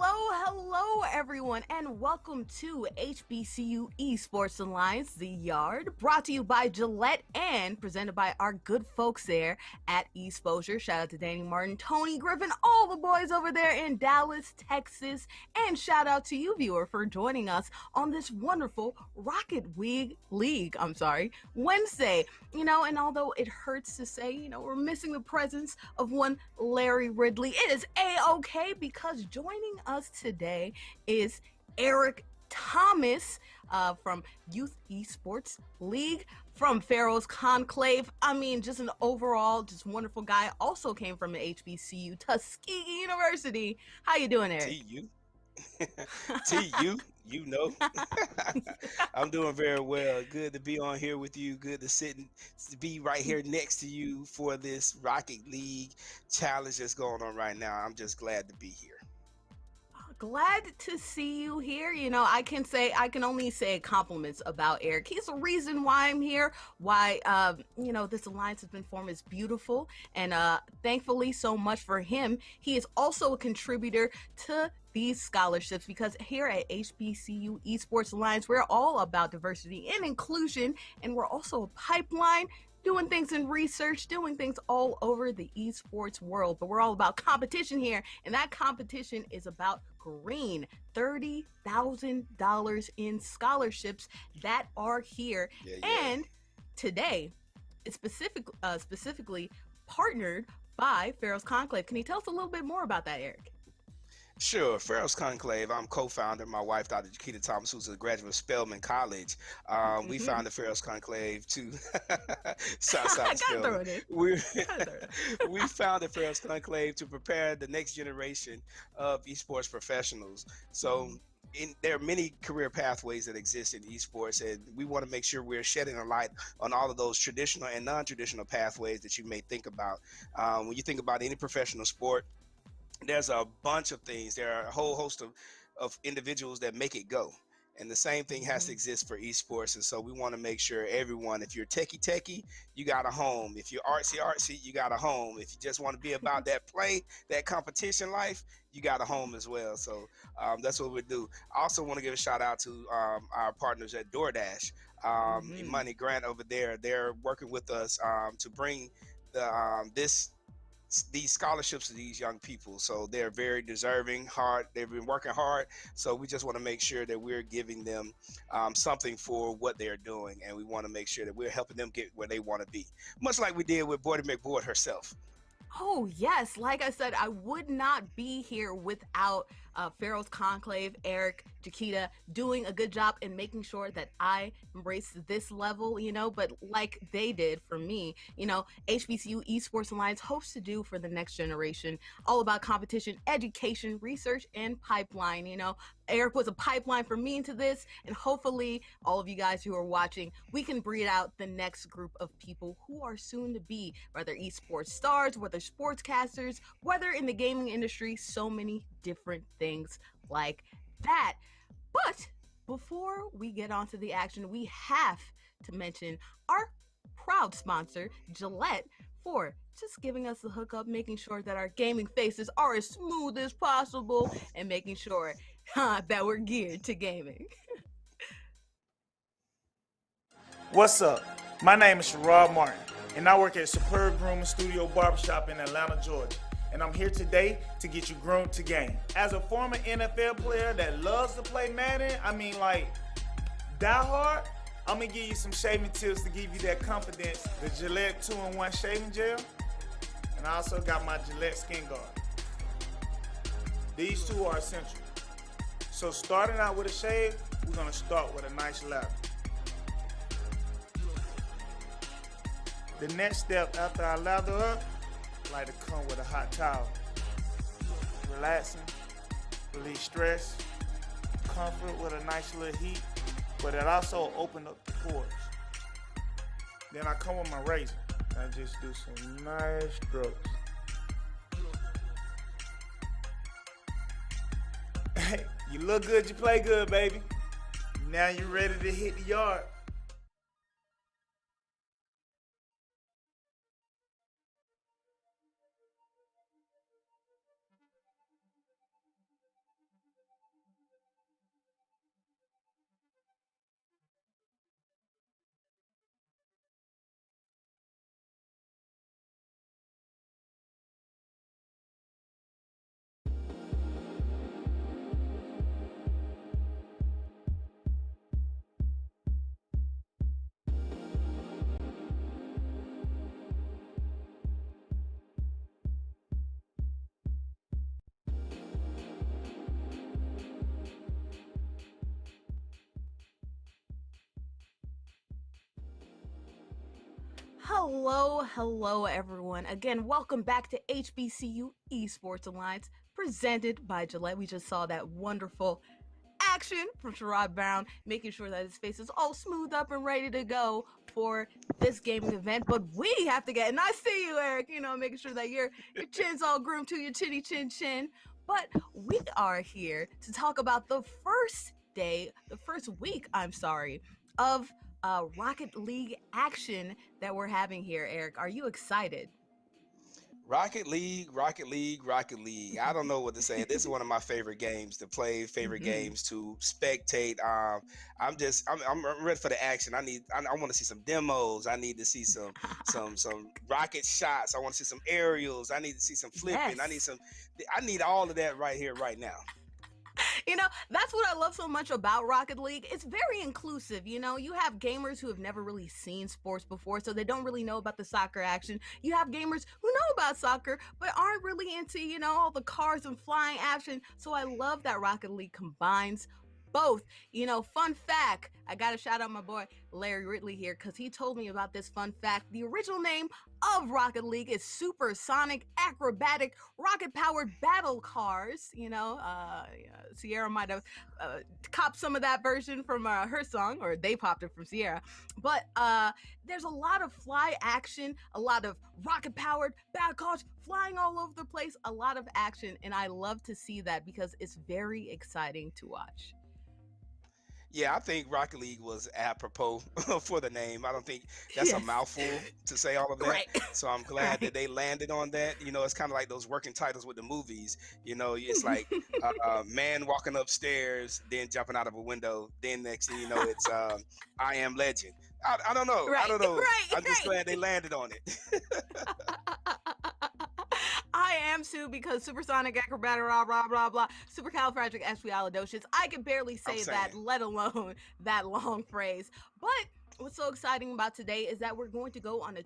Hello, everyone, and welcome to HBCU Esports Alliance, The Yard, brought to you by Gillette and presented by our good folks there at Exposure. Shout out to Danny Martin, Tony Griffin, all the boys over there in Dallas, Texas, and shout out to you, viewer, for joining us on this wonderful League, Wednesday. And although it hurts to say, we're missing the presence of one Larry Ridley, it is A-OK because joining us today is Eric Thomas from Youth Esports League, from Pharaoh's Conclave. Just an overall, just wonderful guy. Also came from the HBCU, Tuskegee University. How you doing, Eric? TU. TU, you know. I'm doing very well. Good to be on here with you. Good to be right here next to you for this Rocket League challenge that's going on right now. I'm just glad to be here. Glad to see you here. I can only say compliments about Eric. He's the reason why I'm here, why this alliance has been formed is beautiful, and thankfully so much for him. He is also a contributor to these scholarships because here at HBCU Esports Alliance, we're all about diversity and inclusion, and we're also a pipeline doing things in research, doing things all over the esports world. But we're all about competition here, and that competition is about green. $30,000 in scholarships that are here. Yeah. And today, it's specifically partnered by Pharaoh's Conclave. Can you tell us a little bit more about that, Eric? Sure. Pharaoh's Conclave. I'm co-founder. My wife, Dr. Jaquita Thomas, who's a graduate of Spelman College. We founded Pharaoh's Conclave to South Spelman. We founded Pharaoh's Conclave to prepare the next generation of esports professionals. So there are many career pathways that exist in esports, and we want to make sure we're shedding a light on all of those traditional and non-traditional pathways that you may think about. When you think about any professional sport, there's a bunch of things. There are a whole host of individuals that make it go. And the same thing has to exist for esports. And so we want to make sure everyone, if you're techie, you got a home. If you're artsy, you got a home. If you just want to be about that play, that competition life, you got a home as well. So that's what we do. I also want to give a shout out to our partners at DoorDash. Imani Grant over there, they're working with us to bring these scholarships to these young people. So they're very deserving, they've been working hard. So we just want to make sure that we're giving them something for what they're doing. And we want to make sure that we're helping them get where they want to be. Much like we did with Boydie McBoyd herself. Oh, yes. Like I said, I would not be here without Pharaoh's Conclave, Eric, Jaquita, doing a good job in making sure that I embrace this level, but like they did for me, HBCU Esports Alliance hopes to do for the next generation, all about competition, education, research, and pipeline. Eric was a pipeline for me into this, and hopefully all of you guys who are watching, we can breed out the next group of people who are soon to be, whether esports stars, whether sportscasters, whether in the gaming industry, so many different things like that. But before we get on to the action, we have to mention our proud sponsor, Gillette, for just giving us the hookup, making sure that our gaming faces are as smooth as possible, and making sure that we're geared to gaming. What's up? My name is Sherrod Martin, and I work at Superb Grooming Studio Barbershop in Atlanta, Georgia. And I'm here today to get you groomed to game. As a former NFL player that loves to play Madden, die hard, I'm gonna give you some shaving tips to give you that confidence. The Gillette 2-in-1 shaving gel, and I also got my Gillette Skin Guard. These two are essential. So starting out with a shave, we're gonna start with a nice lather. The next step after I lather up, I like to come with a hot towel. Relaxing, release stress, comfort with a nice little heat, but it also opens up the pores. Then I come with my razor, and I just do some nice strokes. Hey, you look good, you play good, baby. Now you're ready to hit the yard. Hello, everyone. Again, welcome back to HBCU Esports Alliance, presented by Gillette. We just saw that wonderful action from Sherrod Brown, making sure that his face is all smoothed up and ready to go for this gaming event. But we have to get, and I see you, Eric, making sure that your chin's all groomed to your chinny chin. But we are here to talk about the first week, of Rocket League action that we're having here. Eric, are you excited? Rocket League. I don't know what to say. This is one of my favorite games to play, games to spectate. I'm ready for the action. I want to see some demos. I need to see some rocket shots. I want to see some aerials. I need to see some flipping. Yes. I need all of that right here, right now. That's what I love so much about Rocket League. It's very inclusive. You have gamers who have never really seen sports before, so they don't really know about the soccer action. You have gamers who know about soccer, but aren't really into, all the cars and flying action. So I love that Rocket League combines both. Fun fact, I gotta shout out my boy Larry Ridley here, because he told me about this fun fact. The original name of Rocket League is Supersonic Acrobatic Rocket Powered Battle Cars. Sierra might have copped some of that version from her song, or they popped it from Sierra. But there's a lot of fly action, a lot of rocket powered battle cars flying all over the place, a lot of action, and I love to see that because it's very exciting to watch. Yeah, I think Rocket League was apropos for the name. I don't think that's a mouthful to say all of that. Right. So I'm glad that they landed on that. It's kind of like those working titles with the movies. It's like man walking upstairs, then jumping out of a window. Then next thing you know, it's I Am Legend. I don't know. Right. I don't know. Right. I'm just glad they landed on it. I am too, because supersonic acrobatic, blah, blah, blah, blah, supercalifragilisticexpialidocious. I can barely say that, let alone that long phrase. But what's so exciting about today is that we're going to go on a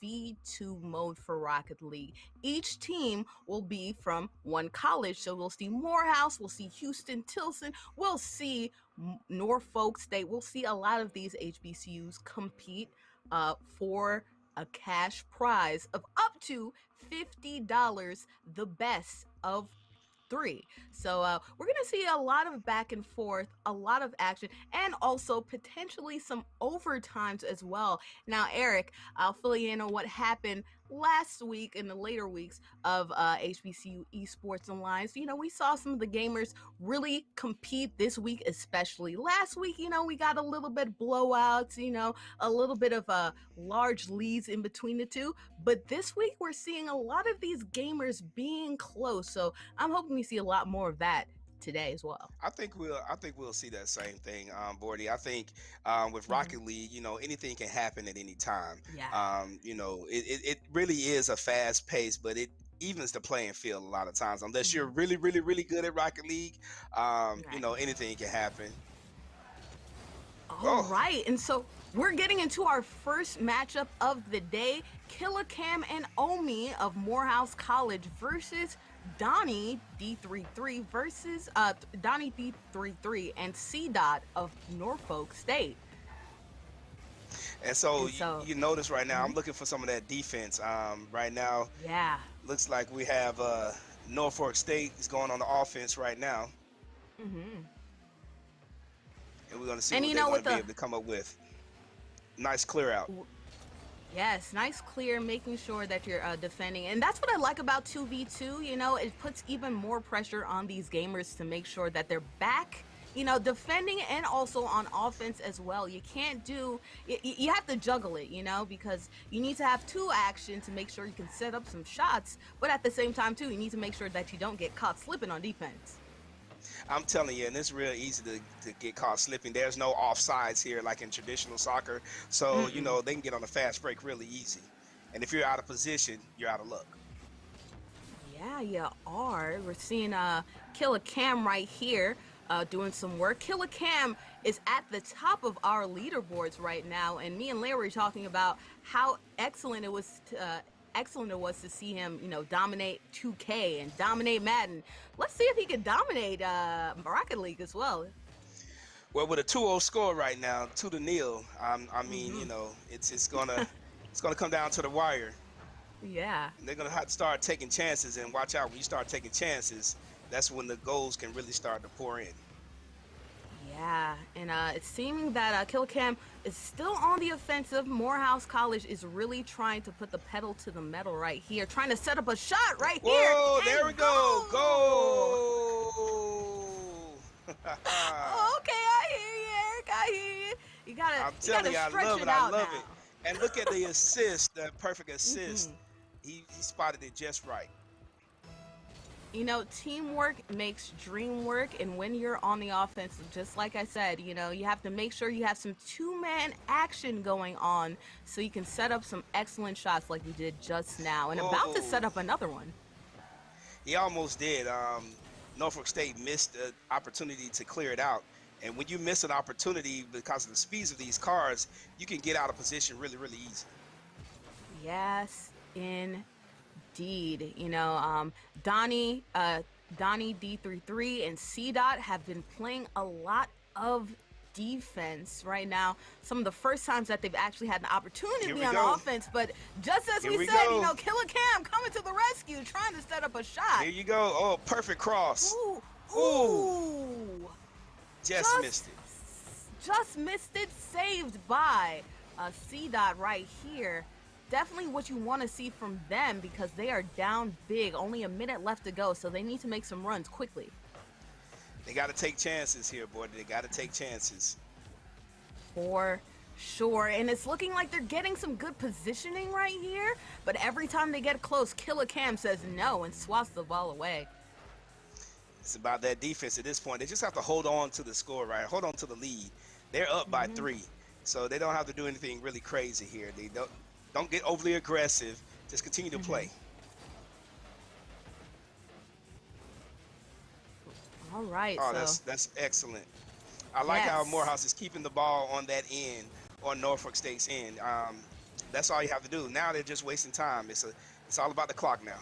2v2 mode for Rocket League. Each team will be from one college. So we'll see Morehouse, we'll see Houston, Tilson, we'll see Norfolk State. We'll see a lot of these HBCUs compete for a cash prize of up to $50, the best of 3. So we're going to see a lot of back and forth, a lot of action, and also potentially some overtimes as well. Now, Eric, I'll fill you in on what happened last week in the later weeks of HBCU Esports Alliance. We saw some of the gamers really compete this week, especially last week. We got a little bit of blowouts, a little bit of large leads in between the two. But this week we're seeing a lot of these gamers being close. So I'm hoping we see a lot more of that today as well. I think we'll see that same thing, Bordy. I think with Rocket League, anything can happen at any time. Yeah. It really is a fast pace, but it evens the playing field a lot of times. Unless you're really, really, really good at Rocket League, anything can happen. All right, and so we're getting into our first matchup of the day. Killicam and Omi of Morehouse College versus Donnie D33 versus Donnie D33 and C Dot of Norfolk State. And so you notice right now, I'm looking for some of that defense. Right now, looks like we have Norfolk State is going on the offense right now. And we're going to see what they're going to be able to come up with. Nice clear out. Yes, nice clear, making sure that you're defending. And that's what I like about 2v2. It puts even more pressure on these gamers to make sure that they're back, defending and also on offense as well. You can't you have to juggle it, because you need to have 2 action to make sure you can set up some shots. But at the same time, too, you need to make sure that you don't get caught slipping on defense. I'm telling you, and it's real easy to get caught slipping. There's no offsides here like in traditional soccer. So, they can get on a fast break really easy. And if you're out of position, you're out of luck. Yeah, you are. We're seeing Killicam right here doing some work. Killicam is at the top of our leaderboards right now. And me and Larry were talking about how excellent it was to see him, dominate 2K and dominate Madden. Let's see if he can dominate Rocket League as well. Well, with a 2-0 score right now, 2-0, I mean, it's gonna it's going to come down to the wire. Yeah. And they're going to have to start taking chances, and watch out when you start taking chances. That's when the goals can really start to pour in. Yeah, and it's seeming that Killicam is still on the offensive. Morehouse College is really trying to put the pedal to the metal right here, trying to set up a shot right here. Whoa, there we go. Go! Okay, I hear you, Eric. I hear you. You gotta stretch it out now. And look at the assist, the perfect assist. He spotted it just right. You know, teamwork makes dream work, and when you're on the offense, just like I said, you know, you have to make sure you have some two-man action going on so you can set up some excellent shots like we did just now, and about to set up another one. He almost did. Norfolk State missed the opportunity to clear it out, and when you miss an opportunity because of the speeds of these cars, you can get out of position really, really easy. Yes, indeed. You know, Donnie D33 and C Dot have been playing a lot of defense right now. Some of the first times that they've actually had an opportunity to be on offense, but just as we said, you know, Killicam coming to the rescue, trying to set up a shot. Here you go. Oh, perfect cross. Ooh. Just missed it. Just missed it. Saved by C Dot right here. Definitely what you want to see from them because they are down big. Only a minute left to go, so they need to make some runs quickly. They got to take chances here, boy. They got to take chances. For sure. And it's looking like they're getting some good positioning right here, but every time they get close, Killicam says no and swats the ball away. It's about that defense at this point. They just have to hold on to the score, right? Hold on to the lead. They're up by 3, so they don't have to do anything really crazy here. They don't get overly aggressive. Just continue to play. All right. Oh, that's excellent. I like how Morehouse is keeping the ball on that end, on Norfolk State's end. That's all you have to do. Now they're just wasting time. It's all about the clock now.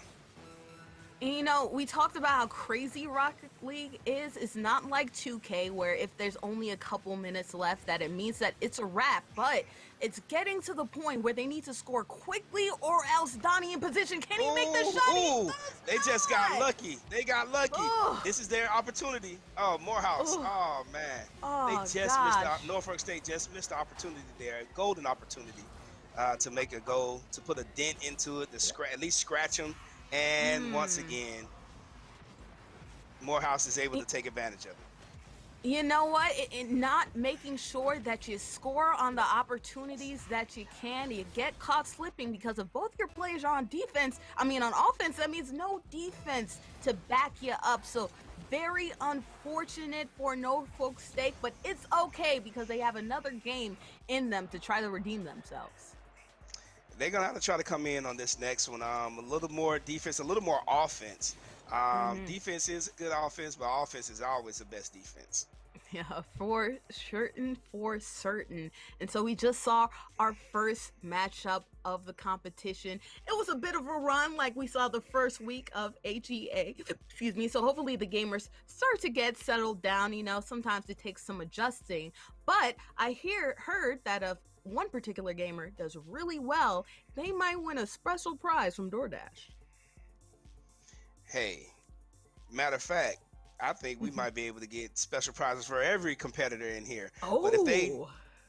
And, you know, we talked about how crazy Rocket League is. It's not like 2K where if there's only a couple minutes left that it means that it's a wrap, but it's getting to the point where they need to score quickly or else Donnie in position. Can he make the shot? They just got lucky. They got lucky. This is their opportunity. Oh, Morehouse. Oh, man. They just missed Norfolk State just missed the opportunity there, a golden opportunity to make a goal, to put a dent into it, to at least scratch them. And once again, Morehouse is able to take advantage of it. You know what? Not making sure that you score on the opportunities that you can. You get caught slipping because if both your players are on offense, that means no defense to back you up. So very unfortunate for Norfolk State, but it's okay because they have another game in them to try to redeem themselves. They're going to have to try to come in on this next one. A little more defense, a little more offense. Defense is good offense, but offense is always the best defense. Yeah, for certain. And so we just saw our first matchup of the competition. It was a bit of a run like we saw the first week of HEA. Excuse me. So hopefully the gamers start to get settled down. You know, sometimes it takes some adjusting. But I heard that if one particular gamer does really well, they might win a special prize from DoorDash. Hey, matter of fact, I think we might be able to get special prizes for every competitor in here. But if they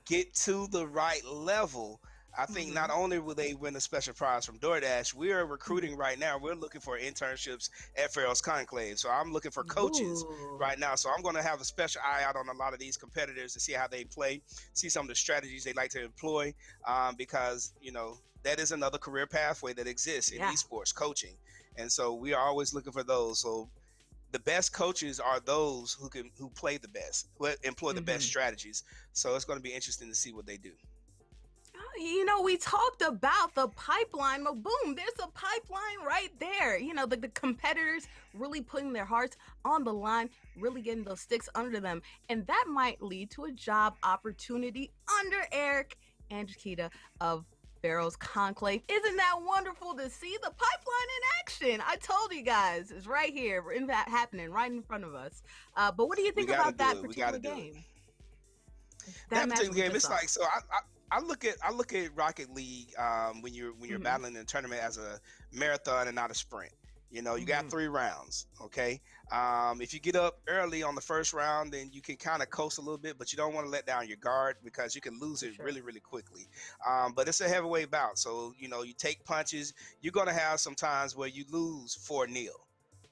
get to the right level, I think not only will they win a special prize from DoorDash, we are recruiting right now. We're looking for internships at Pharaoh's Conclave. So I'm looking for coaches right now. So I'm going to have a special eye out on a lot of these competitors to see how they play, see some of the strategies they like to employ, because, you know, that is another career pathway that exists in esports coaching. And so we are always looking for those. So the best coaches are those who play the best, who employ the best strategies. So it's going to be interesting to see what they do. You know, we talked about the pipeline, but boom, there's a pipeline right there. You know, the competitors really putting their hearts on the line, really getting those sticks under them. And that might lead to a job opportunity under Eric and Jaquita of Pharaoh's Conclave. Isn't that wonderful to see the pipeline in action? I told you guys, it's right here, happening right in front of us. But what do you think about that particular game? That particular game, it's like, so I look at Rocket League when you're Mm-hmm. battling in a tournament as a marathon and not a sprint. You got Mm-hmm. 3 rounds. Okay. If you get up early on the first round, then you can kind of coast a little bit, but you don't want to let down your guard because you can lose For it sure. really, really quickly. But it's a heavyweight bout, so you take punches. You're gonna have some times where you lose 4-0.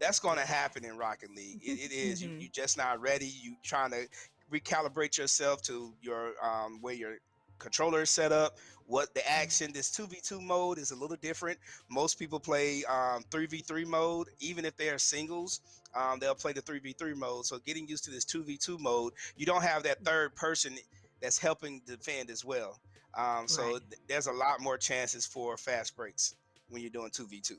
That's gonna Yeah. happen in Rocket League. It is. You Mm-hmm. you just not ready. You trying to recalibrate yourself to your where your controller is set up. What the action, this 2v2 mode is a little different. Most people play 3v3 mode. Even if they are singles, they'll play the 3v3 mode. So getting used to this 2v2 mode, you don't have that third person that's helping defend as well. Right. There's a lot more chances for fast breaks when you're doing 2v2.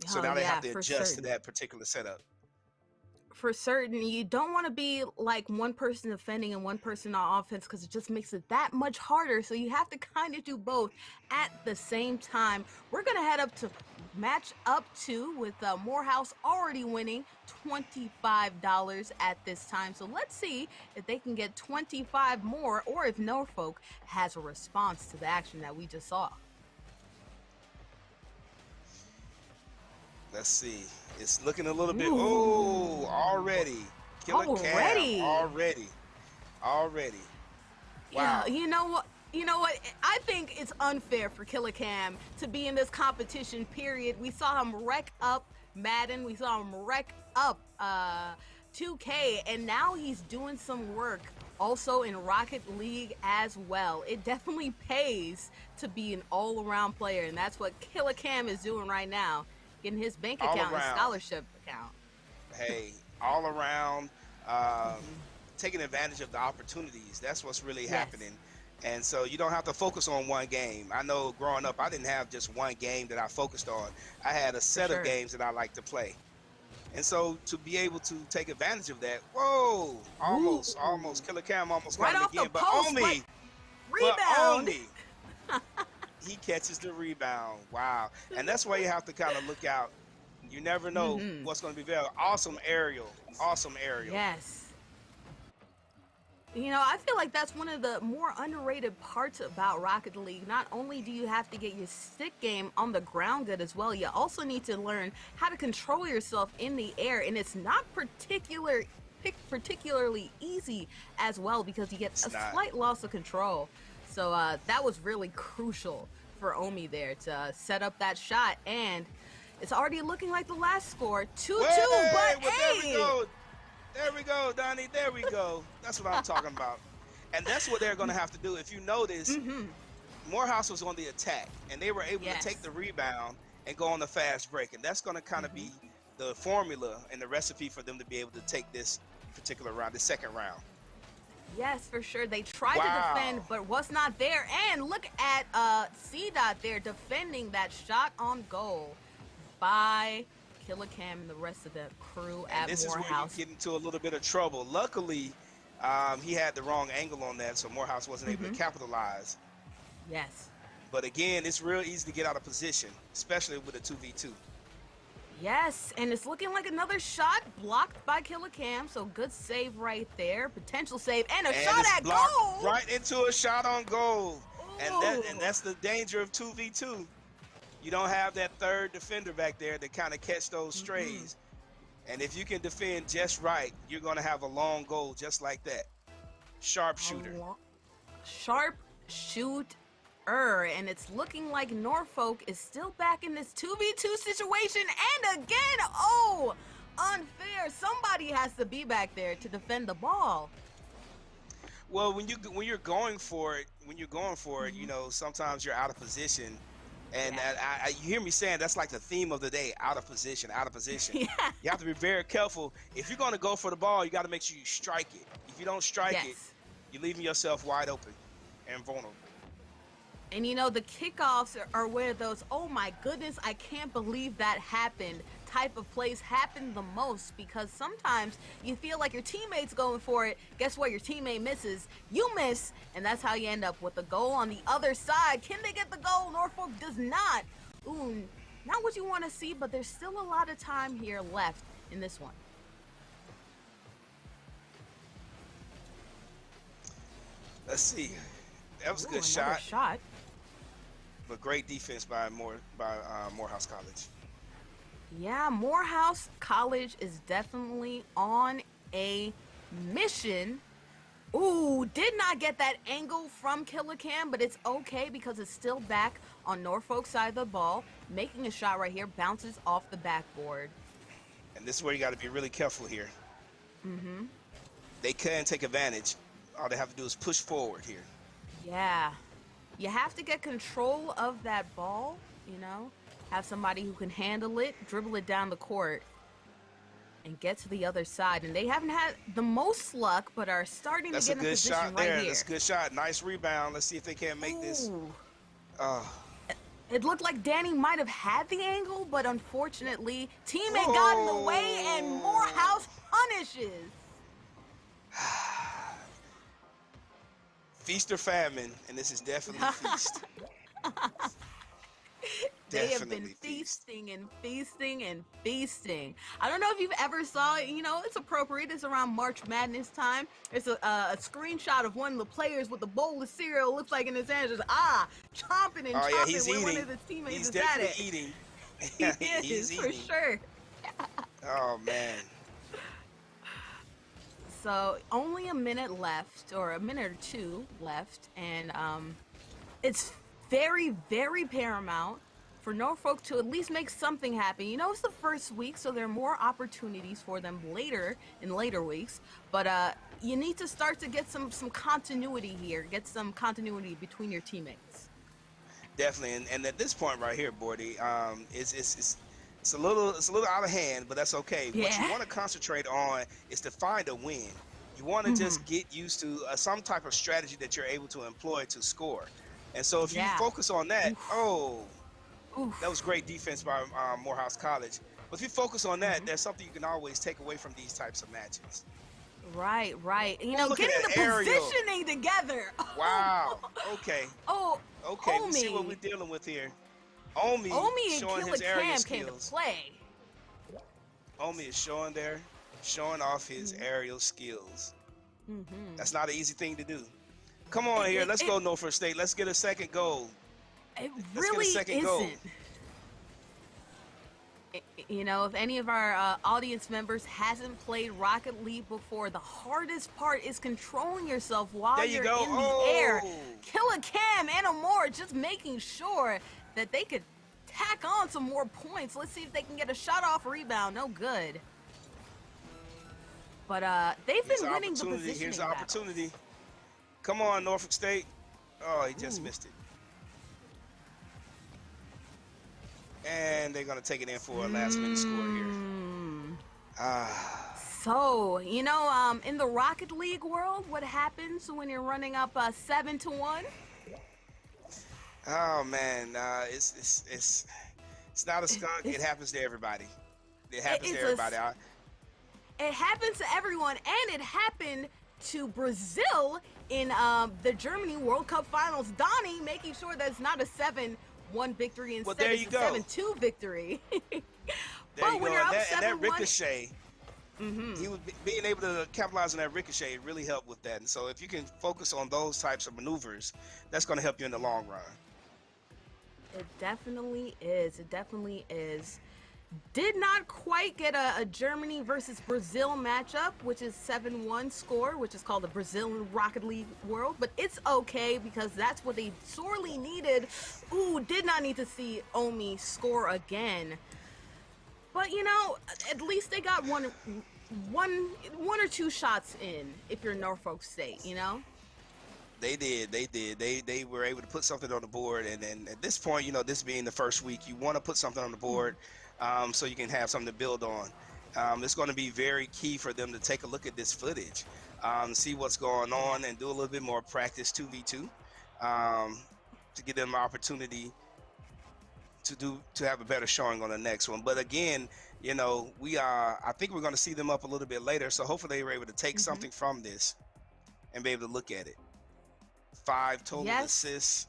So Oh now they have yeah, to for adjust to certain. that particular setup. For certain, you don't want to be like one person defending and one person on offense because it just makes it that much harder. So you have to kind of do both at the same time. We're gonna head up to match up two with Morehouse already winning $25 at this time. So let's see if they can get 25 more or if Norfolk has a response to the action that we just saw. Let's see. It's looking a little bit. Oh, Ooh, already. Killer Cam. already. Already. Yeah, Wow. you know what? You know what? I think it's unfair for Killer Cam to be in this competition, period. We saw him wreck up Madden. We saw him wreck up 2K, and now he's doing some work also in Rocket League as well. It definitely pays to be an all-around player, and that's what Killer Cam is doing right now, getting his bank All account and around. scholarship account. Hey, all around. Um, Hmm. taking advantage of the opportunities. That's what's really Yes, happening. And so you don't have to focus on one game. I know growing up, I didn't have just one game that I focused on. I had a for set of sure. games that I like to play. And so to be able to take advantage of that, whoa, Ooh, almost, Killer Cam almost got right him off the again, post, but But rebound. only he catches the rebound. Wow. And that's why you have to kind of look out. You never know Hmm. what's going to be there. Awesome aerial. Awesome aerial. Yes. You know, I feel like that's one of the more underrated parts about Rocket League. Not only do you have to get your stick game on the ground good as well, you also need to learn how to control yourself in the air, and it's not particularly easy as well because you get It's a not. slight loss of control. So that was really crucial for Omi there to set up that shot, and it's already looking like the last score 2-2. Way, But well, there we hey, go. There we go, Donnie. There we go. That's what I'm talking about. And that's what they're going to have to do. If you notice, mm-hmm. Morehouse was on the attack, and they were able to take Yes. the rebound and go on the fast break. And that's going to kind of Mm-hmm. be the formula and the recipe for them to be able to take this particular round, the second round. Yes, for sure. They tried to defend, Wow. but was not there. And look at C Dot there defending that shot on goal by Killer Cam and the rest of the crew And at this is where you Morehouse. get into a little bit of trouble. Luckily, he had the wrong angle on that, so Morehouse wasn't able to Mm-hmm. capitalize. Yes. But again, it's real easy to get out of position, especially with a 2v2. Yes, and it's looking like another shot blocked by Killer Cam. So good save right there. Potential save and a And shot it's at blocked goal. right into a shot on goal. And that Ooh. and that's the danger of 2v2. You don't have that third defender back there to kind of catch those Mm-mm. strays. And if you can defend just right, you're going to have a long goal just like that. Sharpshooter. Sharp shooter. And it's looking like Norfolk is still back in this 2v2 situation. And again, oh, unfair. Somebody has to be back there to defend the ball. Well, when you're going for it, Mm-hmm. sometimes you're out of position. And Yeah. you hear me saying that's like the theme of the day: out of position, out of position. Yeah. You have to be very careful. If you're going to go for the ball, you got to make sure you strike it. If you don't strike it, Yes. you're leaving yourself wide open and vulnerable. And you know, the kickoffs are where those, oh my goodness, I can't believe that happened type of plays happen the most because sometimes you feel like your teammate's going for it. Guess what? Your teammate misses. You miss, and that's how you end up with the goal on the other side. Can they get the goal? Norfolk does not. Ooh, not what you want to see, but there's still a lot of time here left in this one. Let's see. That was a good Another shot. shot. But great defense by Morehouse College. Yeah, Morehouse College is definitely on a mission. Ooh, did not get that angle from Killer Cam, but it's okay because it's still back on Norfolk's side of the ball. Making a shot right here, bounces off the backboard. And this is where you got to be really careful here. Mm-hmm. They can take advantage. All they have to do is push forward here. Yeah. You have to get control of that ball, have somebody who can handle it, dribble it down the court, and get to the other side. And they haven't had the most luck, but are starting to get in a position right here. That's a good shot there. That's a good shot. Nice rebound. Let's see if they can't make this. It looked like Danny might have had the angle, but unfortunately, teammate got in the way, and Morehouse punishes. Feast or famine, and this is definitely feast. They have been feasting and feasting and feasting. I don't know if you've ever saw it. It's appropriate. It's around March Madness time. It's a screenshot of one of the players with a bowl of cereal. Looks like in his hands, just chomping and chomping. He's where eating. One of his teammates he's is definitely at it. eating. He's for sure. Oh man. So only a minute left, or a minute or two left, and it's very, very paramount for Norfolk to at least make something happen. It's the first week, so there are more opportunities for them in later weeks. But you need to start to get some continuity here, get some continuity between your teammates. Definitely, and at this point right here, Bordy, it's a little out of hand, but that's okay. Yeah. What you want to concentrate on is to find a win. You want to just get used to some type of strategy that you're able to employ to score. And so if you focus on that, that was great defense by Morehouse College. But if you focus on that, there's something you can always take away from these types of matches. Right. Getting the positioning together. Wow. Okay. Okay, Omi. we see what we're dealing with here. Omi showing his aerial skills. Omi is showing off his aerial skills. That's not an easy thing to do. Come on here, let's go Norfolk State. Let's get a second goal. It really isn't. If any of our audience members hasn't played Rocket League before, the hardest part is controlling yourself while you're in the air. Killer Cam and Amor just making sure that they could tack on some more points. Let's see if they can get a shot off rebound. No good. But they've been winning the positioning. Here's the opportunity. Come on, Norfolk State. Oh, he just missed it. And they're going to take it in for a last-minute score here. So, in the Rocket League world, what happens when you're running up 7-1? Oh man, it's not a skunk. It happens to everybody. It happens to everybody. It happens to everyone, and it happened to Brazil in the Germany World Cup Finals. Donnie making sure that it's not a 7-1 victory instead of a 7-2 victory. But when you're up 7-1, that ricochet, he was being able to capitalize on that ricochet. It really helped with that. And so if you can focus on those types of maneuvers, that's going to help you in the long run. It definitely is. It definitely is. Did not quite get a Germany versus Brazil matchup, which is 7-1 score, which is called the Brazilian Rocket League World. But it's okay because that's what they sorely needed. Ooh, did not need to see Omi score again. But, at least they got one or two shots in if you're Norfolk State, They did. They were able to put something on the board. And then at this point, this being the first week, you want to put something on the board so you can have something to build on. It's going to be very key for them to take a look at this footage, see what's going on, and do a little bit more practice 2v2 to give them an opportunity to have a better showing on the next one. But again, I think we're going to see them up a little bit later. So hopefully they were able to take something from this and be able to look at it. 5 total assists,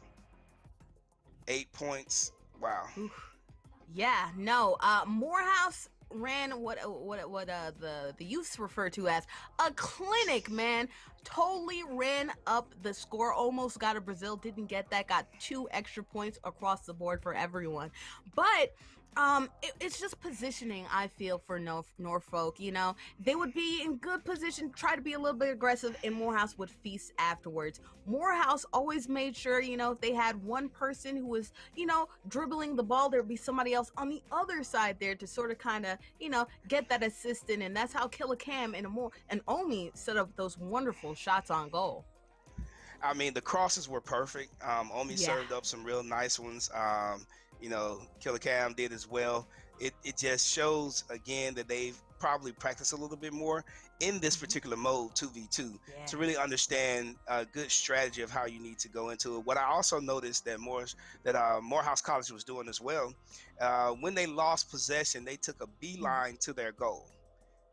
8 points. Wow. Yeah, no. Morehouse ran what the youths refer to as a clinic, man. Totally ran up the score, almost got a Brazil, didn't get that, got 2 extra points across the board for everyone. But it's just positioning, I feel, for Norfolk. You know, they would be in good position, try to be a little bit aggressive, and Morehouse would feast afterwards. Morehouse always made sure, you know, if they had one person who was, you know, dribbling the ball, there'd be somebody else on the other side there to sort of kind of, you know, get that assist in. And that's how Killer Cam and Omi set up those wonderful shots on goal. I mean, the crosses were perfect. Omi Yeah. served up some real nice ones. You know, Killer Cam did as well. It just shows again that they've probably practiced a little bit more in this particular mode 2v2 Yeah. to really understand a good strategy of how you need to go into it. What I also noticed that Morehouse College was doing as well, when they lost possession, they took a beeline to their goal.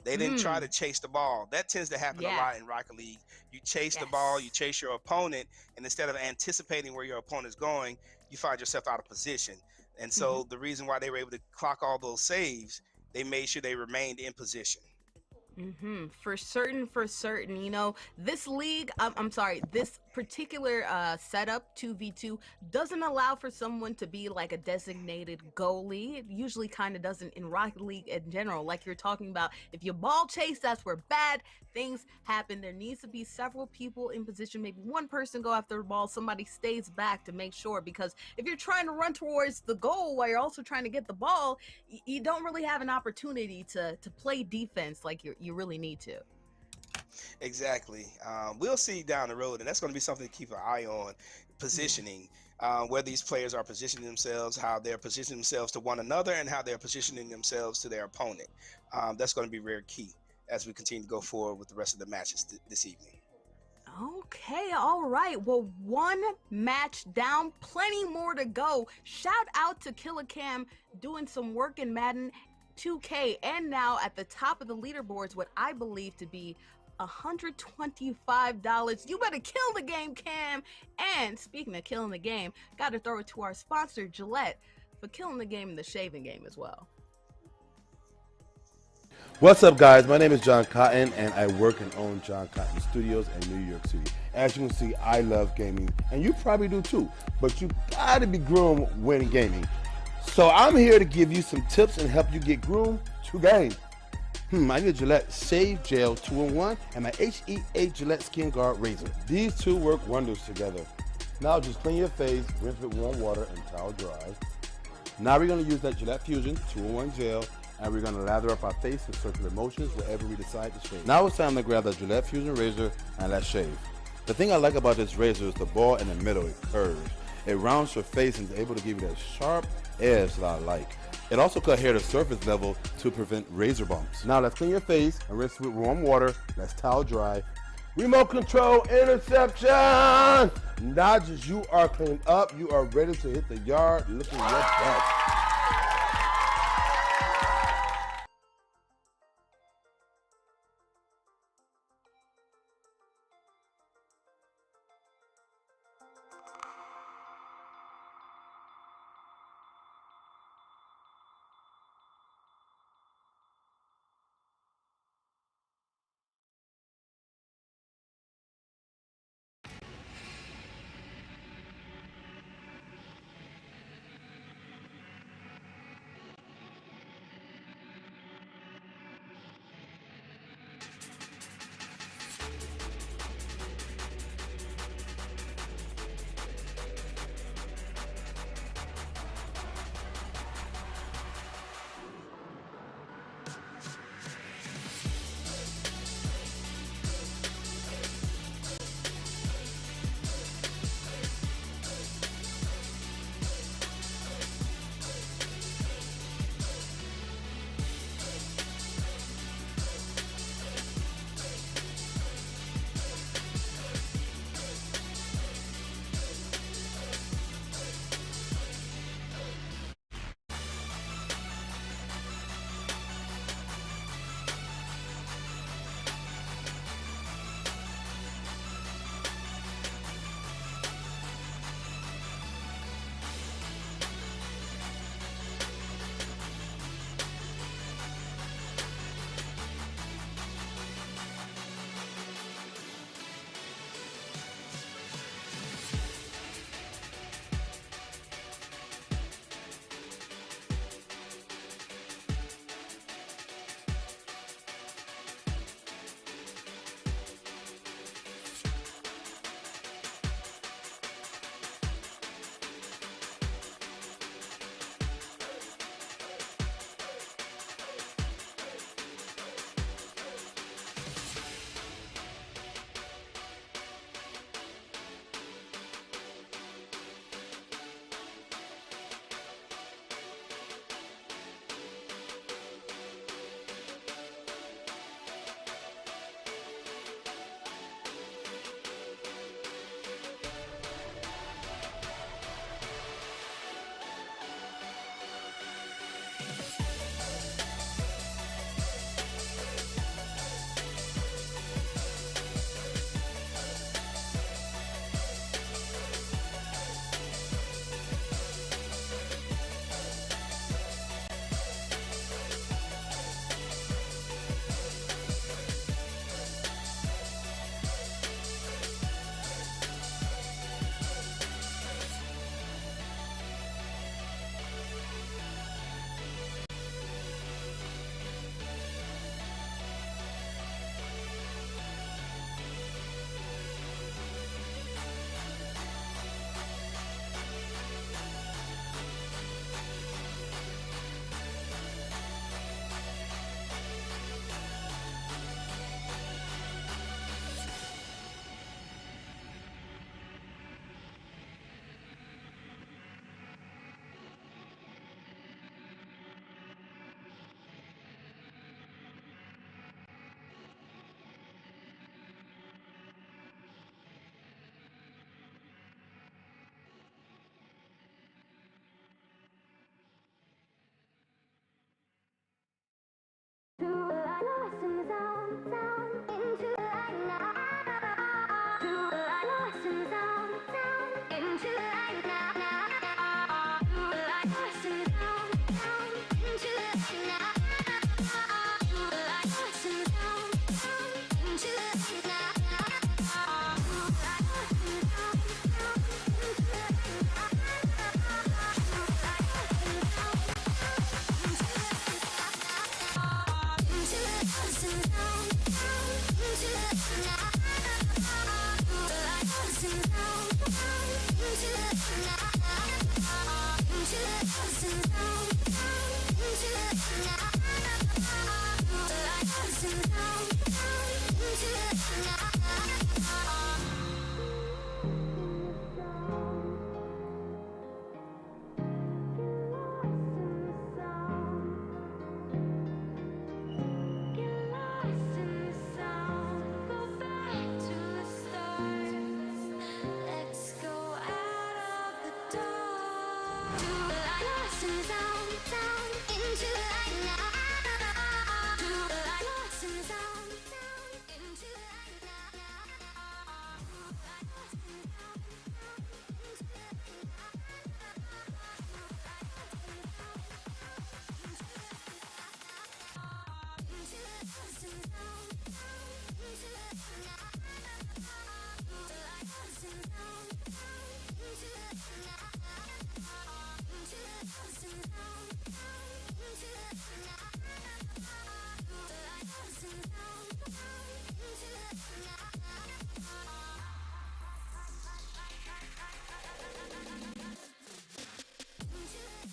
They didn't try to chase the ball. That tends to happen a Yeah. lot in Rocket League. You chase the Yes. ball, you chase your opponent, and instead of anticipating where your opponent's going, you find yourself out of position. And so the reason why they were able to clock all those saves, they made sure they remained in position. For certain. You know, this league, I'm sorry, this particular setup 2v2 doesn't allow for someone to be like a designated goalie. It usually kind of doesn't in Rocket League in general. Like you're talking about, if you ball chase, that's where bad things happen. There needs to be several people in position, maybe one person go after the ball, somebody stays back to make sure, because if you're trying to run towards the goal while you're also trying to get the ball, you don't really have an opportunity to play defense like you really need to. Exactly. We'll see down the road, and that's going to be something to keep an eye on. Positioning, where these players are positioning themselves, how they're positioning themselves to one another, and how they're positioning themselves to their opponent. That's going to be very key as we continue to go forward with the rest of the matches this evening. Okay, all right. Well, one match down, plenty more to go. Shout out to Killer Cam doing some work in Madden 2K, and now at the top of the leaderboards, what I believe to be $125. You better kill the game, Cam. And speaking of killing the game, got to throw it to our sponsor, Gillette, for killing the game in the shaving game as well. What's up, guys? My name is John Cotton, and I work and own John Cotton Studios in New York City. As you can see, I love gaming, and you probably do too, but you gotta be groomed when gaming. So I'm here to give you some tips and help you get groomed to game. I need a Gillette Shave Gel 2-in-1 and my HEA Gillette Skin Guard Razor. These two work wonders together. Now just clean your face, rinse with warm water and towel dry. Now we're gonna use that Gillette Fusion 2-in-1 gel, and we're gonna lather up our face in circular motions wherever we decide to shave. Now it's time to grab the Gillette Fusion razor and let's shave. The thing I like about this razor is the ball in the middle, it curves. It rounds your face and is able to give you that sharp edge that I like. It also cut hair to surface level to prevent razor bumps. Now let's clean your face and rinse with warm water. Let's towel dry. Remote control interception! Not just you are cleaned up, you are ready to hit the yard looking your best.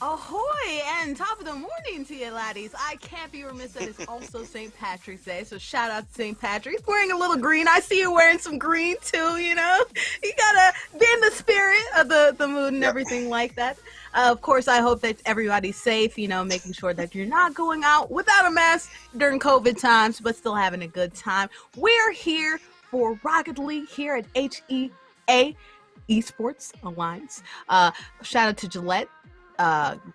Ahoy and top of the morning to you, laddies. I can't be remiss that it's also St. Patrick's Day, so shout out to St. Patrick. He's wearing a little green. I see you wearing some green too, you know. You gotta be in the spirit of the mood and everything like that. Of course, I hope that everybody's safe, you know, making sure that you're not going out without a mask during COVID times, but still having a good time. We're here for Rocket League here at HEA, Esports Alliance. Shout out to Gillette.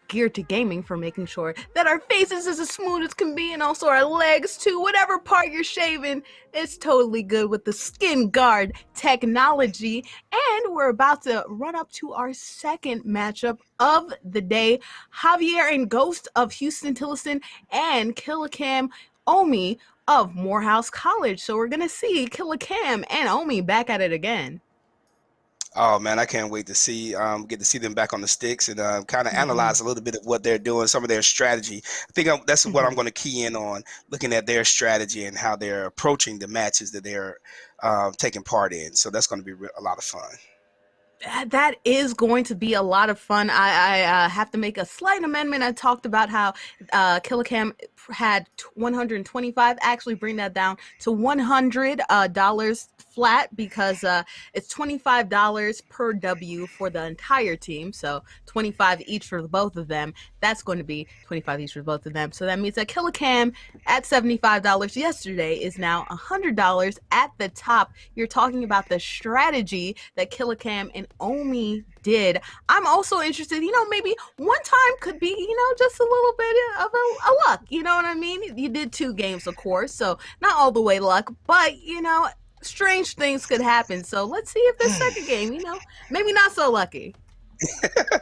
Geared to Gaming for making sure that our faces is as smooth as can be, and also our legs too. Whatever part you're shaving, it's totally good with the Skin Guard technology. And we're about to run up to our second matchup of the day. Javier and Ghost of Houston Tilliston and Killicam Omi of Morehouse College. So we're gonna see Killicam and Omi back at it again. Oh man, I can't wait to see get to see them back on the sticks and kind of analyze a little bit of what they're doing, some of their strategy. I think that's what I'm going to key in on, looking at their strategy and how they're approaching the matches that they're taking part in. So that's going to be a lot of fun. That is going to be a lot of fun. I have to make a slight amendment. I talked about how Killicam had 125. Actually, bring that down to $100 flat, because it's $25 per W for the entire team. So 25 each for both of them. That's going to be 25 each for both of them. So that means that Killicam at $75 yesterday is now $100 at the top. You're talking about the strategy that Killicam and Omi did. I'm also interested, you know, maybe one time could be, you know, just a little bit of a luck, you know what I mean? You did 2 games, of course, so not all the way luck, but, you know, strange things could happen. So let's see if this second game, you know, maybe not so lucky.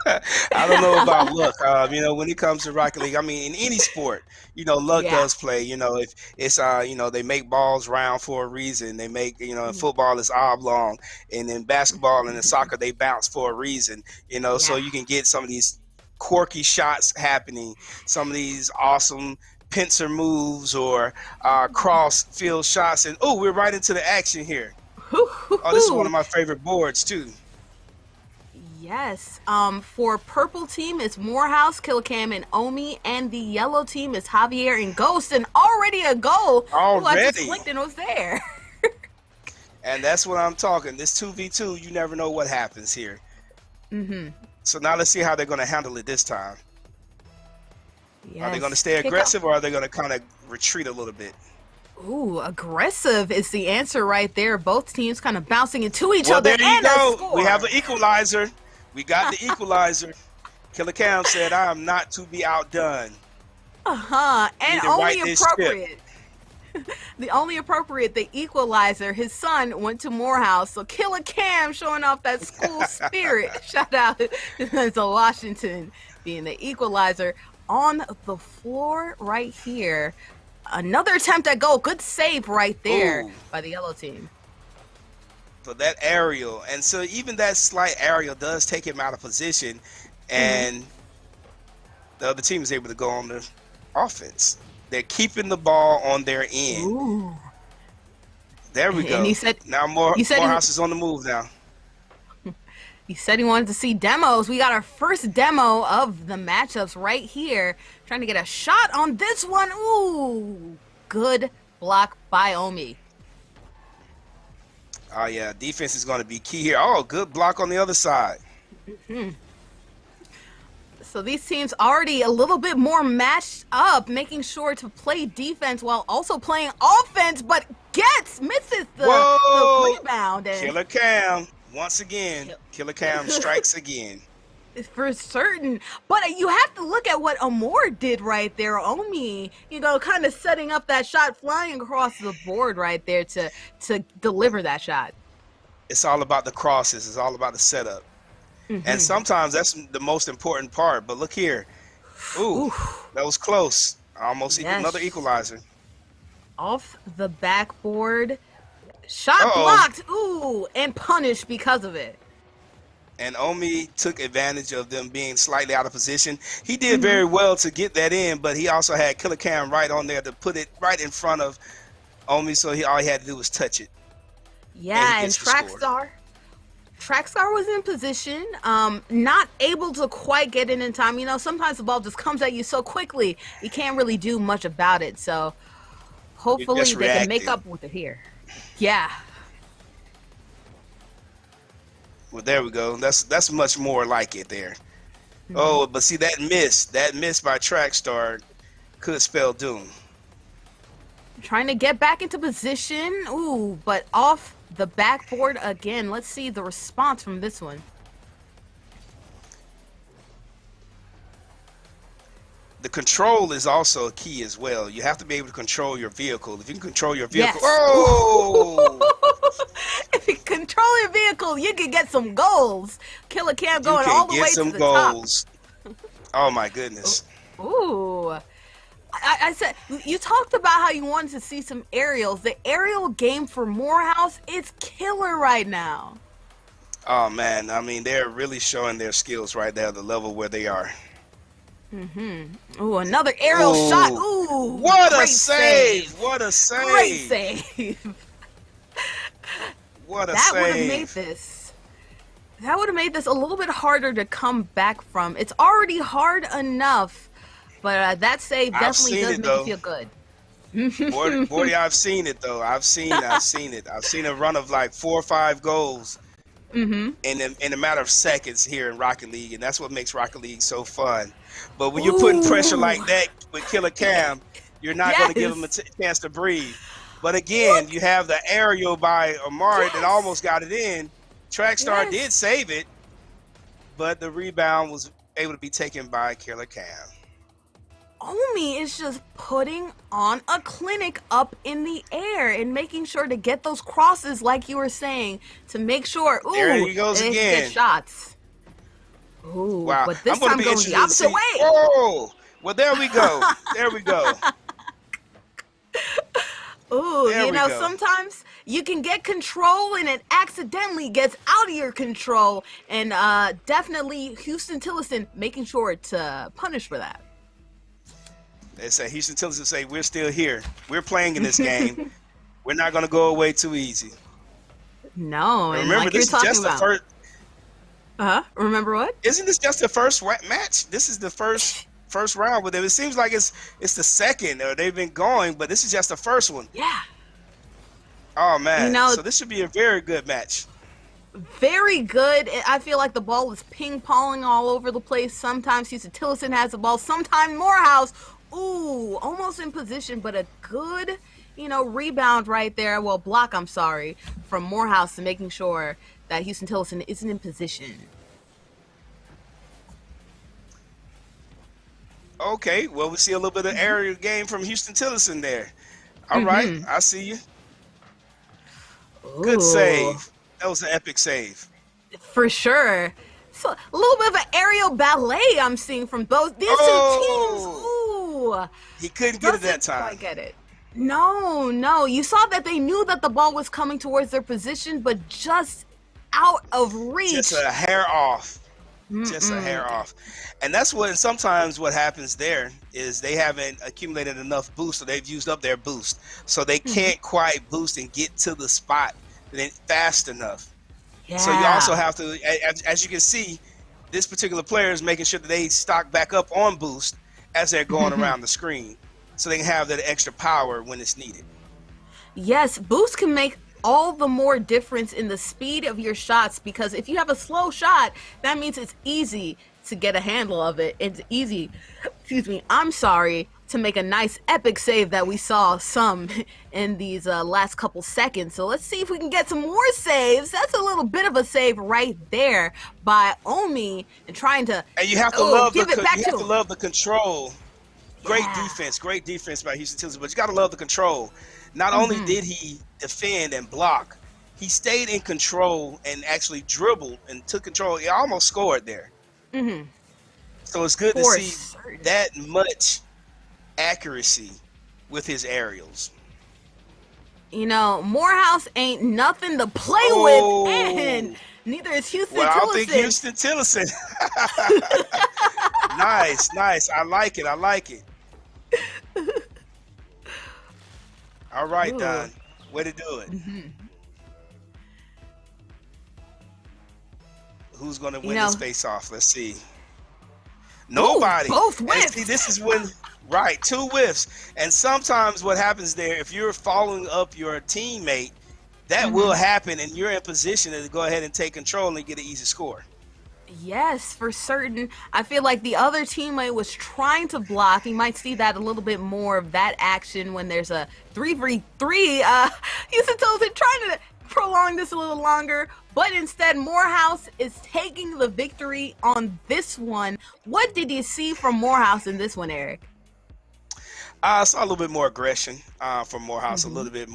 I don't know about luck. You know, when it comes to Rocket League, I mean, in any sport, you know, luck does play. You know, if it's you know, they make balls round for a reason. They make, you know, in football it's oblong, and in basketball and in soccer they bounce for a reason. You know, so you can get some of these quirky shots happening, some of these awesome pincer moves or cross field shots, and we're right into the action here. Oh, this is one of my favorite boards too. Yes. For purple team it's Morehouse, Killicam, and Omi, and the yellow team is Javier and Ghost, and already a goal. Already. I just clicked and it was there. And that's what I'm talking. This 2v2, you never know what happens here. So now let's see how they're going to handle it this time. Yes. Are they going to stay aggressive, or are they going to kind of retreat a little bit? Ooh, aggressive is the answer right there. Both teams kind of bouncing into each other. Well, there you go. We have an equalizer. We got the equalizer. Killicam said, I am not to be outdone. And only appropriate. The only appropriate, the equalizer. His son went to Morehouse, so Killer Cam showing off that school spirit. Shout out to Washington being the equalizer. On the floor right here, another attempt at goal. Good save right there by the yellow team. For that aerial, and so even that slight aerial does take him out of position, and the other team is able to go on the offense. They're keeping the ball on their end. Ooh. There we go. And he said, now Morehouse is on the move now. He said he wanted to see demos. We got our first demo of the matchups right here. Trying to get a shot on this one. Ooh, good block by Omi. Oh, yeah, defense is going to be key here. Oh, good block on the other side. So these teams already a little bit more matched up, making sure to play defense while also playing offense, but misses the rebound. And Killer Cam, once again, Killer Cam strikes again. For certain. But you have to look at what Amor did right there. Omi, kind of setting up that shot, flying across the board right there to deliver that shot. It's all about the crosses. It's all about the setup. And sometimes that's the most important part. But look here. Ooh. That was close. Almost another equalizer. Off the backboard. Shot blocked. Ooh, and punished because of it. And Omi took advantage of them being slightly out of position. He did very well to get that in, but he also had Killer Cam right on there to put it right in front of Omi, so all he had to do was touch it. Yeah, and Trackstar was in position, not able to quite get in time. Sometimes the ball just comes at you so quickly, you can't really do much about it. So hopefully they can make up with it here. Yeah. Well, there we go. That's much more like it there. Oh, but see that miss by Trackstar could spell doom. Trying to get back into position. Ooh, but off the backboard again. Let's see the response from this one. The control is also a key as well. You have to be able to control your vehicle. If you can control your vehicle, if you control your vehicle, you can get some goals. Killer Cam going all the way to the goals. Top. Oh my goodness. Ooh. I said, you talked about how you wanted to see some aerials. The aerial game for Morehouse is killer right now. Oh man, I mean, they're really showing their skills right there, the level where they are. Ooh, another aerial shot. Ooh, what a save! What a save! Great save! What a save! That would have made this a little bit harder to come back from. It's already hard enough, but that save definitely does make you feel good. Bordy, I've seen it though. I've seen it. I've seen a run of like 4 or 5 goals in a matter of seconds here in Rocket League, and that's what makes Rocket League so fun. But when you're putting pressure like that with Killer Cam, you're not going to give him a chance to breathe. But again, you have the aerial by Amari that almost got it in. Trackstar did save it, but the rebound was able to be taken by Killer Cam. Omi is just putting on a clinic up in the air and making sure to get those crosses, like you were saying, to make sure. Ooh, there he goes again. Get shots. Ooh, wow. But this time going the opposite way. Oh, well, there we go. There we go. Ooh, sometimes you can get control and it accidentally gets out of your control. And definitely Houston Tillotson making sure to punish for that. They say Houston Tillotson say, we're still here. We're playing in this game. We're not going to go away too easy. No, and remember, like this you're is just about. The first. Remember what? Isn't this just the first match? This is the first round with them. It seems like it's the second, or they've been going, but this is just the first one. Yeah. Oh man. So this should be a very good match. Very good. I feel like the ball is ping-ponging all over the place. Sometimes Houston Tillotson has the ball. Sometimes Morehouse. Ooh, almost in position, but a good, rebound right there. Well, block, I'm sorry, from Morehouse to making sure that Houston Tillotson isn't in position. Okay, well, we see a little bit of aerial game from Houston Tillotson there. All right, I see you. Good Ooh, save. That was an epic save. for sure. So a little bit of an aerial ballet I'm seeing from both these two teams. Oh, Ooh, he couldn't get it that doesn't time. quite get it. No, no. You saw that they knew that the ball was coming towards their position, but just out of Just reach. a hair off. Just a hair off. And that's what, and sometimes what happens there is they haven't accumulated enough boost, or they've used up their boost. So they can't quite boost and get to the spot fast enough. Yeah. So you also have to, as you can see, this particular player is making sure that they stock back up on boost as they're going around the screen, so they can have that extra power when it's needed. Yes, boost can make all the more difference in the speed of your shots, because if you have a slow shot, that means it's easy to get a handle of it. It's easy, to make a nice epic save that we saw some in these last couple seconds. So let's see if we can get some more saves. That's a little bit of a save right there by Omi, and trying to and you have to love give it back to him. love the control. Great Yeah. defense by Houston Tilson, but you got to love the control. Not only did he defend and block, he stayed in control and actually dribbled and took control. He almost scored there. So it's good to see that much accuracy with his aerials. You know, Morehouse ain't nothing to play with, and neither is Houston Tilson. I don't think Houston Tilson. Nice. I like it. All right, Don. Way to do it. Who's going to win this face-off? Let's see. Nobody. Both whiffs. See, this is when, right, 2 whiffs. And sometimes what happens there, if you're following up your teammate, that will happen, and you're in position to go ahead and take control and get an easy score. Yes, for certain. I feel like the other teammate was trying to block. You might see that a little bit more of that action when there's a 3v3. Houston Tilson trying to prolong this a little longer, but instead Morehouse is taking the victory on this one. What did you see from Morehouse in this one, Eric? I saw a little bit more aggression from Morehouse, a little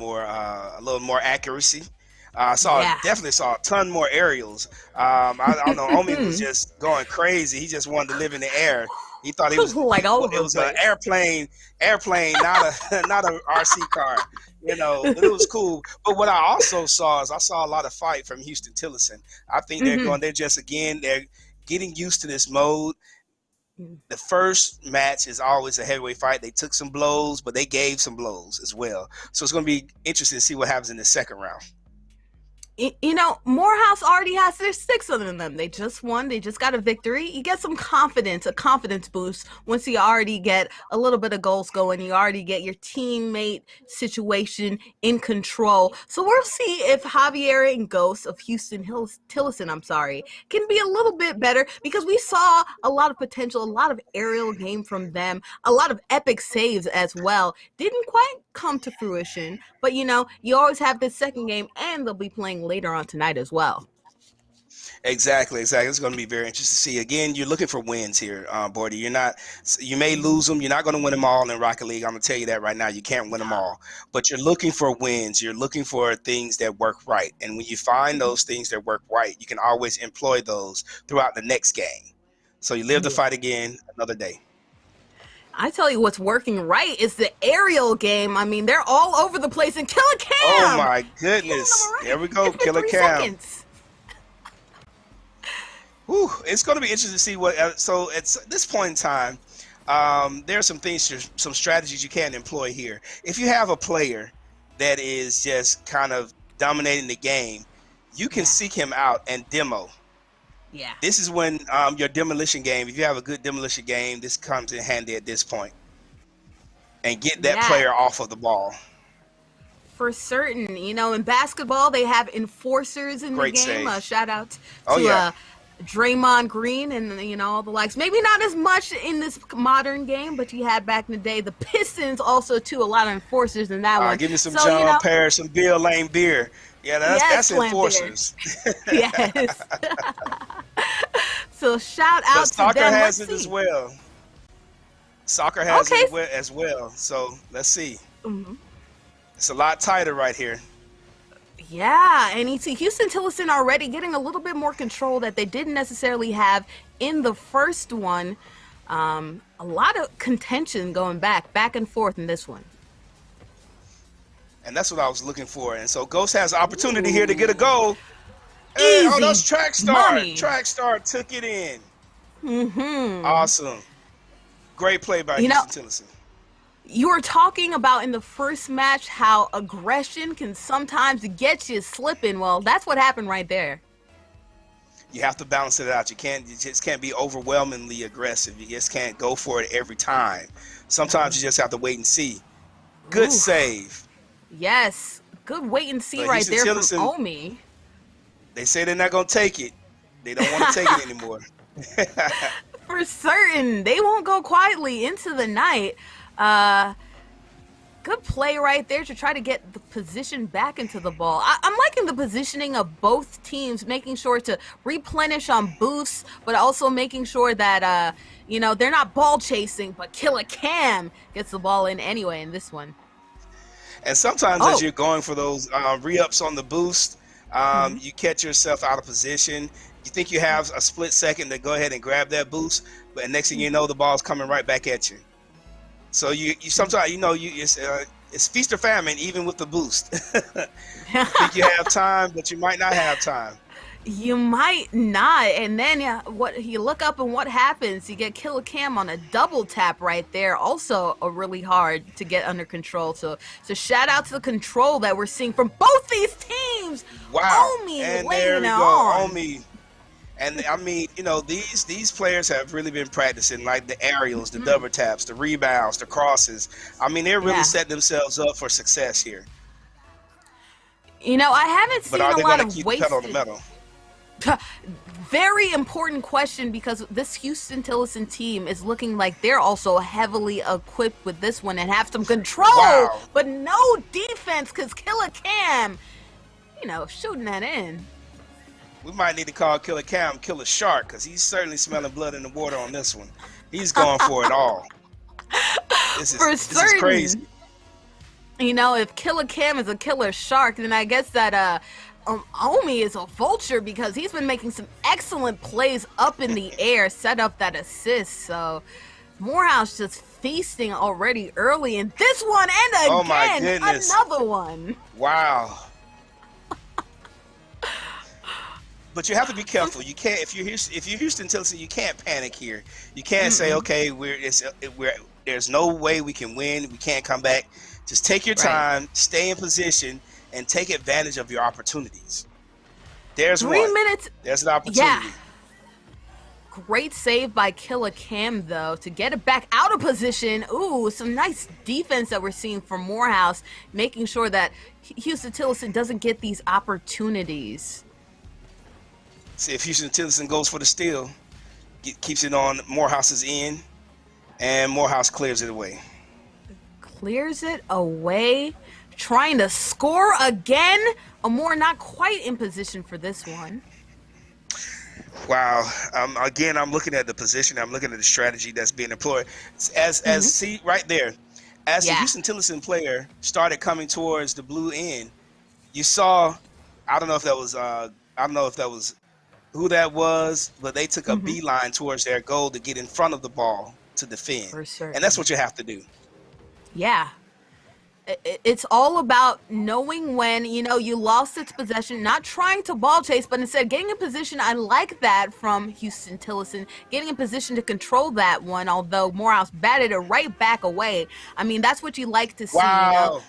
more accuracy. Definitely saw a ton more aerials. I don't know. Omi was just going crazy. He just wanted to live in the air. He thought he was like, it was an airplane, not a RC car. You know, but it was cool. But what I also saw is a lot of fight from Houston Tilson. I think they're getting used to this mode. The first match is always a heavyweight fight. They took some blows, but they gave some blows as well. So it's going to be interesting to see what happens in the second round. You know, Morehouse already has their 6 of them. They just won. They just got a victory. You get some confidence, a confidence boost once you already get a little bit of goals going. You already get your teammate situation in control. So we'll see if Javier and Ghost of Houston Tilson, can be a little bit better, because we saw a lot of potential, a lot of aerial game from them, a lot of epic saves as well. Didn't quite come to fruition, but you know, you always have this second game, and they'll be playing later on tonight as well. Exactly. It's going to be very interesting to see. Again, you're looking for wins here, Bordy. You may lose them. You're not going to win them all in Rocket League. I'm going to tell you that right now. You can't win them all. But you're looking for wins. You're looking for things that work right. And when you find those things that work right, you can always employ those throughout the next game. So you live the fight again another day. I tell you what's working right is the aerial game. I mean, they're all over the place. And Killer Cam! Oh, my goodness. There we go, Killer Cam. Whew, it's going to be interesting to see what. So at this point in time, there are some strategies you can employ here. If you have a player that is just kind of dominating the game, you can seek him out and demo. Yeah. This is when your demolition game, if you have a good demolition game, this comes in handy at this point. And get that player off of the ball. For certain. You know, in basketball, they have enforcers in the game. Shout out to Draymond Green and, you know, all the likes. Maybe not as much in this modern game, but you had back in the day. The Pistons also, too, a lot of enforcers in that one. Give me some John Parrish, some Bill Lane beer. Yeah, that's enforcers. Yes. So shout out to them. Soccer has it as well. Soccer has it as well. So let's see. It's a lot tighter right here. Yeah, and you see Houston-Tillotson already getting a little bit more control that they didn't necessarily have in the first one. A lot of contention going back and forth in this one. And that's what I was looking for. And so Ghost has an opportunity here to get a goal. Easy. Oh, that's Track Star. Money. Track Star took it in. Mm-hmm. Awesome. Great play by Houston-Tillotson. You were talking about in the first match how aggression can sometimes get you slipping. Well, that's what happened right there. You have to balance it out. You just can't be overwhelmingly aggressive. You just can't go for it every time. Sometimes you just have to wait and see. Good save. Yes, good wait and see right there from Omi. They say they're not going to take it. They don't want to take it anymore. For certain. They won't go quietly into the night. Good play right there to try to get the position back into the ball. I'm liking the positioning of both teams, making sure to replenish on boosts, but also making sure that, they're not ball chasing, but Killer Cam gets the ball in anyway in this one. And sometimes as you're going for those re-ups on the boost, you catch yourself out of position. You think you have a split second to go ahead and grab that boost, but next thing you know, the ball's coming right back at you. So you sometimes it's feast or famine even with the boost. You think you have time, but you might not have time. You might not, and then you look up and what happens? You get Killer Cam on a double tap right there. Also, really hard to get under control. So shout out to the control that we're seeing from both these teams. Wow, Omi and laying there it we go, on. Omi. And I mean, these players have really been practicing like the aerials, the double taps, the rebounds, the crosses. I mean, they're really setting themselves up for success here. I haven't seen a lot of wasted. Pedal to the metal? Very important question, because this Houston-Tillotson team is looking like they're also heavily equipped with this one and have some control, but no defense because Killer Cam, shooting that in. We might need to call Killer Cam Killer Shark, because he's certainly smelling blood in the water on this one. He's going for it all. This is crazy. If Killer Cam is a killer shark, then I guess that Omi is a vulture, because he's been making some excellent plays up in the air, set up that assist. So Morehouse just feasting already early in this one, and again, another one. Wow. But you have to be careful. You can't, if you're Houston-Tillotson, you can't panic here. You can't say, okay, there's no way we can win. We can't come back. Just take your time, stay in position, and take advantage of your opportunities. There's 3 minutes. There's an opportunity. Yeah. Great save by Killer Cam, though, to get it back out of position. Ooh, some nice defense that we're seeing from Morehouse, making sure that Houston-Tillotson doesn't get these opportunities. See, if Houston-Tillotson goes for the steal, keeps it on Morehouse's end, and Morehouse clears it away. Clears it away, trying to score again. Amore not quite in position for this one. Wow. Again, I'm looking at the position. I'm looking at the strategy that's being employed. See right there, as the Houston-Tillotson player started coming towards the blue end, you saw. I don't know if that was who that was, but they took a beeline towards their goal to get in front of the ball to defend. For certain. And that's what you have to do. Yeah. It's all about knowing when, you lost its possession, not trying to ball chase, but instead getting in position. I like that from Houston-Tillotson, getting in position to control that one, although Morehouse batted it right back away. I mean, that's what you like to see. Wow.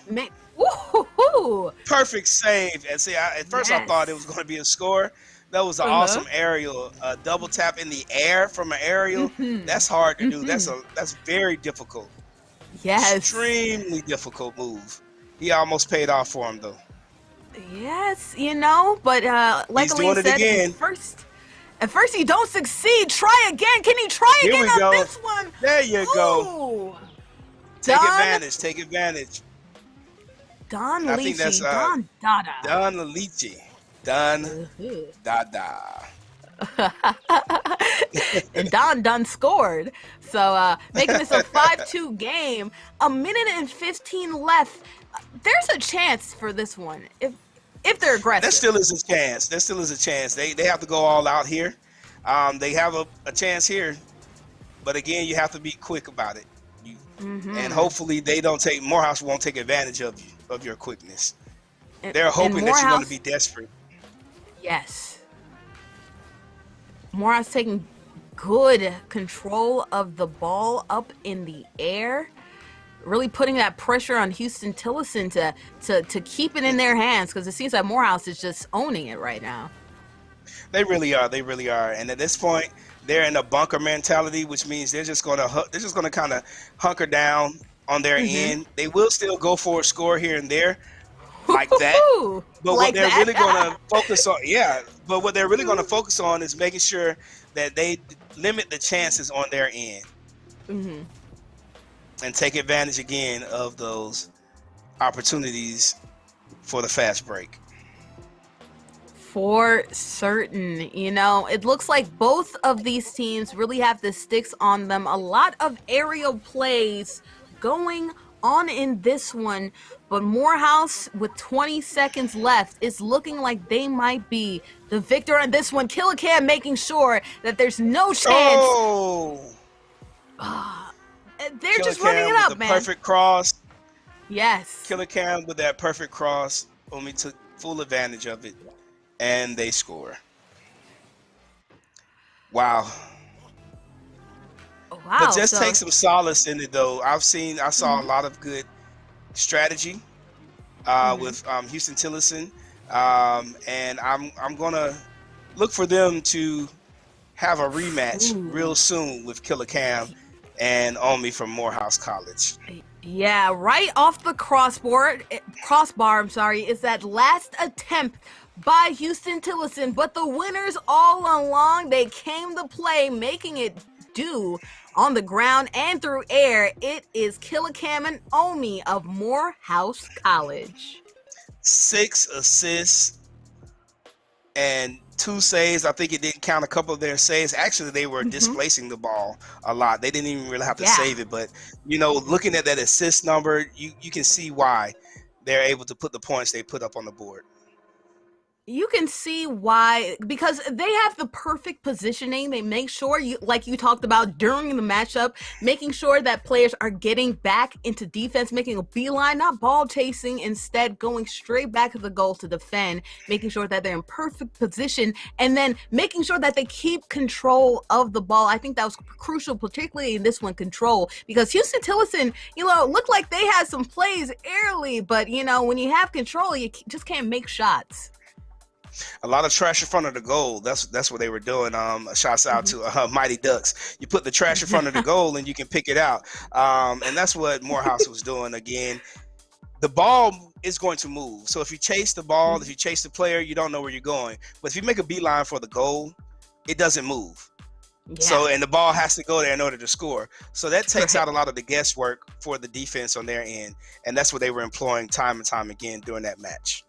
Woo-hoo-hoo. Perfect save. And see, at first I thought it was going to be a score. That was an awesome aerial, double tap in the air from an aerial. That's hard to do. That's very difficult. Yes. Extremely difficult move. He almost paid off for him, though. Yes, but luckily he's doing it again. At first you don't succeed. Try again. Can you try again on this one? There you go. Take advantage. Don Leachy. Don Dada. Don Leachy. Don Dada. And Don scored. So making this a 5-2 game. 1 minute and 15 left. there's a chance for this one if they're aggressive. There still is a chance. There still is a chance. They have to go all out here. They have a chance here, but again, you have to be quick about it. And hopefully, Morehouse won't take advantage of your quickness. They're hoping that you're going to be desperate. Yes. Morehouse taking good control of the ball up in the air, really putting that pressure on Houston Tillotson to keep it in their hands, because it seems like Morehouse is just owning it right now. They really are. They really are. And at this point, they're in a bunker mentality, which means they're just going to kind of hunker down on their end. They will still go for a score here and there, like that. But what they're really going to focus on, But what they're really going to focus on is making sure that they limit the chances on their end, and take advantage again of those opportunities for the fast break. For certain, it looks like both of these teams really have the sticks on them. A lot of aerial plays going on in this one, but Morehouse, with 20 seconds left, is looking like they might be the victor on this one. Killicam making sure that there's no chance. They're just running it up, man. Perfect cross. Yes. Killicam with that perfect cross. Omi took full advantage of it, and they score. Wow. But just take some solace in it, though. I saw a lot of good strategy with Houston Tillotson, and I'm gonna look for them to have a rematch real soon with Killicam and Omi from Morehouse College. Yeah, right off the crossbar. Is that last attempt by Houston Tillotson, but the winners all along, they came to play, making it do on the ground and through air. It is Killicam and Omi of Morehouse College. 6 assists and 2 saves. I think it didn't count a couple of their saves. Actually, they were displacing the ball a lot. They didn't even really have to save it. But, looking at that assist number, you can see why they're able to put the points they put up on the board. You can see why, because they have the perfect positioning. They make sure, like you talked about during the matchup, making sure that players are getting back into defense, making a beeline, not ball chasing, instead going straight back to the goal to defend, making sure that they're in perfect position, and then making sure that they keep control of the ball. I think that was crucial, particularly in this one, control, because Houston Tillotson, looked like they had some plays early, but, when you have control, you just can't make shots. A lot of trash in front of the goal. That's what they were doing. Shouts out to Mighty Ducks. You put the trash in front of the goal and you can pick it out. And that's what Morehouse was doing. Again, the ball is going to move. So if you chase the ball, if you chase the player, you don't know where you're going. But if you make a beeline for the goal, it doesn't move. Yeah. So, and the ball has to go there in order to score. So that takes out a lot of the guesswork for the defense on their end. And that's what they were employing time and time again during that match.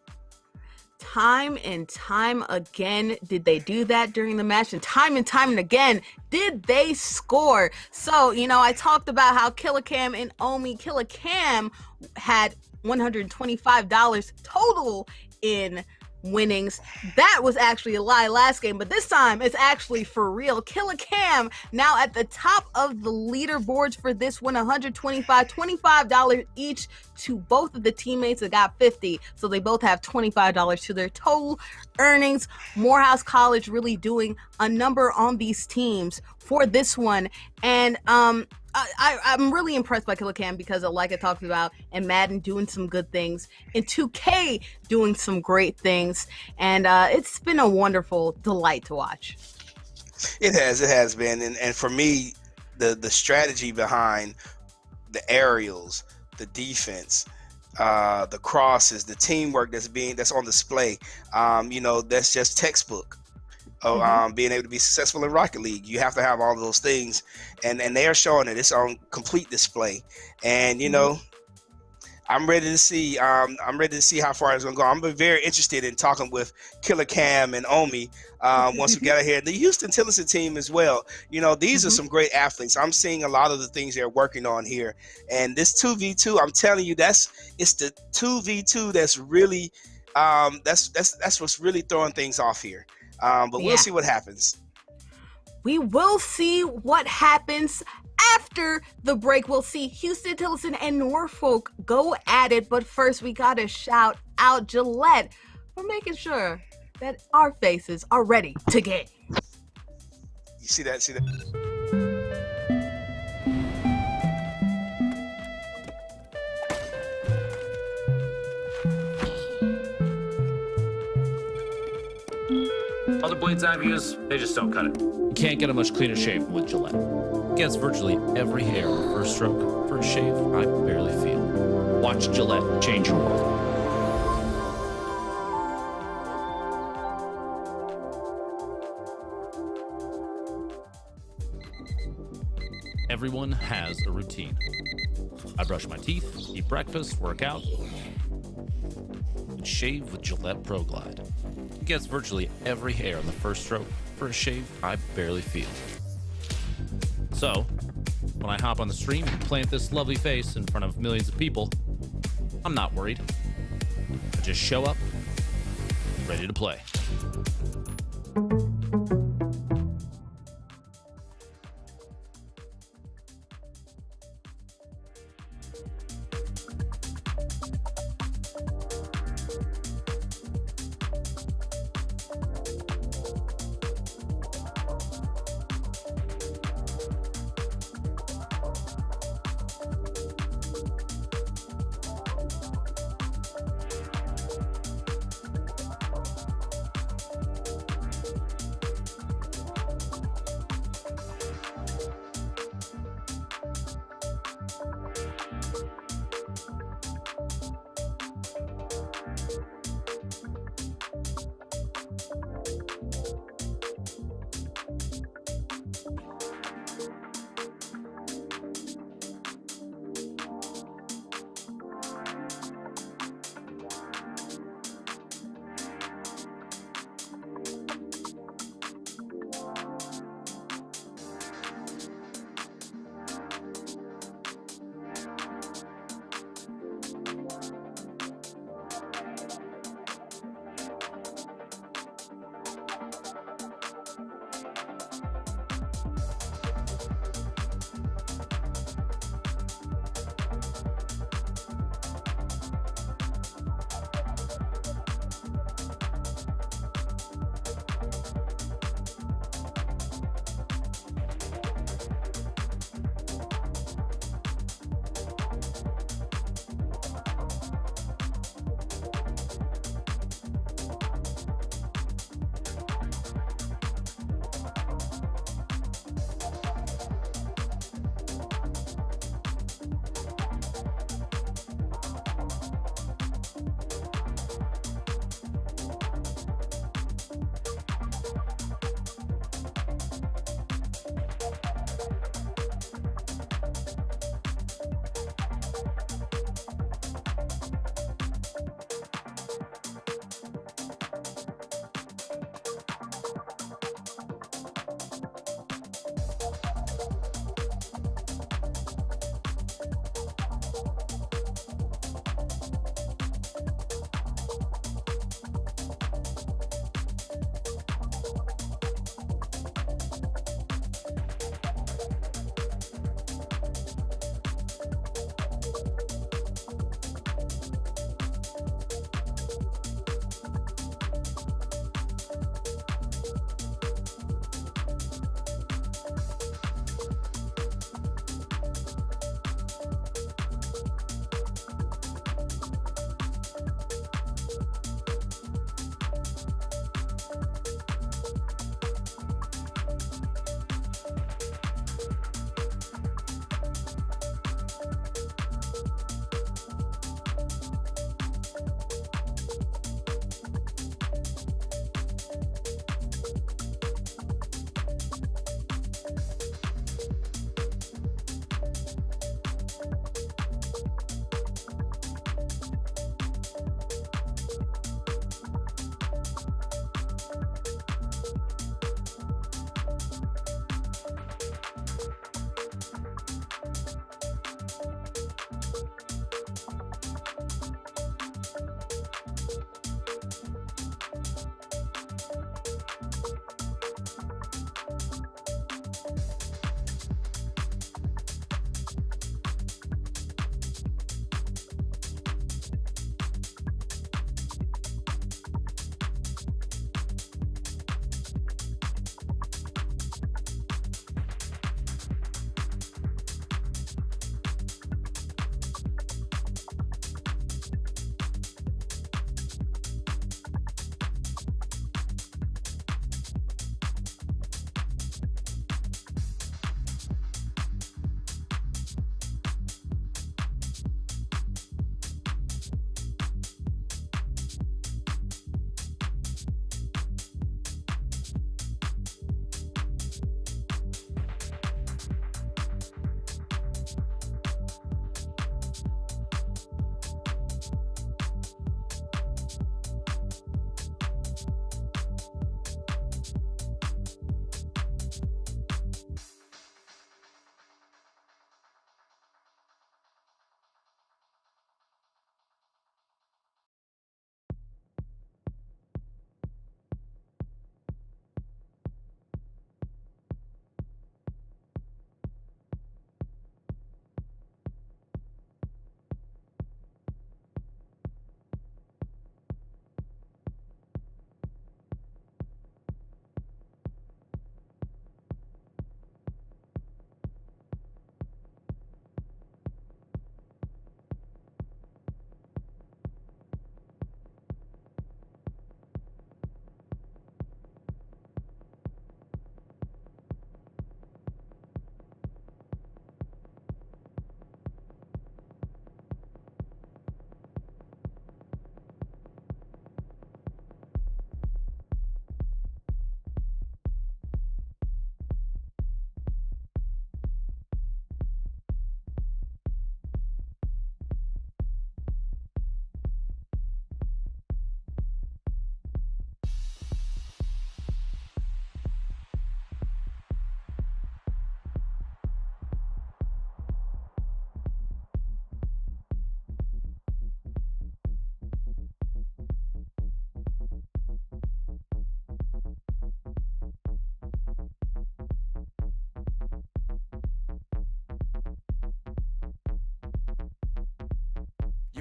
Time and time again did they do that during the match, and time again did they score. So, I talked about how Killicam and Omi. Killicam had $125 total in winnings. That was actually a lie last game, but this time it's actually for real. Killicam now at the top of the leaderboards for this one, $125 each to both of the teammates that got 50, so they both have $25 to their total earnings. Morehouse College really doing a number on these teams for this one, and I'm really impressed by Killicam because, like I talked about, and Madden doing some good things, and 2K doing some great things, and it's been a wonderful delight to watch. It has been, and for me, the strategy behind the aerials, the defense, the crosses, the teamwork that's on display, that's just textbook. Being able to be successful in Rocket League. You have to have all of those things, and they are showing it. It's on complete display. And I'm ready to see. I'm ready to see how far it's gonna go. I'm very interested in talking with Killer Cam and Omi once we get ahead. The Houston Tillerson team as well. You know, these are some great athletes. I'm seeing a lot of the things they're working on here, and this 2v2. I'm telling you, it's the 2v2 that's really that's what's really throwing things off here. But we'll see what happens. We will see what happens after the break. We'll see Houston Tillerson and Norfolk go at it. But first, we got to shout out Gillette for making sure that our faces are ready to game. You see that? See that? Other blades I've used, they just don't cut it. You can't get a much cleaner shave with Gillette. Gets virtually every hair on the first stroke for a shave I barely feel. Watch Gillette change your world. Everyone has a routine. I brush my teeth, eat breakfast, work out, and shave with Gillette Pro Glide. It gets virtually every hair on the first stroke for a shave I barely feel. So, when I hop on the stream and plant this lovely face in front of millions of people, I'm not worried. I just show up, ready to play.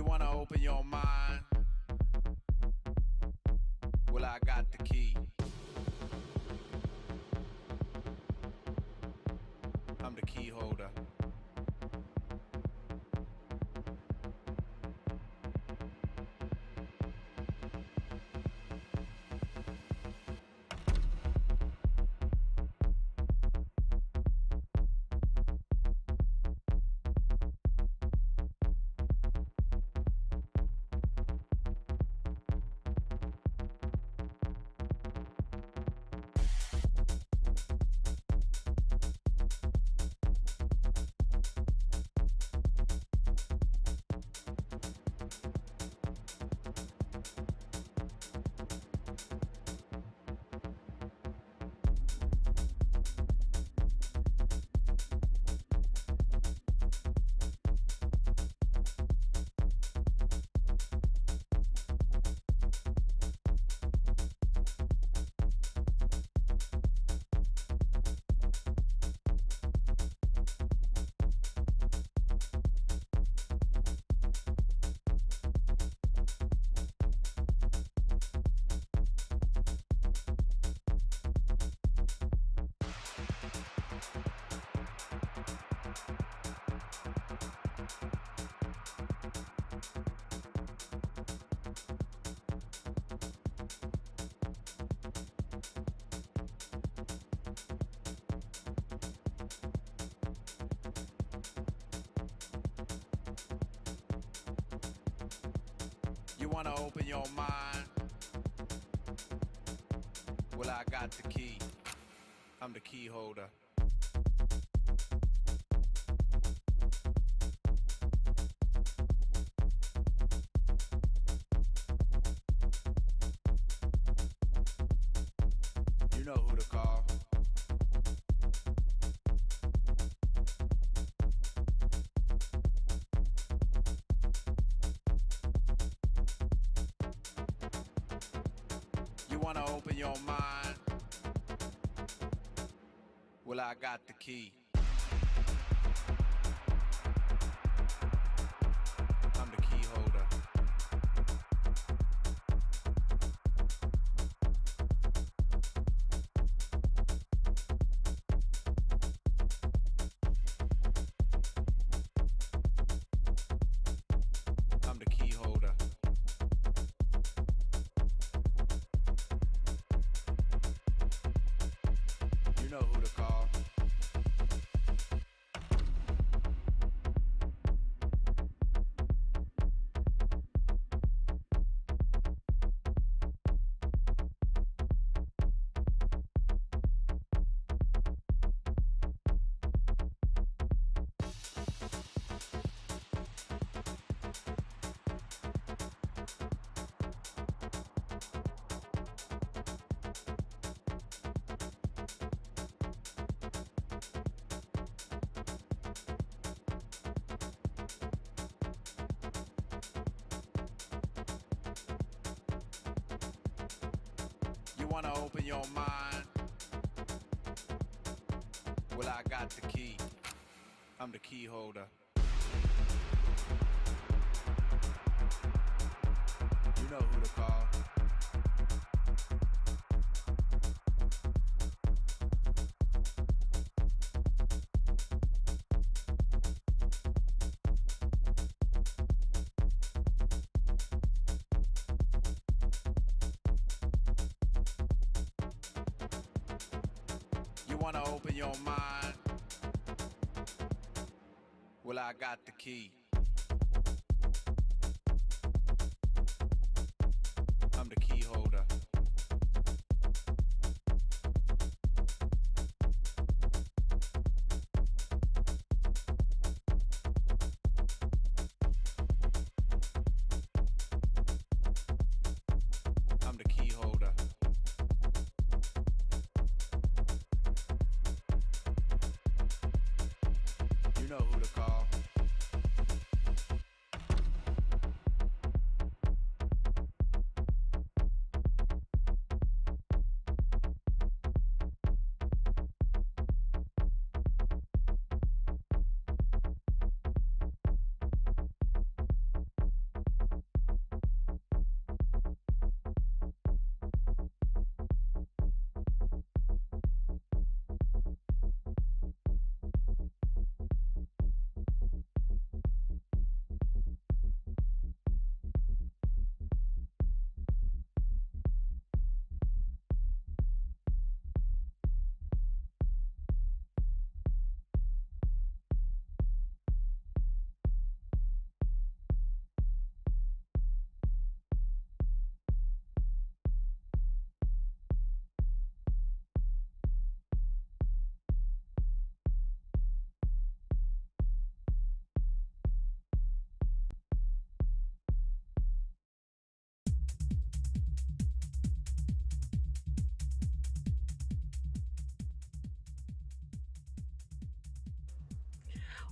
wanna open your mind? Well, I got the key. I'm the key holder. You wanna open your mind? Well, I got the key. I'm the key holder. You know who to call. You wanna open your mind? Well, I got the key. I'm the key holder. I'm the key holder. You know who to call. You wanna open your mind? Well, I got the key. I'm the key holder. You know who to call. You wanna open your mind? Well, I got the key. I'm the key holder. I'm the key holder. You know who to call.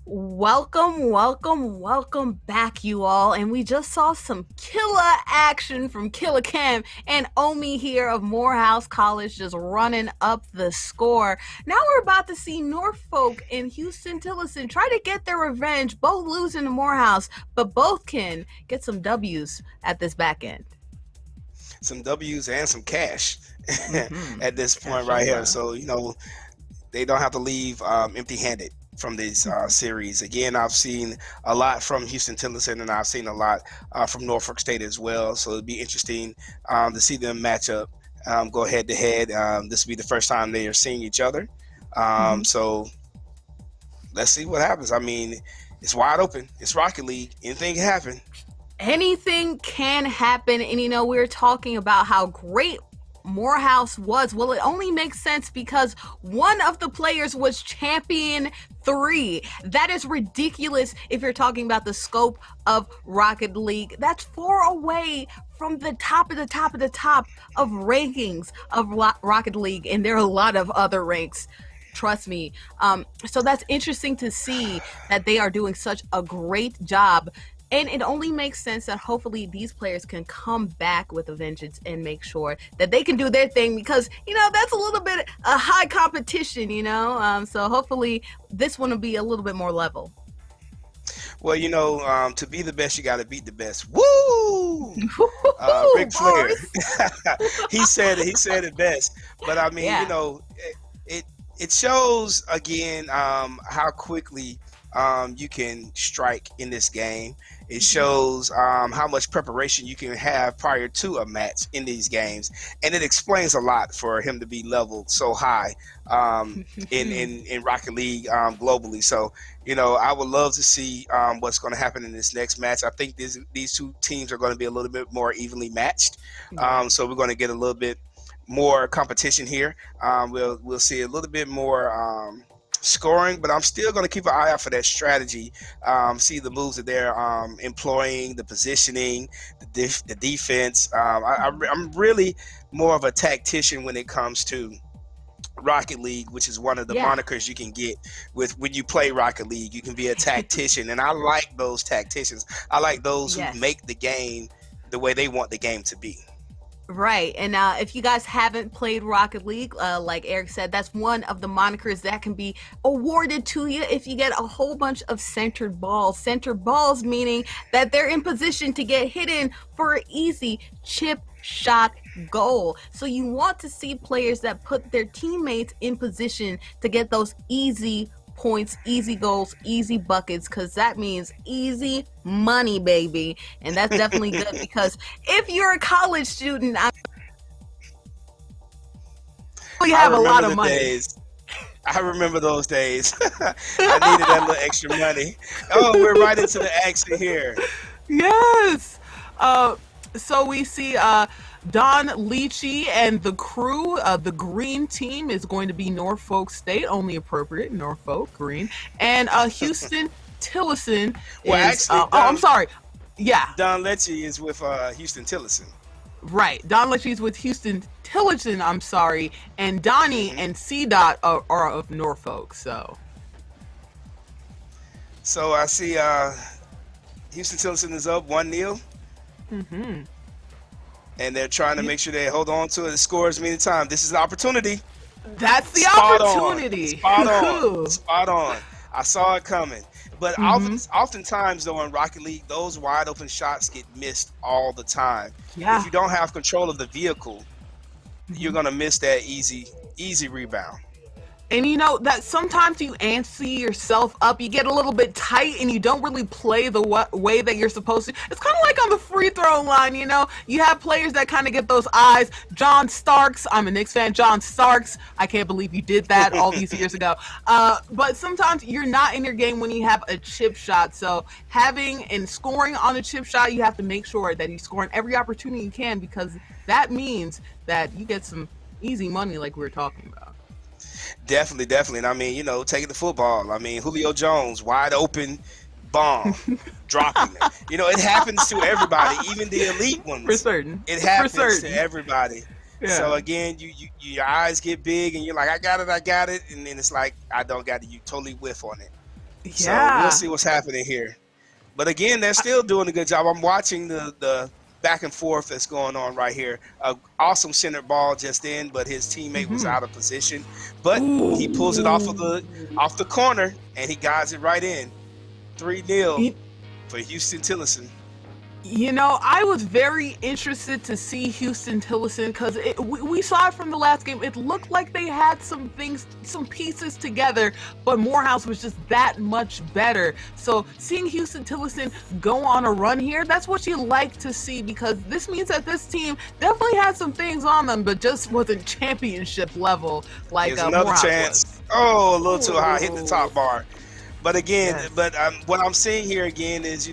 Welcome back, you all. And we just saw some killer action from Killer Cam and Omi here of Morehouse College just running up the score. Now we're about to see Norfolk and Houston Tillotson try to get their revenge, both losing to Morehouse, but both can get some W's at this back end. Some W's and some cash at this point right here. So, they don't have to leave empty-handed from this series. Again, I've seen a lot from Houston Tillotson, and I've seen a lot from Norfolk State as well. So it'd be interesting to see them match up, go head to head. This will be the first time they are seeing each other. So let's see what happens. I mean, it's wide open. It's Rocket League. Anything can happen. Anything can happen. And, we're talking about how great Morehouse was. Well, it only makes sense because one of the players was champion 3. That is ridiculous if you're talking about the scope of Rocket League. That's 4 away from the top of the top of the top of rankings of Rocket League, and there are a lot of other ranks. Trust me. So that's interesting to see that they are doing such a great job. And it only makes sense that hopefully these players can come back with a vengeance and make sure that they can do their thing because, that's a little bit a high competition, So hopefully this one will be a little bit more level. Well, to be the best, you got to beat the best. Woo! Ric Flair. He said it best. But I mean, it shows again how quickly you can strike in this game. It shows how much preparation you can have prior to a match in these games, and it explains a lot for him to be leveled so high in Rocket League globally. So, I would love to see what's going to happen in this next match. I think these two teams are going to be a little bit more evenly matched, so we're going to get a little bit more competition here. We'll see a little bit more scoring, but I'm still going to keep an eye out for that strategy, see the moves that they're employing, the positioning, the defense. I'm really more of a tactician when it comes to Rocket League, which is one of the monikers you can get with when you play Rocket League. You can be a tactician, and I like those tacticians. I like those who make the game the way they want the game to be. Right. And if you guys haven't played Rocket League, like Eric said, that's one of the monikers that can be awarded to you if you get a whole bunch of centered balls. Centered balls meaning that they're in position to get hit in for an easy chip shot goal. So you want to see players that put their teammates in position to get those easy points, easy goals, easy buckets, because that means easy money, baby. And that's definitely good because if you're a college student, you have a lot of money. I remember those days. I needed that little extra money. Oh, we're right into the action here. Yes. So we see Don Leachy and the crew. The green team is going to be Norfolk State, only appropriate, Norfolk green. And Houston Tillotson is... I'm sorry. Yeah. Don Leachy is with Houston Tillotson. Right. Don Leachy is with Houston Tillotson, I'm sorry. And Donnie and C-Dot are of Norfolk, so... So I see Houston Tillotson is up 1-0. Mm-hmm. And they're trying to make sure they hold on to it and score as many times. This is an opportunity. That's the opportunity. Spot on. I saw it coming. But oftentimes, though, in Rocket League, those wide open shots get missed all the time. Yeah. If you don't have control of the vehicle, you're going to miss that easy rebound. And that sometimes you antsy yourself up, you get a little bit tight and you don't really play the way that you're supposed to. It's kind of like on the free throw line, you have players that kind of get those eyes. John Starks, I'm a Knicks fan, John Starks, I can't believe you did that all these years ago. But sometimes you're not in your game when you have a chip shot. So having and scoring on a chip shot, you have to make sure that you score on every opportunity you can, because that means that you get some easy money like we were talking about. Definitely. And I mean, taking the football. I mean, Julio Jones, wide open bomb, dropping it. It happens to everybody, even the elite ones. For certain. It happens to everybody. Yeah. So again, your eyes get big and you're like, I got it. And then it's like, I don't got it. You totally whiff on it. So we'll Yeah. see what's happening here. But again, they're still doing a good job. I'm watching the back and forth that's going on right here. Awesome centered ball just in, but his teammate was out of position. But he pulls it off the corner and he guides it right in. 3-0 for Houston Tillotson. You know, I was very interested to see Houston Tillotson because we saw it from the last game. It looked like they had some pieces together, but Morehouse was just that much better. So seeing Houston Tillotson go on a run here, that's what you like to see, because this means that this team definitely had some things on them, but just wasn't championship level like Here's another Morehouse chance. was. Oh, a little too high, hit the top bar. But again, Yes. what I'm seeing here again is,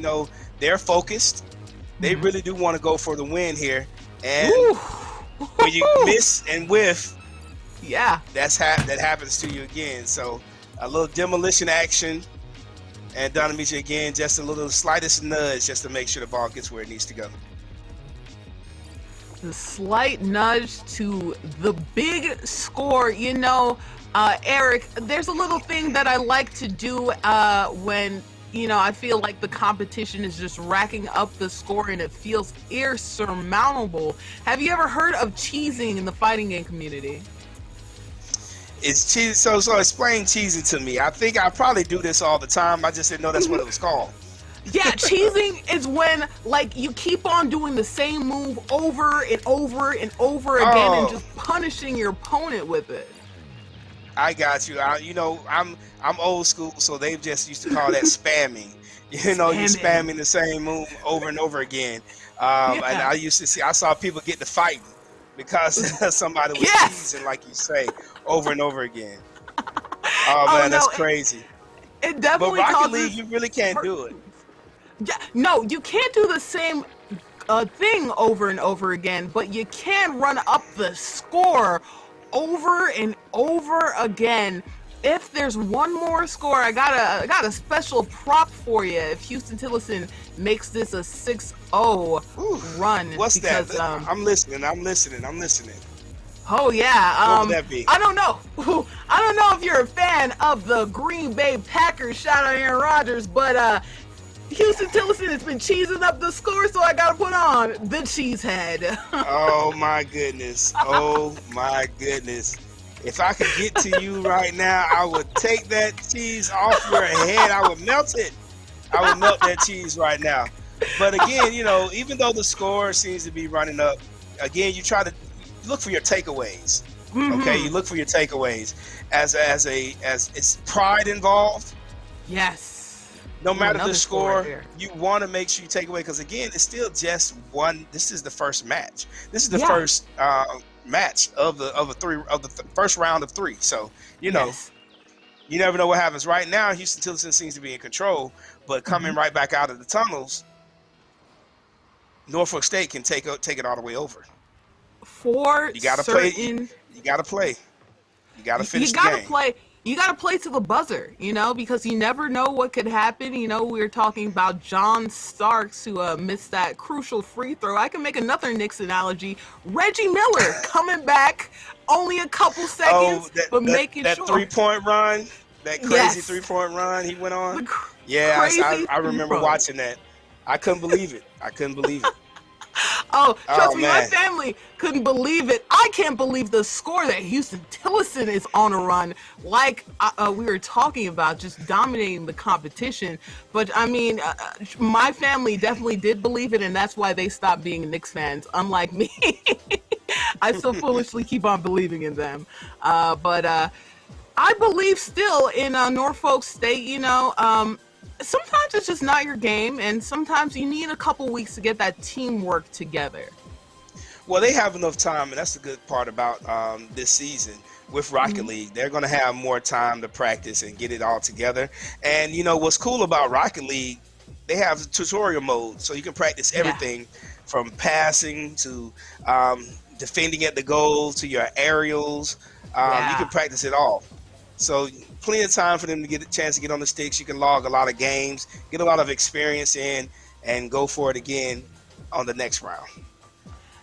they're focused. They really do want to go for the win here, and when you miss and whiff, yeah, that happens to you again. So a little demolition action, and Donamichi again, just a little slightest nudge just to make sure the ball gets where it needs to go. The slight nudge to the big score. Eric, there's a little thing that I like to do when I feel like the competition is just racking up the score and it feels insurmountable. Have you ever heard of cheesing in the fighting game community? It's cheese. So explain cheesing to me. I think I probably do this all the time. I just didn't know that's what it was called. Yeah, cheesing is when you keep on doing the same move over and over and over again and just punishing your opponent with it. I got you. I'm old school, so they just used to call that spamming. You spamming the same move over and over again. And I saw people get to fighting because somebody was cheesing, like you say, over and over again. Oh man, that's crazy. It definitely. But Rocket League, you really can't do it. Yeah, no, you can't do the same thing over and over again, but you can run up the score over and over again. If there's one more score, I got a special prop for you. If Houston Tillotson makes this a 6-0 run, what's because, that? I'm listening. Oh yeah. What would that be? I don't know. I don't know if you're a fan of the Green Bay Packers. Shout out Aaron Rodgers, but Houston Tillotson has been cheesing up the score, so I gotta put on the cheese head. Oh my goodness. Oh my goodness. If I could get to you right now, I would take that cheese off your head. I would melt it. I would melt that cheese right now. But again, even though the score seems to be running up, again, you try to look for your takeaways. Okay, you look for your takeaways. As it's pride involved. Yes. No matter the score, you want to make sure you take away, because again, it's still just one. This is the first match. This is the first match of the first round of 3. So you never know what happens. Right now, Houston Tillotson seems to be in control, but coming right back out of the tunnels, Norfolk State can take it all the way over. You gotta play. You gotta play. You gotta finish the game. You got to play to the buzzer, because you never know what could happen. We were talking about John Starks, who missed that crucial free throw. I can make another Knicks analogy. Reggie Miller coming back only a couple seconds, but making sure. That 3-point run, that crazy 3-point run he went on. I remember watching that. I couldn't believe it. Oh, trust me, my family couldn't believe it. I can't believe the score that Houston Tillotson is on a run, like we were talking about, just dominating the competition. But I mean, my family definitely did believe it, and that's why they stopped being Knicks fans, unlike me. I still foolishly keep on believing in them. But I believe still in Norfolk State, sometimes it's just not your game, and sometimes you need a couple weeks to get that teamwork together. Well, they have enough time, and that's the good part about this season with Rocket League. They're going to have more time to practice and get it all together. And, what's cool about Rocket League, they have tutorial mode, so you can practice everything from passing to defending at the goal to your aerials. You can practice it all. So plenty of time for them to get a chance to get on the sticks. You can log a lot of games, get a lot of experience in, and go for it again on the next round.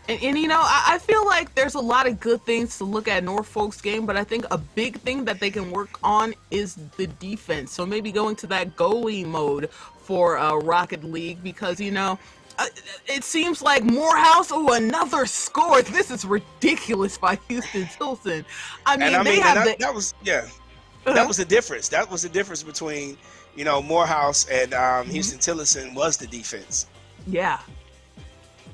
And I feel like there's a lot of good things to look at Norfolk's game, but I think a big thing that they can work on is the defense. So maybe going to that goalie mode for Rocket League, because it seems like Morehouse, another score. This is ridiculous by Houston Tilson. That was the difference. That was the difference between Morehouse and Houston Tilson was the defense. Yeah.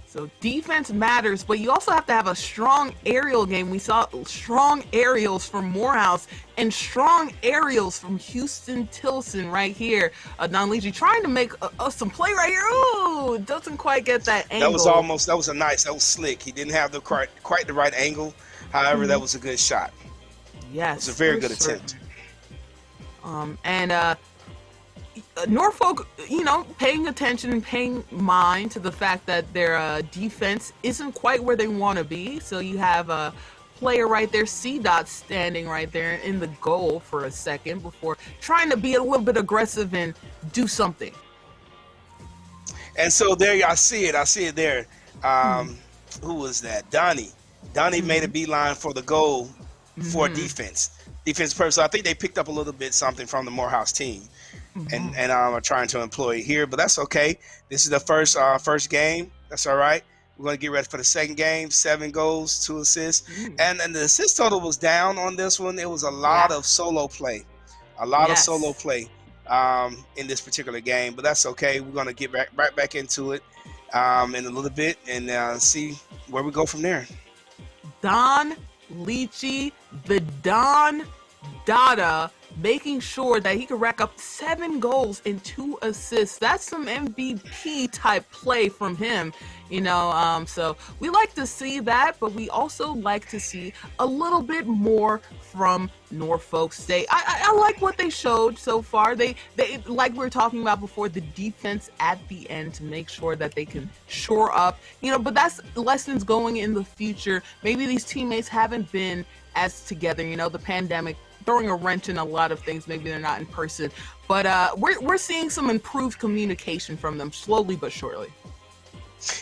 So defense matters, but you also have to have a strong aerial game. We saw strong aerials from Morehouse and strong aerials from Houston Tilson right here. Don Leachy trying to make some play right here. Ooh, doesn't quite get that angle. That was slick. He didn't have quite the right angle. However, that was a good shot. Yes. It was a very good attempt. Norfolk, paying attention and paying mind to the fact that their defense isn't quite where they want to be. So you have a player right there, C-Dot, standing right there in the goal for a second before trying to be a little bit aggressive and do something. And so there, I see it there. Who was that? Donnie made a beeline for the goal for defense purpose. So I think they picked up a little bit something from the Morehouse team. And I'm trying to employ it here, but that's okay. This is the first game. That's all right. We're going to get ready for the second game. 7 goals, 2 assists. And the assist total was down on this one. It was a lot of solo play. Of solo play in this particular game, but that's okay. We're going to get right back into it in a little bit and see where we go from there. Don Leachy, the Don Dada, making sure that he could rack up 7 goals and 2 assists. That's some MVP type play from him, so we like to see that, but we also like to see a little bit more from Norfolk State. I like what they showed so far. They like we were talking about before, the defense at the end to make sure that they can shore up, but that's lessons going in the future. Maybe these teammates haven't been as together, the pandemic throwing a wrench in a lot of things. Maybe they're not in person, but we're seeing some improved communication from them slowly but surely.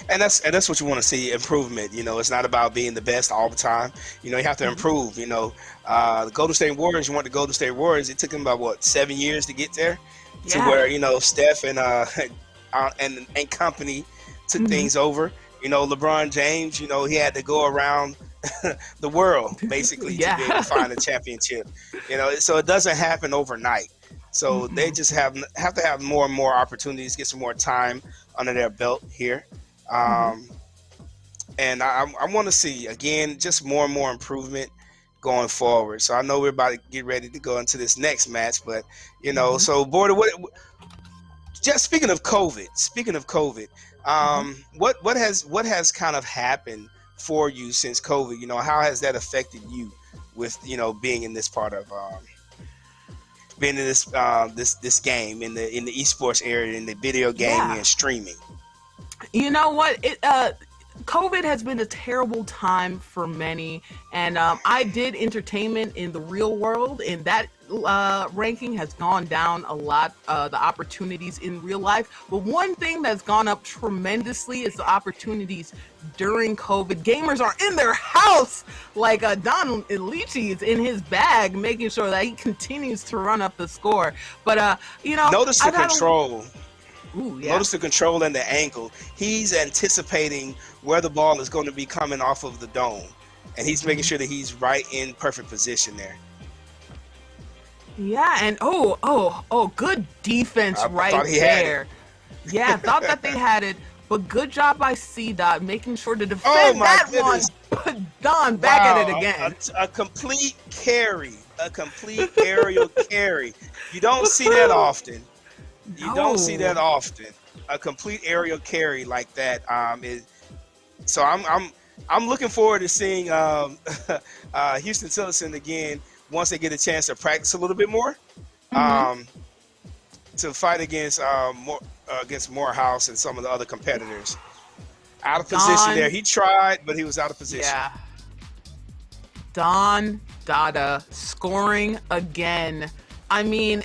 And that's what you want to see, improvement. It's not about being the best all the time. You have to improve. The Golden State Warriors, you want the Golden State Warriors, it took them about 7 years to get there, to where Steph and company took things over. LeBron James, he had to go around the world basically to be able to find a championship. So it doesn't happen overnight. So they just have to have more and more opportunities, get some more time under their belt here. And I want to see, again, just more and more improvement going forward. So I know we're about to get ready to go into this next match, but so Border, just speaking of COVID, what has kind of happened for you since COVID? How has that affected you with being in this part of being in this game in the esports area, in the video gaming and streaming? You know what? COVID has been a terrible time for many, and I did entertainment in the real world, and that ranking has gone down a lot, the opportunities in real life. But one thing that's gone up tremendously is the opportunities during COVID. Gamers are in their house, like Don Leachy is in his bag, making sure that he continues to run up the score. But notice the control. Ooh, yeah. Notice the control and the angle. He's anticipating where the ball is going to be coming off of the dome, and he's making sure that he's right in perfect position there. Yeah, and good defense right there. Yeah, thought that they had it, but good job by C-Dot making sure to defend that goodness. One. Put Don back at it again. A complete carry, a complete aerial carry. You don't see that often. You don't see that often. A complete aerial carry like that so I'm looking forward to seeing Houston Tilson again once they get a chance to practice a little bit more, to fight against Morehouse and some of the other competitors. Out of position there. He tried, but he was out of position. Yeah. Don Dada scoring again. I mean,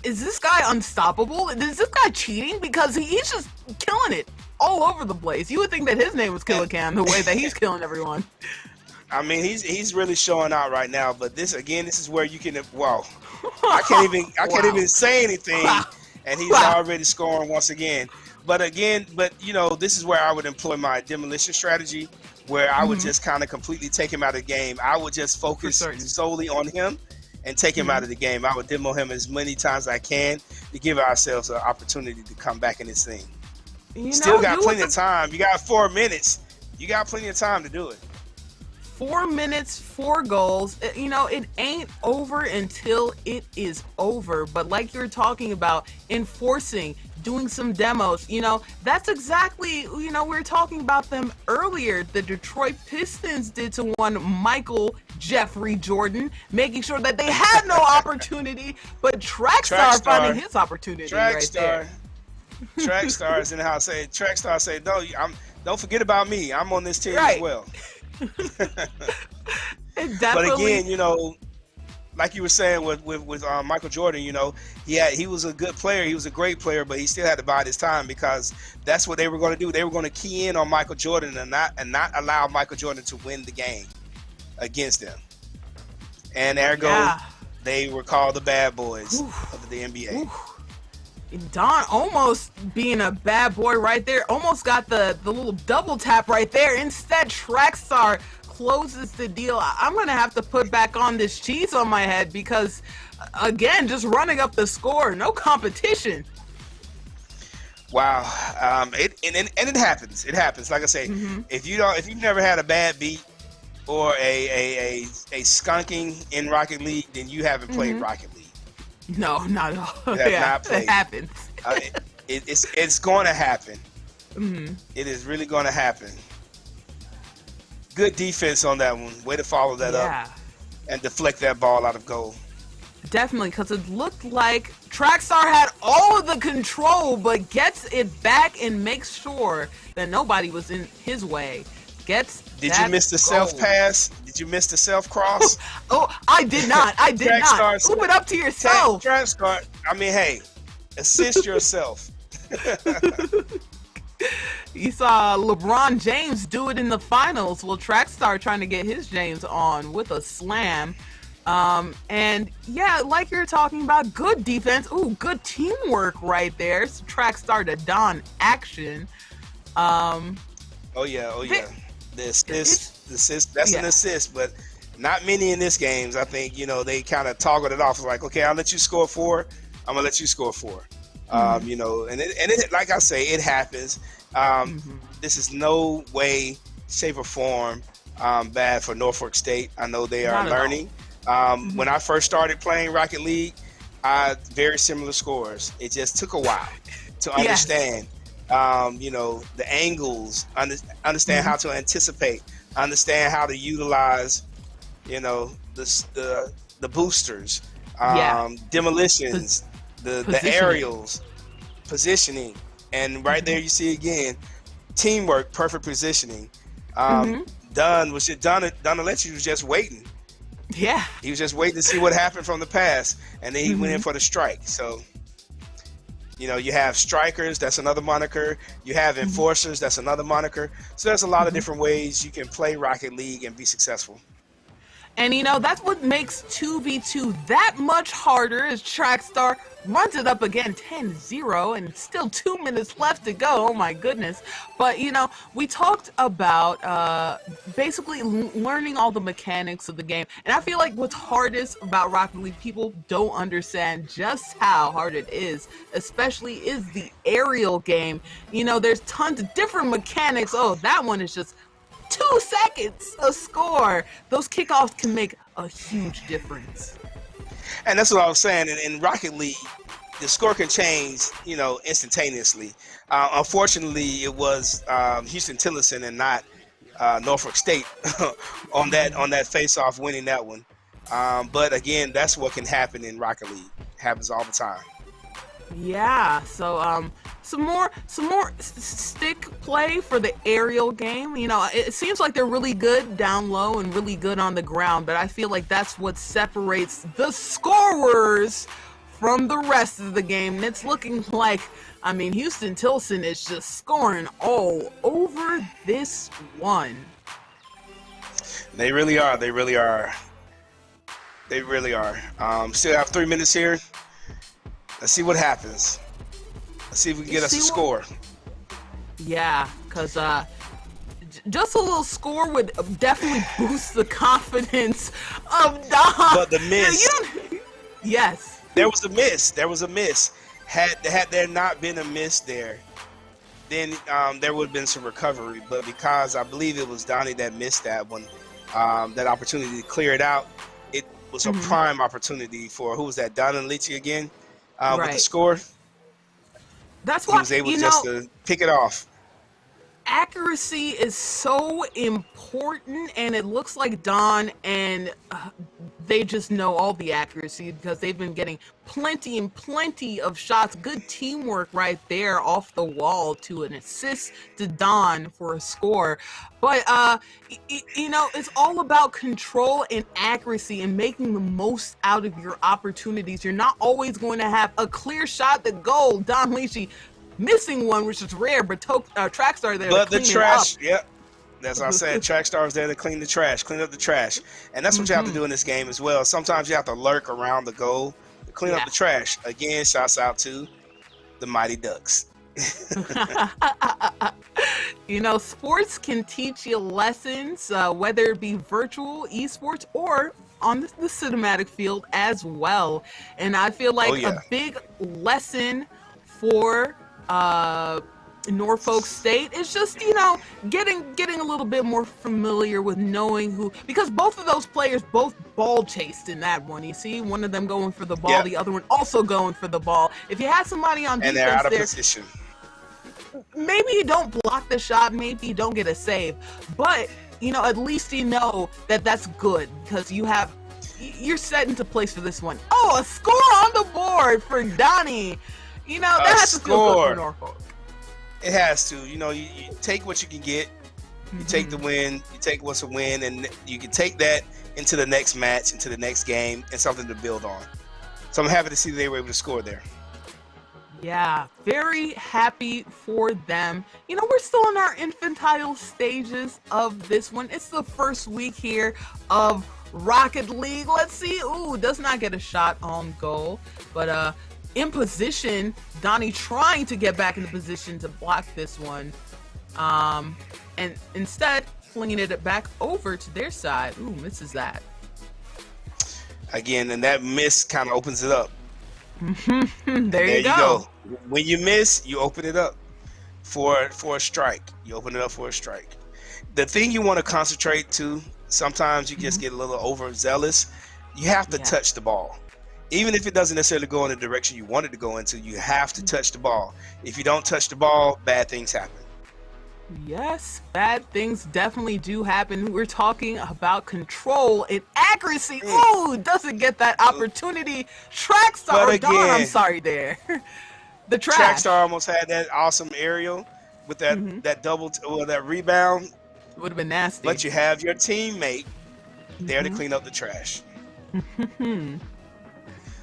is this guy unstoppable? Is this guy cheating? Because he's just killing it. all over the place. You would think that his name was Killer Cam the way that he's killing everyone. I mean, he's really showing out right now. But this is where you can. Wow, I can't even say anything, and he's already scoring once again. But this is where I would employ my demolition strategy, where I would just kind of completely take him out of the game. I would just focus solely on him and take him out of the game. I would demo him as many times as I can to give ourselves an opportunity to come back in this thing. Still got plenty of time. You got 4 minutes. You got plenty of time to do it. 4 minutes, 4 goals. It ain't over until it is over. But like you're talking about, enforcing, doing some demos, that's exactly, we were talking about them earlier. The Detroit Pistons did to one Michael Jeffrey Jordan, making sure that they had no opportunity, but Trackstar finding his opportunity right there. Trackstar is in the house. Trackstar say, no, don't forget about me. I'm on this team as well. But again, like you were saying with Michael Jordan, he was a good player. He was a great player, but he still had to bide his time because that's what they were going to do. They were going to key in on Michael Jordan and not allow Michael Jordan to win the game against them. And ergo, they were called the bad boys of the NBA. Don almost being a bad boy right there, almost got the little double tap right there. Instead, Trackstar closes the deal. I'm going to have to put back on this cheese on my head because, again, just running up the score, no competition. Wow. It happens. It happens. Like I say, if you've never had a bad beat or a skunking in Rocket League, then you haven't played Rocket League. No, not at all. You have not played. It happens. It's going to happen. It is really going to happen. Good defense on that one. Way to follow that up and deflect that ball out of goal. Definitely, because it looked like Trackstar had all of the control, but gets it back and makes sure that nobody was in his way. Did you miss the self pass? Did you miss the self cross? I did not. I did not. Move it up to yourself. Trackstar. I mean, hey, assist yourself. You saw LeBron James do it in the finals. Well, Trackstar trying to get his James on with a slam. And yeah, like you're talking about, good defense. Ooh, good teamwork right there. It's Trackstar to Don action. Oh yeah. The assist, that's an assist, but not many in this games. I think, they kind of toggled it off. Like, okay, I'll let you score 4. I'm going to let you score 4. And it, like I say, it happens. This is no way, shape, or form bad for Norfolk State. I know they are learning. When I first started playing Rocket League, very similar scores. It just took a while to understand. The angles, understand how to anticipate, understand how to utilize, the boosters, demolitions, the aerials, positioning, and right there you see again, teamwork, perfect positioning. Don Alexi was just waiting. Yeah, he was just waiting to see what happened from the pass, and then he went in for the strike. So. You have strikers, that's another moniker. You have enforcers, that's another moniker. So there's a lot of different ways you can play Rocket League and be successful. And that's what makes 2v2 that much harder as Trackstar runs it up again 10-0 and still 2 minutes left to go. Oh my goodness. But we talked about basically learning all the mechanics of the game. And I feel like what's hardest about Rocket League, people don't understand just how hard it is, especially is the aerial game. There's tons of different mechanics. Oh, that one is just 2 seconds a score. Those kickoffs can make a huge difference. And that's what I was saying. In Rocket League, the score can change, instantaneously. Unfortunately, it was Houston Tillotson and not Norfolk State on that face-off winning that one. But again, that's what can happen in Rocket League. It happens all the time. Yeah, so some more stick play for the aerial game. It seems like they're really good down low and really good on the ground, but I feel like that's what separates the scorers from the rest of the game. And it's looking like, I mean, Houston Tilson is just scoring all over this one. They really are. They really are. They really are. Still have 3 minutes here. Let's see what happens. Let's see if we can get us a score. Yeah, because just a little score would definitely boost the confidence of Don. But the miss. Yes. There was a miss. There was a miss. Had there not been a miss there, then there would have been some recovery. But because I believe it was Donnie that missed that one, that opportunity to clear it out, it was a prime opportunity for, who was that, Don and Leachy again, with the score. That's why he was able just to pick it off. Accuracy is so important, and it looks like Don and they just know all the accuracy because they've been getting plenty and plenty of shots. Good teamwork right there off the wall to an assist to Don for a score. But, you know, it's all about control and accuracy and making the most out of your opportunities. You're not always going to have a clear shot to goal. Don Leachy missing one, which is rare, but Trackstar there. But the trash, yep. That's what I said. Trackstar is there to clean the trash, clean up the trash. And that's what you have to do in this game as well. Sometimes you have to lurk around the goal to clean up the trash. Again, shouts out to the Mighty Ducks. You know, sports can teach you lessons, whether it be virtual, esports, or on the cinematic field as well. And I feel like a big lesson for Norfolk State is just, you know, getting a little bit more familiar with knowing who, because both of those players both ball chased in that one. You see, one of them going for the ball, the other one also going for the ball. If you had somebody on defense, and they're out of position, maybe you don't block the shot, maybe you don't get a save, but you know, at least you know that that's good because you're set into place for this one. Oh, a score on the board for Donnie. You know, that has to feel good for Norfolk. It has to. You know, you take what you can get. You take the win. You take what's a win, and you can take that into the next match, into the next game, and something to build on. So I'm happy to see they were able to score there. Yeah, very happy for them. You know, we're still in our infantile stages of this one. It's the first week here of Rocket League. Let's see. Ooh, does not get a shot on goal, but in position, Donnie trying to get back into position to block this one, and instead flinging it back over to their side. Ooh, misses that. Again, and that miss kind of opens it up. There you go. When you miss, you open it up for a strike. You open it up for a strike. The thing you want to concentrate to, sometimes you just get a little overzealous. You have to touch the ball. Even if it doesn't necessarily go in the direction you want it to go into, you have to touch the ball. If you don't touch the ball, bad things happen. Yes, bad things definitely do happen. We're talking about control and accuracy. Ooh, doesn't get that opportunity. Trackstar, Don, I'm sorry there. The trash. Trackstar almost had that awesome aerial with that double or that rebound. Would have been nasty. But you have your teammate there to clean up the trash.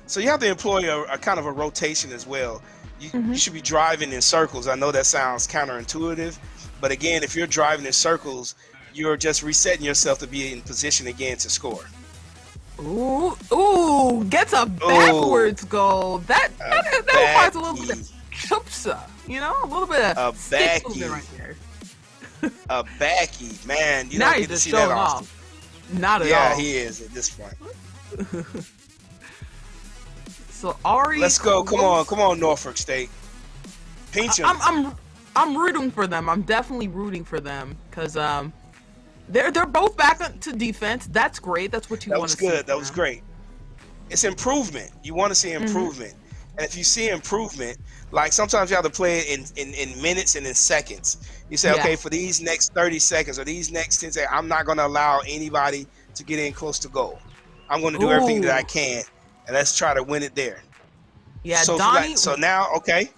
So you have to employ a kind of a rotation as well. You should be driving in circles. I know that sounds counterintuitive, but again, if you're driving in circles, you're just resetting yourself to be in position again to score. Ooh, gets a backwards goal. That requires a little bit of chupsa, you know, a little bit of stick movement right there. A backy, man. You now don't get to see that often. Not at all. Yeah, he is at this point. So Ari, let's go. Come on, Norfolk State. Pinch 'em. I'm rooting for them. I'm definitely rooting for them because they're both back to defense. That's great. That's what you want to see. That was good. That was great. It's improvement. You want to see improvement, and if you see improvement, like sometimes you have to play it in minutes and in seconds. You say, okay, for these next 30 seconds or these next 10 seconds, I'm not going to allow anybody to get in close to goal. I'm going to do everything that I can. And let's try to win it there. Yeah, so, Donnie. So now, okay,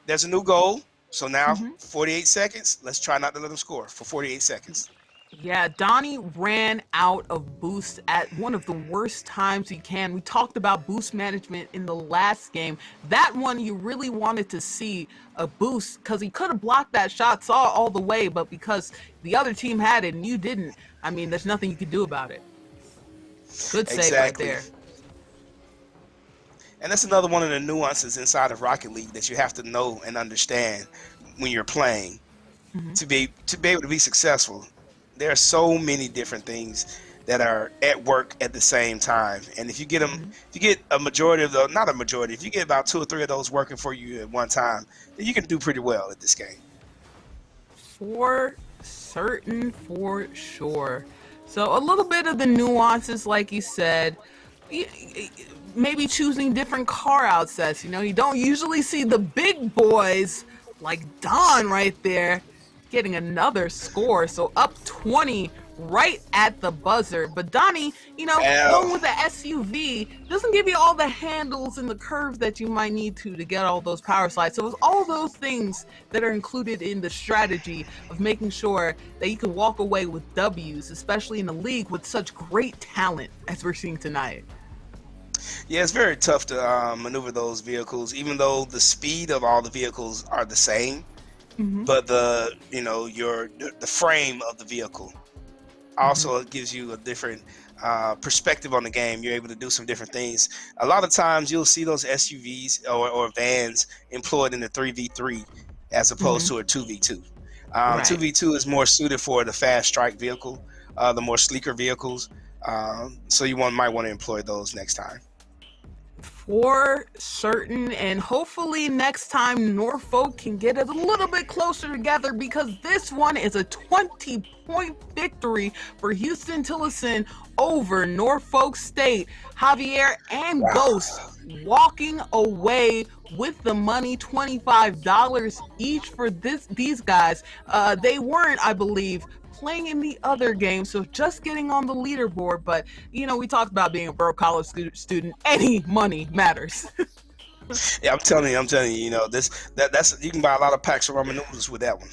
there's a new goal. So now, 48 seconds. Let's try not to let them score for 48 seconds. Yeah, Donnie ran out of boost at one of the worst times he can. We talked about boost management in the last game. That one you really wanted to see a boost because he could have blocked that shot, saw it all the way, but because the other team had it and you didn't, I mean, there's nothing you could do about it. Good save right Exactly. there. And that's another one of the nuances inside of Rocket League that you have to know and understand when you're playing to be able to be successful. There are so many different things that are at work at the same time, and if you get them, if you get a majority of those, not a majority, if you get about 2 or 3 of those working for you at one time, then you can do pretty well at this game. For certain, for sure. So a little bit of the nuances, like you said, maybe choosing different car outsets. You know, you don't usually see the big boys like Don right there getting another score. So up 20 right at the buzzer. But Donnie, you know, going with the SUV doesn't give you all the handles and the curves that you might need to get all those power slides. So it's all those things that are included in the strategy of making sure that you can walk away with W's, especially in a league with such great talent as we're seeing tonight. Yeah, it's very tough to maneuver those vehicles, even though the speed of all the vehicles are the same. But the frame of the vehicle also gives you a different perspective on the game. You're able to do some different things. A lot of times you'll see those SUVs or vans employed in the 3v3 as opposed to a 2v2. 2v2 is more suited for the fast strike vehicle, the more sleeker vehicles. So you might want to employ those next time. For certain, and hopefully next time Norfolk can get it a little bit closer together, because this one is a 20-point victory for Houston Tillotson over Norfolk State. Javier and Ghost walking away with the money, $25 each for these guys. They weren't, I believe, playing in the other game, so just getting on the leaderboard. But you know, we talked about being a broke college student. Any money matters. Yeah, I'm telling you, you know, that's you can buy a lot of packs of ramen noodles with that one.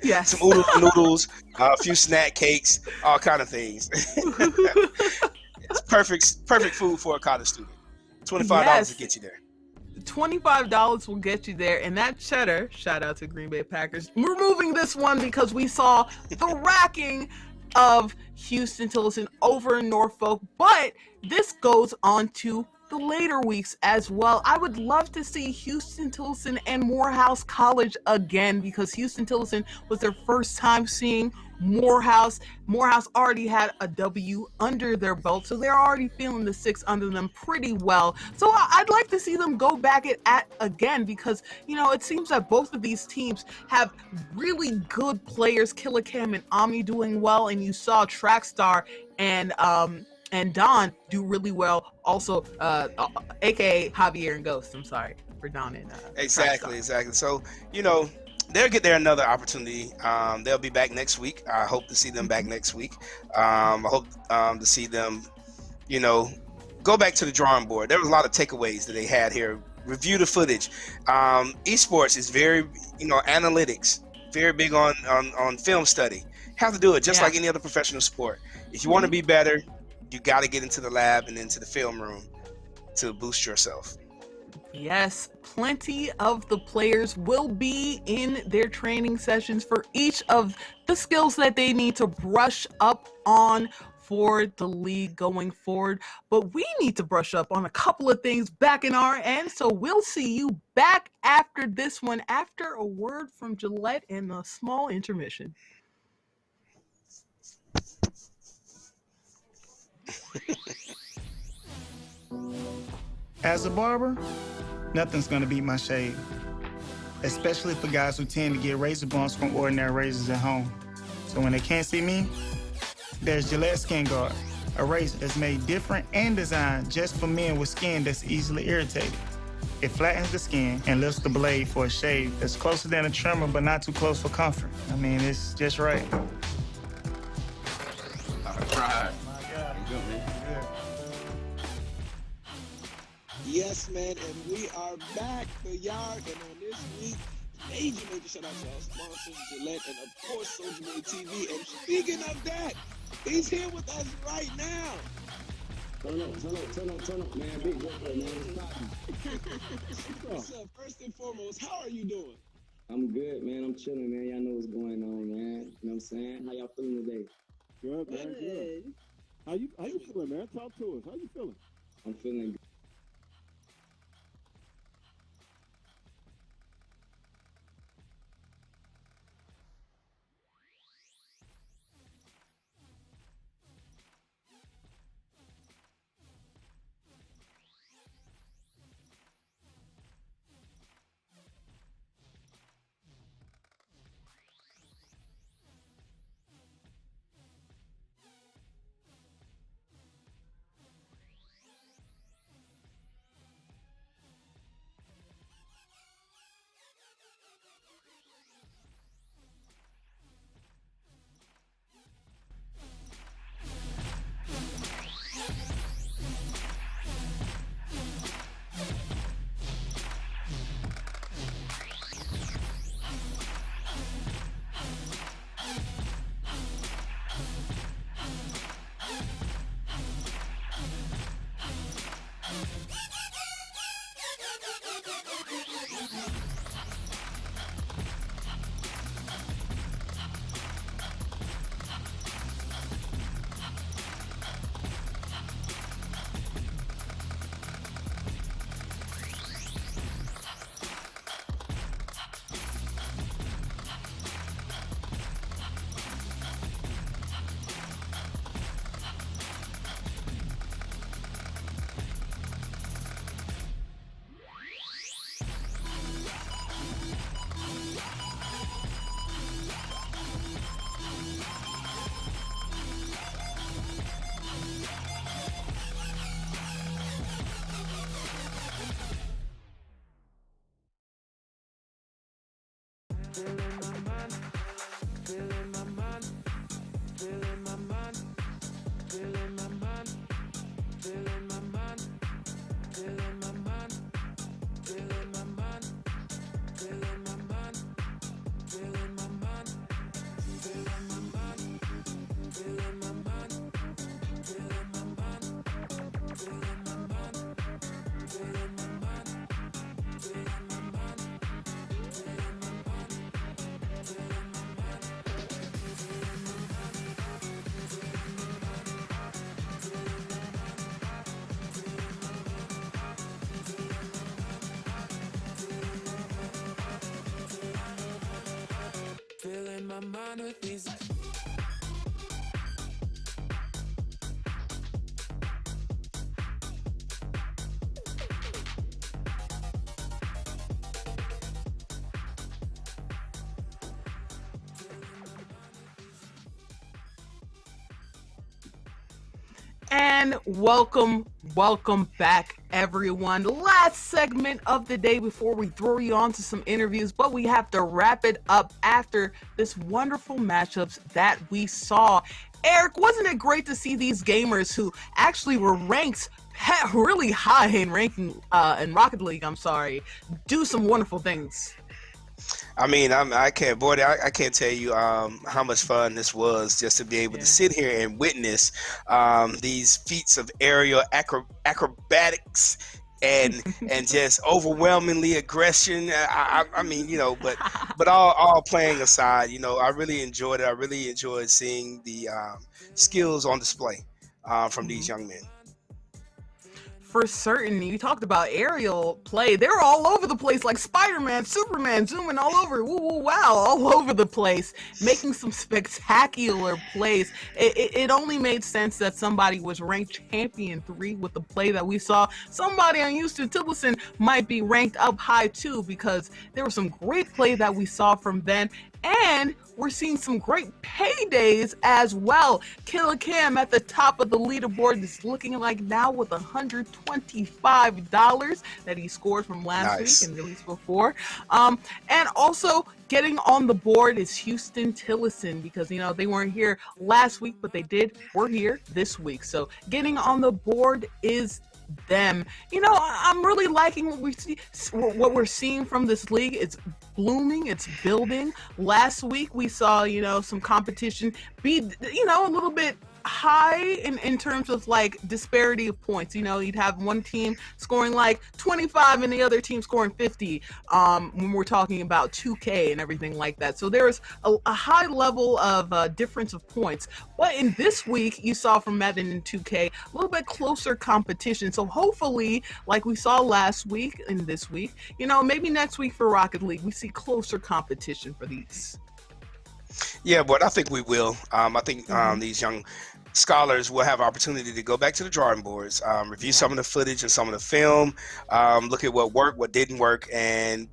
Yes. Some noodles, a few snack cakes, all kind of things. It's perfect food for a college student. $25 to get you there. $25 will get you there, and that cheddar, shout out to Green Bay Packers, we're moving this one because we saw the racking of Houston Tillotson over Norfolk, but this goes on to the later weeks as well. I would love to see Houston Tillotson and Morehouse College again, because Houston Tillotson was their first time seeing Morehouse. Morehouse already had a W under their belt, so they're already feeling the 6 under them pretty well. So I'd like to see them go back at again, because, you know, it seems that both of these teams have really good players, Killicam and Ami doing well, and you saw Trackstar and Don do really well also, aka Javier and Ghost. I'm sorry for Don and exactly. So, you know, they'll get there another opportunity. They'll be back next week. I hope to see them back next week. I hope to see them, you know, go back to the drawing board. There was a lot of takeaways that they had here. Review the footage. Esports is very, you know, analytics, very big on film study. Have to do it just like any other professional sport. If you want to be better, you got to get into the lab and into the film room to boost yourself. Yes, plenty of the players will be in their training sessions for each of the skills that they need to brush up on for the league going forward. But we need to brush up on a couple of things back in our end. So we'll see you back after this one, after a word from Gillette and a small intermission. As a barber, nothing's gonna beat my shave, especially for guys who tend to get razor bumps from ordinary razors at home. So when they can't see me, there's Gillette Skin Guard, a razor that's made different and designed just for men with skin that's easily irritated. It flattens the skin and lifts the blade for a shave that's closer than a trimmer but not too close for comfort. I mean, it's just right. All right. Yes, man, and we are back, the yard, and on this week, major shout out to our sponsors, Gillette, and of course, Soldier Boy TV. And speaking of that, he's here with us right now. Turn up, man. Big workout, man. What's up? First and foremost, how are you doing? I'm good, man. I'm chilling, man. Y'all know what's going on, man. You know what I'm saying? How y'all feeling today? Good, man. Good. How you feeling, man? Talk to us. How you feeling? I'm feeling good. Filling my mind with these. And welcome back, everyone. Last segment of the day before we throw you on to some interviews, but we have to wrap it up after this wonderful matchups that we saw. Eric, wasn't it great to see these gamers who actually were ranked really high in ranking in Rocket League, do some wonderful things? I mean, I can't, boy, I can't tell you how much fun this was just to be able to sit here and witness these feats of aerial acrobatics and just overwhelmingly aggression. I mean, you know, but all playing aside, you know, I really enjoyed it. I really enjoyed seeing the skills on display from these young men. For certain, you talked about aerial play. They were all over the place, like Spider-Man, Superman, zooming all over. Wow, all over the place, making some spectacular plays. It only made sense that somebody was ranked champion 3 with the play that we saw. Somebody on Houston Tillerson might be ranked up high too, because there was some great play that we saw from Ben. And we're seeing some great paydays as well. Killer Cam at the top of the leaderboard is looking like now with $125 that he scored from last week and the weeks before. And also getting on the board is Houston Tillerson, because, you know, they weren't here last week, but were here this week. So getting on the board is them. I'm really liking what we're seeing from this league. It's blooming, it's building. Last week we saw, some competition be, a little bit high in terms of like disparity of points. You'd have one team scoring like 25 and the other team scoring 50 when we're talking about 2K and everything like that. So there's a high level of difference of points. But in this week, you saw from Madden and 2K a little bit closer competition. So hopefully, like we saw last week and this week, maybe next week for Rocket League, we see closer competition for these. Yeah, but I think we will. I think these young scholars will have opportunity to go back to the drawing boards, review some of the footage and some of the film, look at what worked, what didn't work, and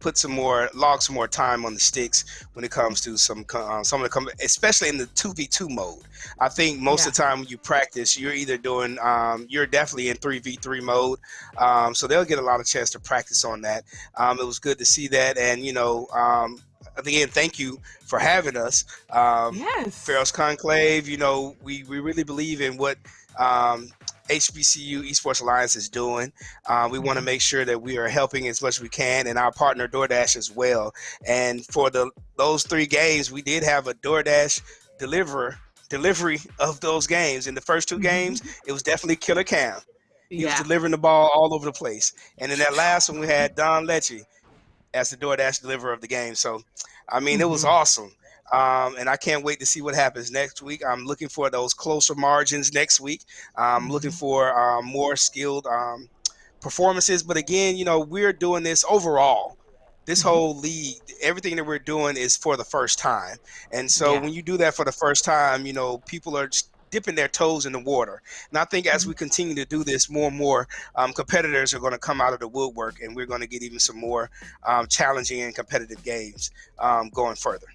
log some more time on the sticks when it comes to some of the, especially in the 2v2 mode. I think most of the time when you practice, you're either doing, you're definitely in 3v3 mode, so they'll get a lot of chance to practice on that. It was good to see that, and again, thank you for having us. Yes. Pharaoh's Conclave, we really believe in what HBCU Esports Alliance is doing. We want to make sure that we are helping as much as we can, and our partner DoorDash as well. And for those 3 games, we did have a DoorDash delivery of those games. In the first 2 games, it was definitely Killer Cam. He was delivering the ball all over the place. And in that last one, we had Don Lecce as the DoorDash deliverer of the game. So, I mean, it was awesome. And I can't wait to see what happens next week. I'm looking for those closer margins next week. I'm looking for more skilled performances. But again, we're doing this overall. This whole league, everything that we're doing is for the first time. And so when you do that for the first time, people are dipping their toes in the water. And I think as we continue to do this, more and more competitors are going to come out of the woodwork, and we're going to get even some more challenging and competitive games going further.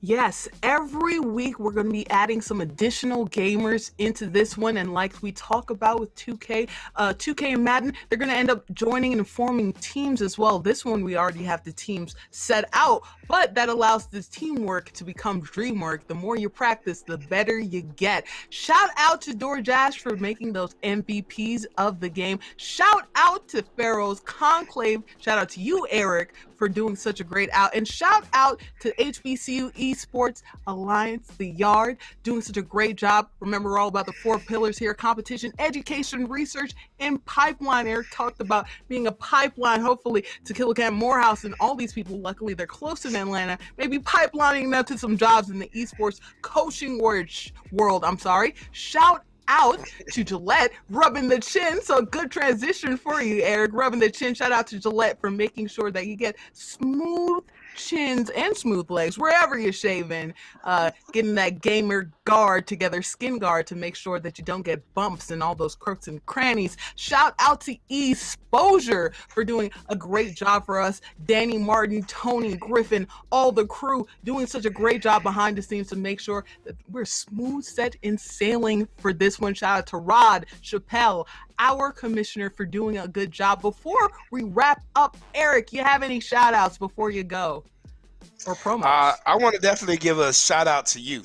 Yes, every week we're going to be adding some additional gamers into this one, and like we talk about with 2K and Madden, they're going to end up joining and forming teams as well. This one we already have the teams set out, but that allows this teamwork to become dream work. The more you practice, the better you get. Shout out to DoorDash for making those MVPs of the game. Shout out to Pharaoh's Conclave. Shout out to you, Eric, for doing such a great out. And shout out to HBCU Esports Alliance, the Yard, doing such a great job. Remember, we're all about the 4 pillars here: competition, education, research, and pipeline. Eric talked about being a pipeline, hopefully, to Killicam Morehouse and all these people. Luckily, they're close in Atlanta. Maybe pipelining them to some jobs in the esports coaching world. Shout out to Gillette, rubbing the chin. So good transition for you, Eric, rubbing the chin. Shout out to Gillette for making sure that you get smooth chins and smooth legs wherever you're shaving, getting that gamer guard together, skin guard, to make sure that you don't get bumps and all those crooks and crannies. Shout out to Exposure for doing a great job for us. Danny Martin, Tony Griffin, all the crew doing such a great job behind the scenes to make sure that we're smooth set in sailing for this one. Shout out to Rod Chappelle, our commissioner, for doing a good job. Before we wrap up, Eric, you have any shout outs before you go, or promos? I want to definitely give a shout out to you,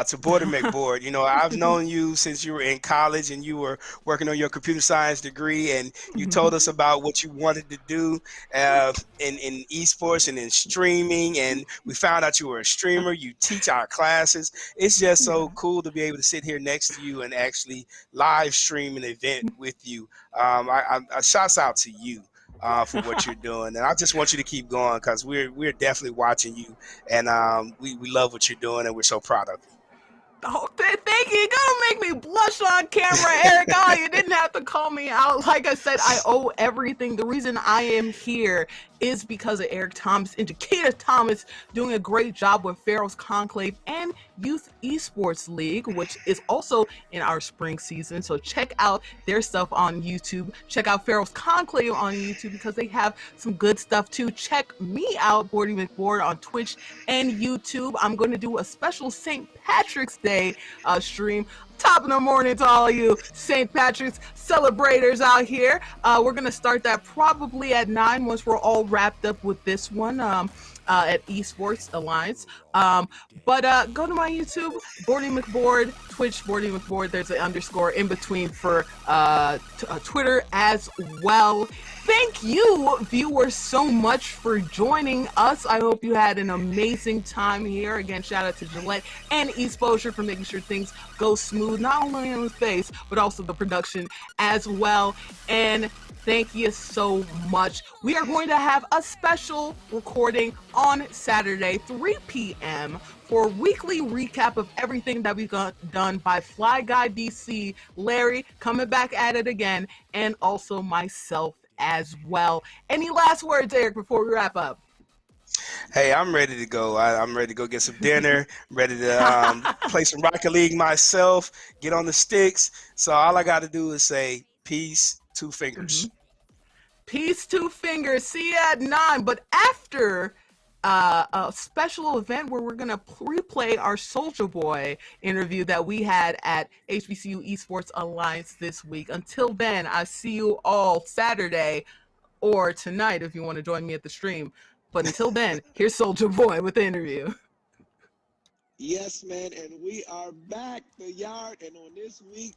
to Board and McBoard. I've known you since you were in college and you were working on your computer science degree, and you told us about what you wanted to do in esports and in streaming, and we found out you were a streamer. You teach our classes. It's just so cool to be able to sit here next to you and actually live stream an event with you. I shouts out to you for what you're doing, and I just want you to keep going, because we're definitely watching you, and we love what you're doing, and we're so proud of you. Oh, thank you. You're gonna make me blush on camera, Eric. Oh, you didn't have to call me out. Like I said, I owe everything. The reason I am here is because of Eric Thomas and Jaquita Thomas doing a great job with Pharaoh's Conclave and Youth Esports League, which is also in our spring season. So check out their stuff on YouTube. Check out Pharaoh's Conclave on YouTube, because they have some good stuff too. Check me out, Boardy McBoard, on Twitch and YouTube. I'm going to do a special St. Patrick's Day stream Top of the morning to all of you St. Patrick's celebrators out here. We're going to start that probably at 9 once we're all wrapped up with this one at Esports Alliance. But go to my YouTube, Boarding McBoard, Twitch, Boarding McBoard. There's an underscore in between for Twitter as well. Thank you, viewers, so much for joining us. I hope you had an amazing time here. Again, shout out to Gillette and Exposure for making sure things go smooth, not only on the face, but also the production as well. And thank you so much. We are going to have a special recording on Saturday, 3 p.m. for a weekly recap of everything that we've done by Fly Guy DC, Larry coming back at it again, and also myself as well. Any last words, Eric, before we wrap up? Hey, I'm ready to go. I'm ready to go get some dinner. I'm ready to play some Rocket League myself, get on the sticks. So all I got to do is say peace, 2 fingers. Peace, 2 fingers. See you at 9. But after a special event where we're going to replay our Soulja Boy interview that we had at HBCU Esports Alliance this week. Until then, I see you all Saturday or tonight if you want to join me at the stream. But until then, here's Soulja Boy with the interview. Yes, man, and we are back, the yard, and on this week,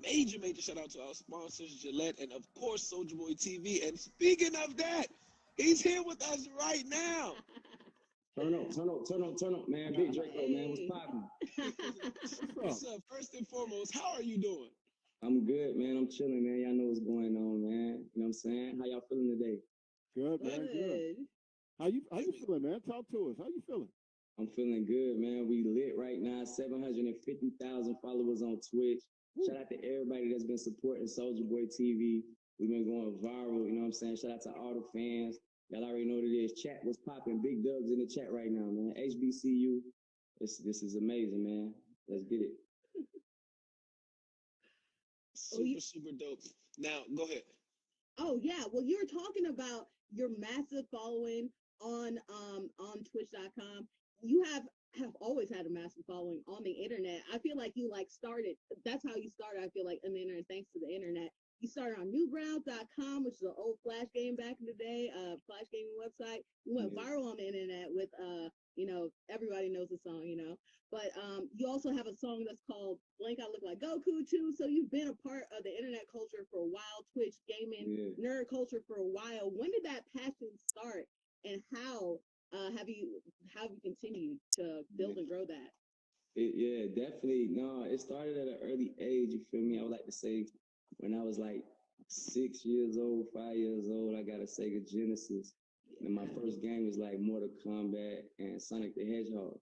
major shout out to our sponsors, Gillette, and of course, Soulja Boy TV. And speaking of that, he's here with us right now. Turn up, man. Big Draco, man. What's poppin'? What's up? First and foremost, how are you doing? I'm good, man. I'm chilling, man. Y'all know what's going on, man. You know what I'm saying? How y'all feeling today? Good, man. Good. How you feeling, man? Talk to us. How you feeling? I'm feeling good, man. We lit right now. 750,000 followers on Twitch. Woo. Shout out to everybody that's been supporting Soulja Boy TV. We've been going viral, you know what I'm saying? Shout out to all the fans. Y'all already know what it is. Chat was popping. Big dubs in the chat right now, man. HBCU. This is amazing, man. Let's get it. Super dope. Now, go ahead. Oh, yeah. Well, you were talking about your massive following on Twitch.com. You have always had a massive following on the internet. I feel like you started. That's how you started. I feel like on the internet, thanks to the internet. You started on Newgrounds.com, which is an old Flash game back in the day, Flash gaming website. You went viral on the internet with, everybody knows the song, But you also have a song that's called Blank I Look Like Goku too. So you've been a part of the internet culture for a while, Twitch gaming, nerd culture for a while. When did that passion start, and how have you continued to build and grow that? Yeah, definitely. No, it started at an early age. You feel me? I would like to say when I was like 6 years old, 5 years old, I got a Sega Genesis. And my first game was like Mortal Kombat and Sonic the Hedgehog.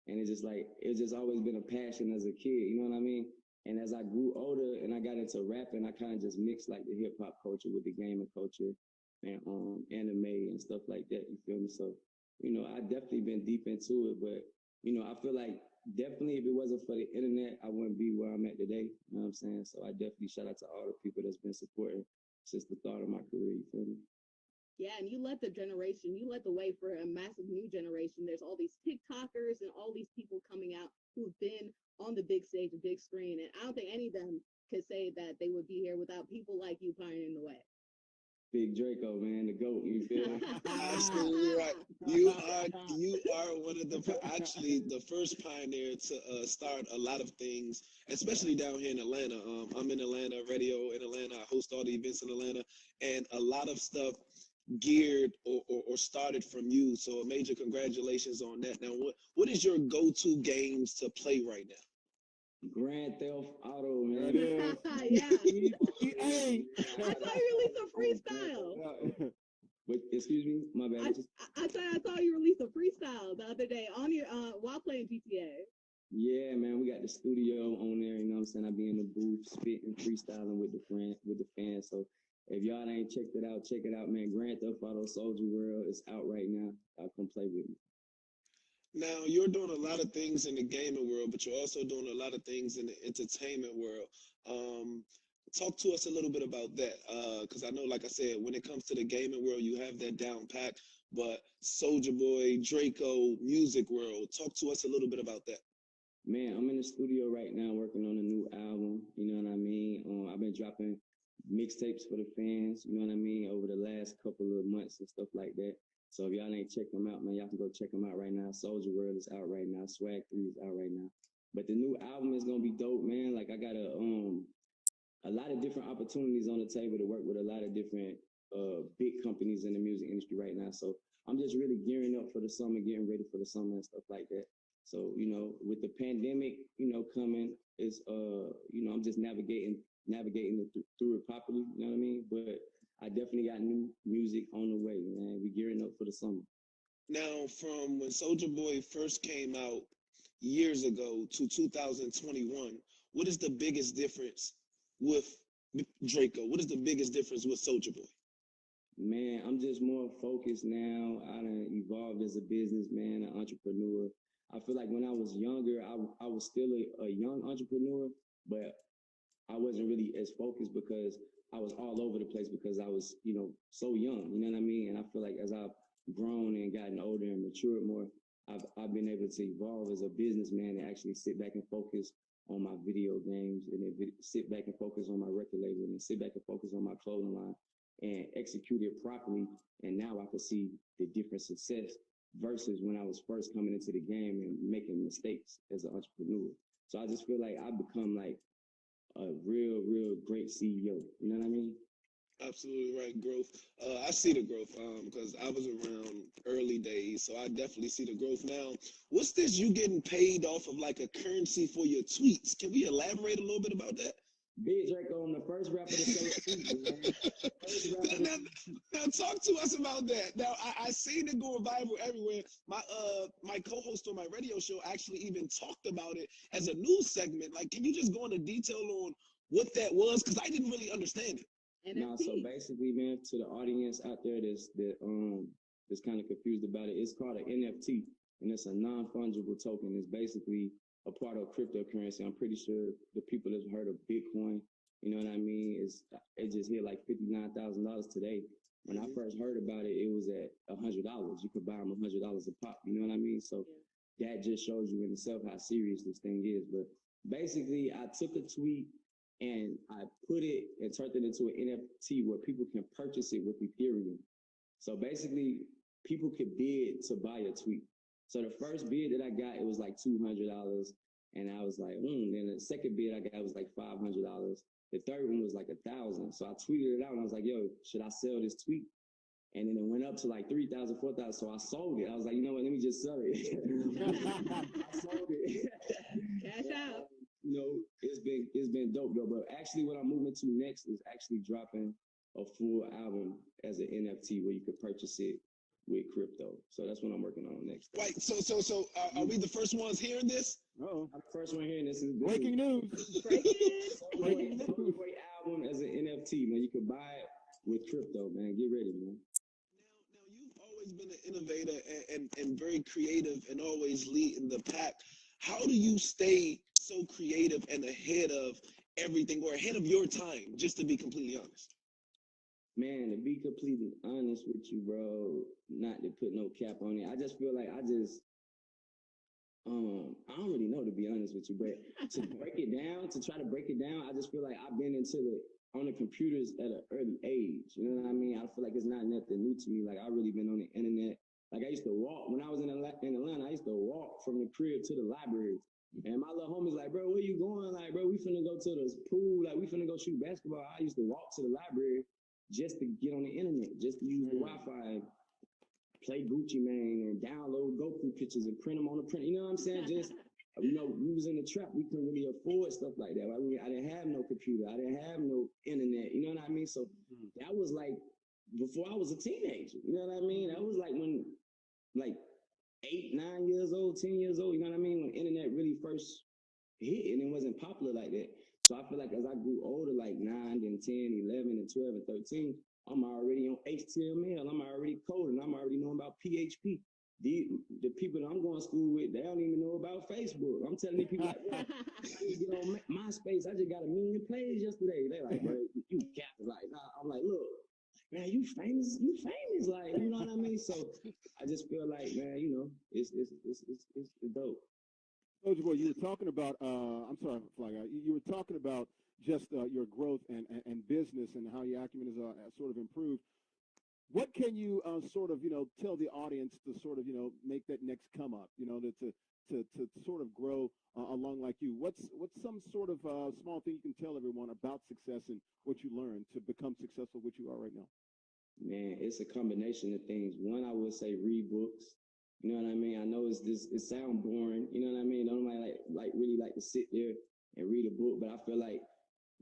And it's just always been a passion as a kid, you know what I mean? And as I grew older and I got into rapping, I kind of just mixed like the hip hop culture with the gaming culture and anime and stuff like that, you feel me? So, I definitely been deep into it, but, I feel like definitely if it wasn't for the internet, I wouldn't be where I'm at today, you know what I'm saying? So I definitely shout out to all the people that's been supporting since the start of my career, you feel me? Yeah, and you led the way for a massive new generation. There's all these TikTokers and all these people coming out who've been on the big stage, the big screen, and I don't think any of them could say that they would be here without people like you pioneering the way. Big Draco, man, the GOAT, you feel me? Absolutely right. You are one of the first pioneer to start a lot of things, especially down here in Atlanta. I'm in Atlanta, radio in Atlanta. I host all the events in Atlanta, and a lot of stuff geared or started from you. So a major congratulations on that. Now, what is your go-to games to play right now? Grand Theft Auto, man. Yeah. I saw you release a freestyle. Wait, excuse me, my bad. I saw you release a freestyle the other day on your while playing GTA. Yeah, man, we got the studio on there. You know what I'm saying? I be in the booth spitting, freestyling with the fans. So if y'all ain't checked it out, man. Grand Theft Auto Soulja World is out right now. Y'all come play with me. Now, you're doing a lot of things in the gaming world, but you're also doing a lot of things in the entertainment world. Talk to us a little bit about that, because I know, like I said, when it comes to the gaming world, you have that down pat, but Soulja Boy, Draco, music world, talk to us a little bit about that. Man, I'm in the studio right now working on a new album. You know what I mean? I've been dropping mixtapes for the fans. You know what I mean? Over the last couple of months and stuff like that. So if y'all ain't checked them out, man, y'all can go check them out right now. Soldier World is out right now. Swag 3 is out right now. But the new album is gonna be dope, man. Like I got a lot of different opportunities on the table to work with a lot of different big companies in the music industry right now. So I'm just really gearing up for the summer, getting ready for the summer and stuff like that. So, you know, with the pandemic, you know, coming, it's you know, I'm just navigating it through it properly, you know what I mean? But I definitely got new music on the way, man. We gearing up for the summer. Now, from when Soldier Boy first came out years ago to 2021, what is the biggest difference with Draco? What is the biggest difference with Soldier Boy? Man, I'm just more focused now. I done evolved as a businessman, an entrepreneur. I feel like when I was younger, I was still a young entrepreneur, but I wasn't really as focused because I was all over the place because I was, you know, so young, you know what I mean? And I feel like as I've grown and gotten older and matured more, I've been able to evolve as a businessman and actually sit back and focus on my video games and then sit back and focus on my record label and sit back and focus on my clothing line and execute it properly. And now I can see the different success versus when I was first coming into the game and making mistakes as an entrepreneur. So I just feel like I've become like a real great CEO. You know what I mean? Absolutely right, growth. I see the growth because I was around early days, so I definitely see the growth. Now, what's this? You getting paid off of like a currency for your tweets? Can we elaborate a little bit about that? Big Draco, I'm the first rapper to sell tweets, man. Now, talk to us about that. Now, I seen it go viral everywhere. My co-host on my radio show actually even talked about it as a news segment. Like, can you just go into detail on what that was? Because I didn't really understand it. Nah, so basically, man, to the audience out there that's kind of confused about it, it's called an NFT, and it's a non-fungible token. It's basically a part of cryptocurrency. I'm pretty sure the people that's heard of Bitcoin, you know what I mean, it just hit like $59,000 today. When I first heard about it, it was at $100. You could buy them $100 a pop. You know what I mean? So that just shows you in itself how serious this thing is. But basically, I took a tweet and I put it and turned it into an NFT where people can purchase it with Ethereum. So basically, people could bid to buy a tweet. So the first bid that I got, it was like $200, and I was like, Then the second bid I got was like $500. The third one was like $1,000. So I tweeted it out, and I was like, "Yo, should I sell this tweet?" And then it went up to like 3,000, 4,000. So I sold it. I was like, you know what? Let me just sell it. I sold it. Cash out. You know, it's been dope though. But actually, what I'm moving to next is actually dropping a full album as an NFT where you could purchase it with crypto. So that's what I'm working on next. Wait, so are we the first ones hearing this? Uh-oh. I'm the first one hearing this. Breaking news. Breaking album as an NFT, man. You could buy it with crypto, man. Get ready, man. Now you've always been an innovator and very creative and always leading the pack. How do you stay so creative and ahead of everything or ahead of your time, just to be completely honest? Man, to be completely honest with you, bro, not to put no cap on it, I just feel like I don't really know, to be honest with you, but to try to break it down, I just feel like I've been on the computers at an early age. You know what I mean? I feel like it's not nothing new to me. Like, I've really been on the internet. Like, I used to walk, when I was in Atlanta, I used to walk from the crib to the library. And my little homie's like, bro, where you going? Like, bro, we finna go to the pool. Like, we finna go shoot basketball. I used to walk to the library just to get on the internet, just to use the Wi-Fi, play Gucci Mane, and download Goku pictures and print them on the print. You know what I'm saying? Just, you know, we was in the trap. We couldn't really afford stuff like that. I didn't have no computer. I didn't have no internet. You know what I mean? So that was like before I was a teenager. You know what I mean? That was like when, like 8, 9 years old, 10 years old. You know what I mean? When internet really first hit and it wasn't popular like that. So I feel like as I grew older, like 9 and 10, 11 and 12 and 13, I'm already on HTML. I'm already coding. I'm already knowing about PHP. The people that I'm going to school with, they don't even know about Facebook. I'm telling these people, like, I just get on MySpace. I just got 1 million plays yesterday. They like, bro, you cap. Like, nah. I'm like, look, man, you famous. Like, you know what I mean? So I just feel like, man, you know, it's dope. Soldier Boy, you were talking about. I'm sorry, Fly Guy. You were talking about just your growth and business and how your acumen has sort of improved. What can you sort of tell the audience to sort of make that next come up? To sort of grow along like you. What's some sort of small thing you can tell everyone about success and what you learned to become successful, what you are right now? Man, it's a combination of things. One, I would say read books. You know what I mean? I know it sounds boring. You know what I mean? Nobody really like to sit there and read a book, but I feel like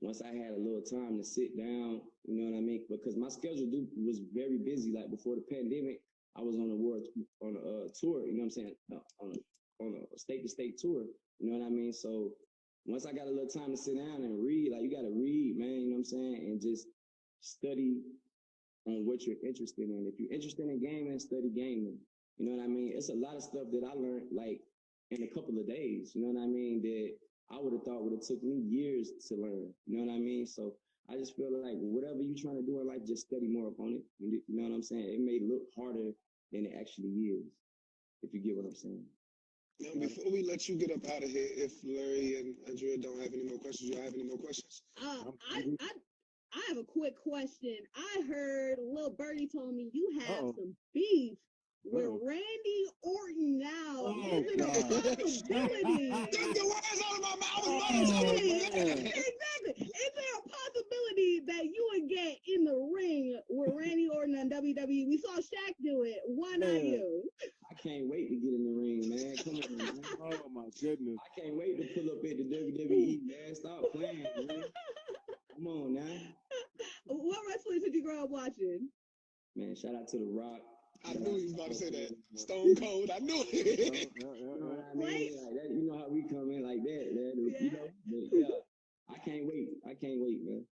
once I had a little time to sit down, you know what I mean? Because my schedule was very busy. Like before the pandemic, I was on a tour. You know what I'm saying? On a state to state tour. You know what I mean? So once I got a little time to sit down and read, like you got to read, man. You know what I'm saying? And just study on what you're interested in. If you're interested in gaming, study gaming. You know what I mean? It's a lot of stuff that I learned like in a couple of days. You know what I mean? That I would have thought would have took me years to learn. You know what I mean? So I just feel like whatever you're trying to do in life, just study more upon it. You know what I'm saying? It may look harder than it actually is, if you get what I'm saying. Now, before we let you get up out of here, if Larry and Andrea don't have any more questions, you have any more questions? I have a quick question. I heard Lil Birdie told me you have some beef with Randy Orton now. Is it a possibility? Took the words out of my mouth. Exactly. Is there a possibility that you would get in the ring with Randy Orton on WWE? We saw Shaq do it. Why not you? I can't wait to get in the ring, man. Come on, man. Oh my goodness. I can't wait to pull up at the WWE, man. Stop playing, man. Come on now. What wrestlers did you grow up watching? Man, shout out to The Rock. I knew he was about to say that. Stone Cold. I knew it. You know what I mean? Like that, you know how we come in like that, man. You know? Yeah. I can't wait, man.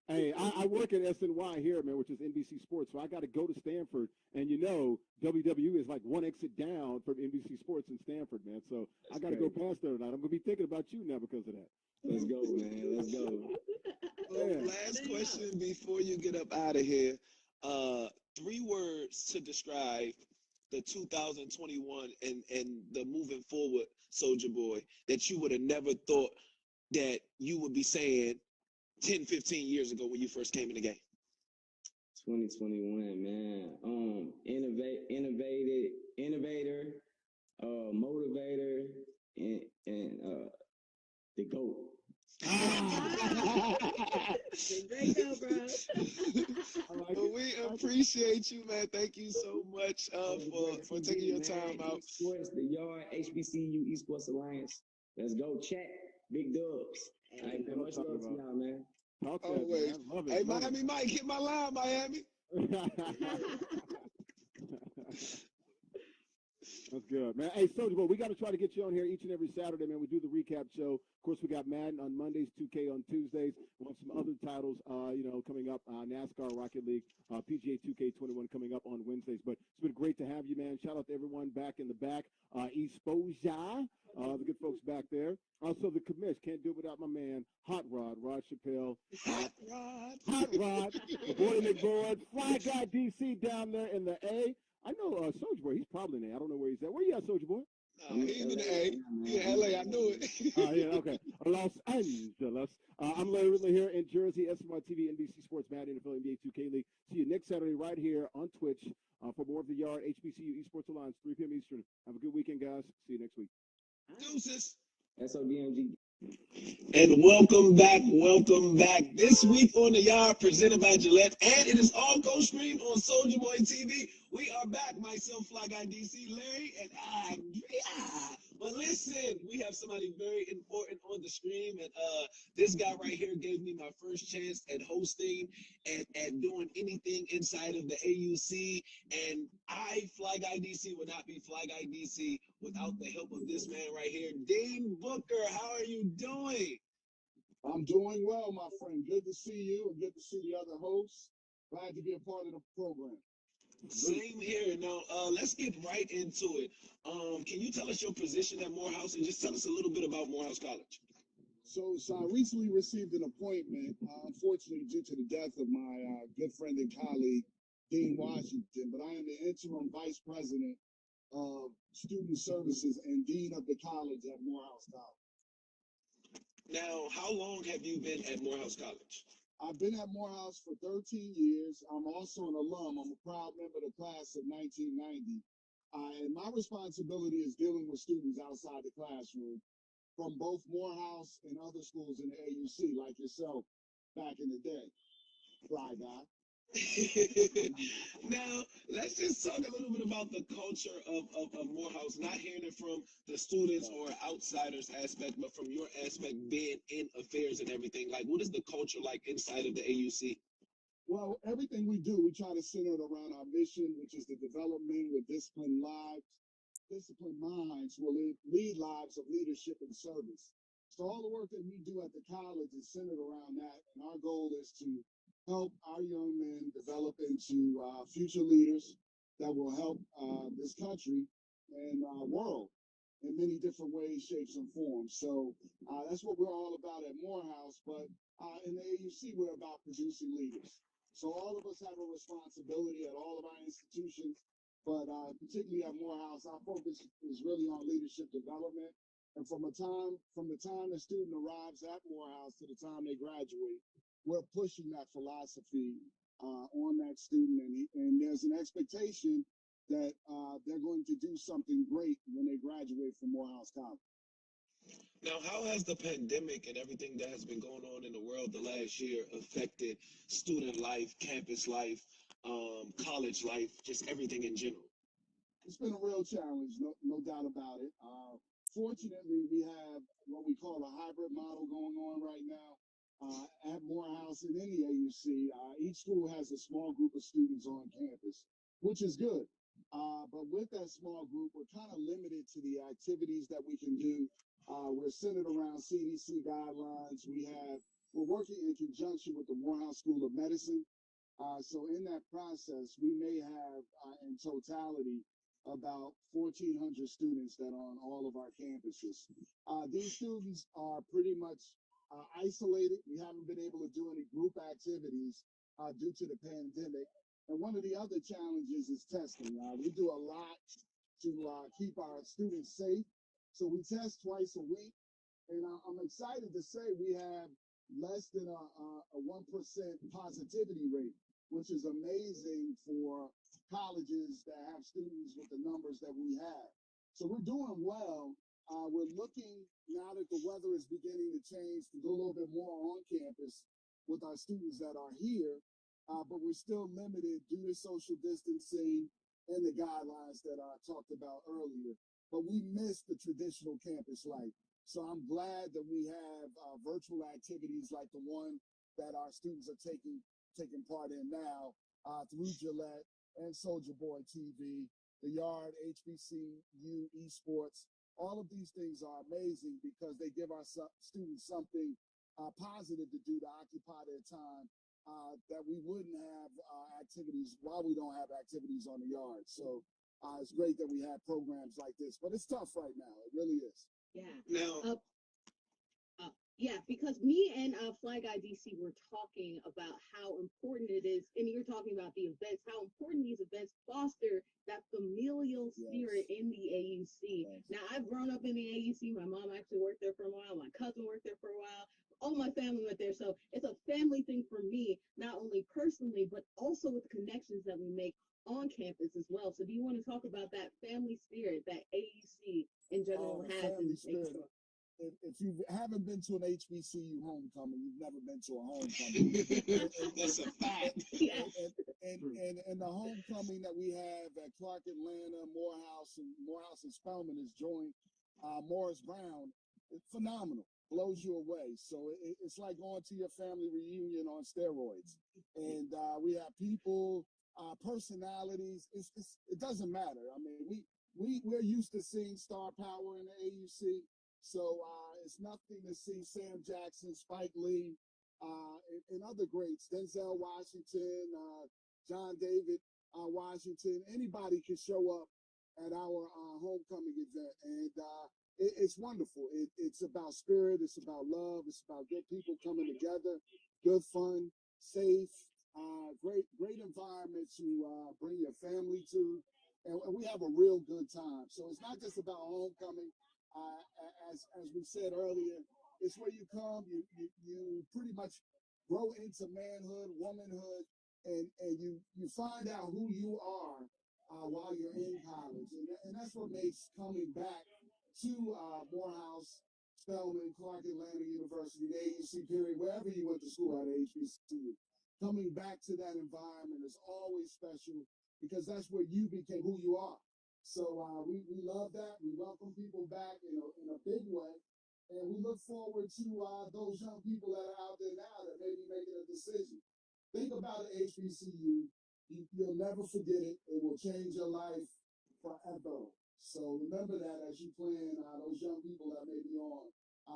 Hey, I work at SNY here, man, which is NBC Sports, so I got to go to Stanford, and WWE is like one exit down from NBC Sports in Stanford, man. So I got to go past there tonight. I'm gonna be thinking about you now because of that. Let's go, man. Let's go. Last question before you get up out of here. 3 words to describe the 2021 and the moving forward Soulja Boy that you would have never thought that you would be saying 10, 15 years ago when you first came in the game? 2021, man. Innovator, motivator, and the GOAT. Great go, bro. Well, we appreciate you, man. Thank you so much for taking your time out. Esports, the Yard, HBCU Esports Alliance. Let's go, chat. Big dubs. All right, man. Much love to y'all, man. Always. Hey, Miami Mike, hit my line, Miami. That's good, man. Hey, Soulja Boy, we got to try to get you on here each and every Saturday, man. We do the recap show. Of course, we got Madden on Mondays, 2K on Tuesdays. We have some other titles, coming up. NASCAR, Rocket League, PGA 2K21 coming up on Wednesdays. But it's been great to have you, man. Shout out to everyone back in the back. Exposure, the good folks back there. Also, the commish. Can't do it without my man, Hot Rod Chappelle. Hot Rod. The boy McBoard. Fly Guy DC down there in the A. I know Soulja Boy. He's probably in A. I don't know where he's at. Where you at, Soulja Boy? He's in the A. He's in LA. I knew it. Yeah, okay. Los Angeles. I'm Larry Ridley here in Jersey, SMY TV, NBC Sports, Madden, NFL, NBA 2K League. See you next Saturday right here on Twitch for more of the Yard, HBCU Esports Alliance, 3 p.m. Eastern. Have a good weekend, guys. See you next week. Deuces. SODMG. And welcome back. This week on the Yard, presented by Gillette, and it is all co-streamed on Soulja Boy TV. We are back, myself, Fly Guy DC, Larry, and Andrea. But listen, we have somebody very important on the stream, and this guy right here gave me my first chance at hosting and at doing anything inside of the AUC. And I, Fly Guy DC, would not be Fly Guy DC without the help of this man right here, Dean Booker. How are you doing? I'm doing well, my friend. Good to see you and good to see the other hosts. Glad to be a part of the program. Same here. Now, let's get right into it. Can you tell us your position at Morehouse and just tell us a little bit about Morehouse College? So I recently received an appointment, unfortunately due to the death of my good friend and colleague, Dean Washington, but I am the interim vice president Student Services and Dean of the College at Morehouse College. Now, how long have you been at Morehouse College? I've been at Morehouse for 13 years. I'm also an alum. I'm a proud member of the class of 1990. And my responsibility is dealing with students outside the classroom from both Morehouse and other schools in the AUC, like yourself back in the day. Fly guy. Now, let's just talk a little bit about the culture of Morehouse, not hearing it from the students or outsiders aspect, but from your aspect being in affairs and everything. Like, what is the culture like inside of the AUC? Well, everything we do, we try to center it around our mission, which is the development with disciplined minds will lead lives of leadership and service. So all the work that we do at the college is centered around that. And our goal is to help our young men develop into future leaders that will help this country and world in many different ways, shapes, and forms. So that's what we're all about at Morehouse. But in the AUC, we're about producing leaders. So all of us have a responsibility at all of our institutions, but particularly at Morehouse, our focus is really on leadership development. And from the time the student arrives at Morehouse to the time they graduate, we're pushing that philosophy on that student, and there's an expectation that they're going to do something great when they graduate from Morehouse College. Now, how has the pandemic and everything that has been going on in the world the last year affected student life, campus life, college life, just everything in general? It's been a real challenge, no doubt about it. Fortunately, we have what we call a hybrid model going on right now at Morehouse and any AUC. Each school has a small group of students on campus, which is good. But with that small group, we're kind of limited to the activities that we can do. We're centered around CDC guidelines. We're working in conjunction with the Morehouse School of Medicine. So in that process, we may have in totality about 1,400 students that are on all of our campuses. These students are pretty much isolated. We haven't been able to do any group activities due to the pandemic. And one of the other challenges is testing. We do a lot to keep our students safe. So we test twice a week. And I'm excited to say we have less than a 1% positivity rate, which is amazing for colleges that have students with the numbers that we have. So we're doing well. We're looking now that the weather is beginning to change to go a little bit more on campus with our students that are here, but we're still limited due to social distancing and the guidelines that I talked about earlier. But we miss the traditional campus life. So I'm glad that we have virtual activities like the one that our students are taking part in now through Gillette and Soldier Boy TV, the Yard, HBCU, esports. All of these things are amazing because they give our students something positive to do to occupy their time that we wouldn't have activities while we don't have activities on the Yard. So it's great that we have programs like this, but it's tough right now. It really is. Yeah. Now, yeah, because me and Fly Guy DC were talking about how important it is, and you're talking about the events, how important these events foster that familial spirit in the AUC. Yes. Now, I've grown up in the AUC. My mom actually worked there for a while. My cousin worked there for a while. All my family went there. So it's a family thing for me, not only personally, but also with the connections that we make on campus as well. So do you want to talk about that family spirit that AUC in general has? Family spirit. If you haven't been to an HBCU homecoming, you've never been to a homecoming. That's a fact. And the homecoming that we have at Clark Atlanta, Morehouse and Spelman is joined Morris Brown. It's phenomenal. Blows you away. So it's like going to your family reunion on steroids. And we have people, personalities. It doesn't matter. I mean, we're used to seeing star power in the AUC. So it's nothing to see Sam Jackson, Spike Lee, and other greats, Denzel Washington, John David Washington. Anybody can show up at our homecoming event, and it's wonderful. It's about spirit. It's about love. It's about good people coming together, good fun, safe, great environment to bring your family to. And we have a real good time. So it's not just about homecoming. As we said earlier, it's where you come, you pretty much grow into manhood, womanhood, and you find out who you are while you're in college, and that's what makes coming back to Morehouse, Spelman, Clark Atlanta University, the AUC period, wherever you went to school at HBCU. Coming back to that environment is always special because that's where you became who you are. So we love that. We welcome people back in a big way. And we look forward to those young people that are out there now that may be making a decision. Think about an HBCU. You'll never forget it. It will change your life forever. So remember that as you plan, those young people that may be on,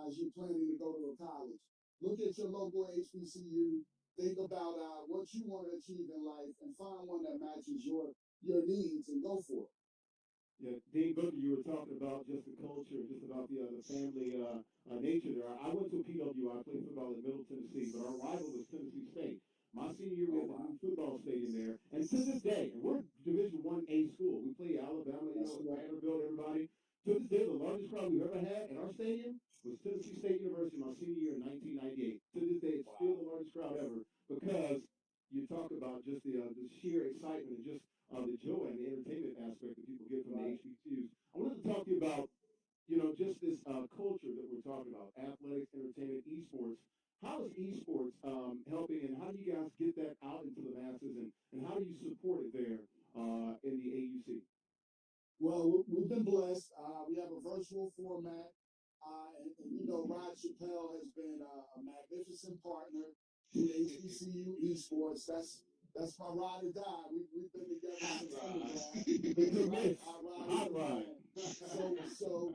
as you're planning to go to a college. Look at your local HBCU. Think about what you want to achieve in life and find one that matches your needs and go for it. Yeah, Dean Booker, you were talking about just the culture, just about the family nature there. I went to PWI, I played football in Middle Tennessee, but our rival was Tennessee State. My senior year, we had a new football stadium there, and to this day, and we're Division I-A school. We play Alabama, Vanderbilt, everybody. To this day, the largest crowd we've ever had in our stadium was Tennessee State University my senior year in 1998. To this day, it's still the largest crowd ever because you talk about just the sheer excitement and just the joy and the entertainment aspect that people get from the HBCUs. I wanted to talk to you about, just this culture that we're talking about, athletics, entertainment, esports. How is esports helping, and how do you guys get that out into the masses, and how do you support it there in the AUC? Well, we've been blessed. We have a virtual format, and Rod Chappelle has been a magnificent partner to HBCU esports. That's my ride or die. We've been together since undergrad. Hot ride. So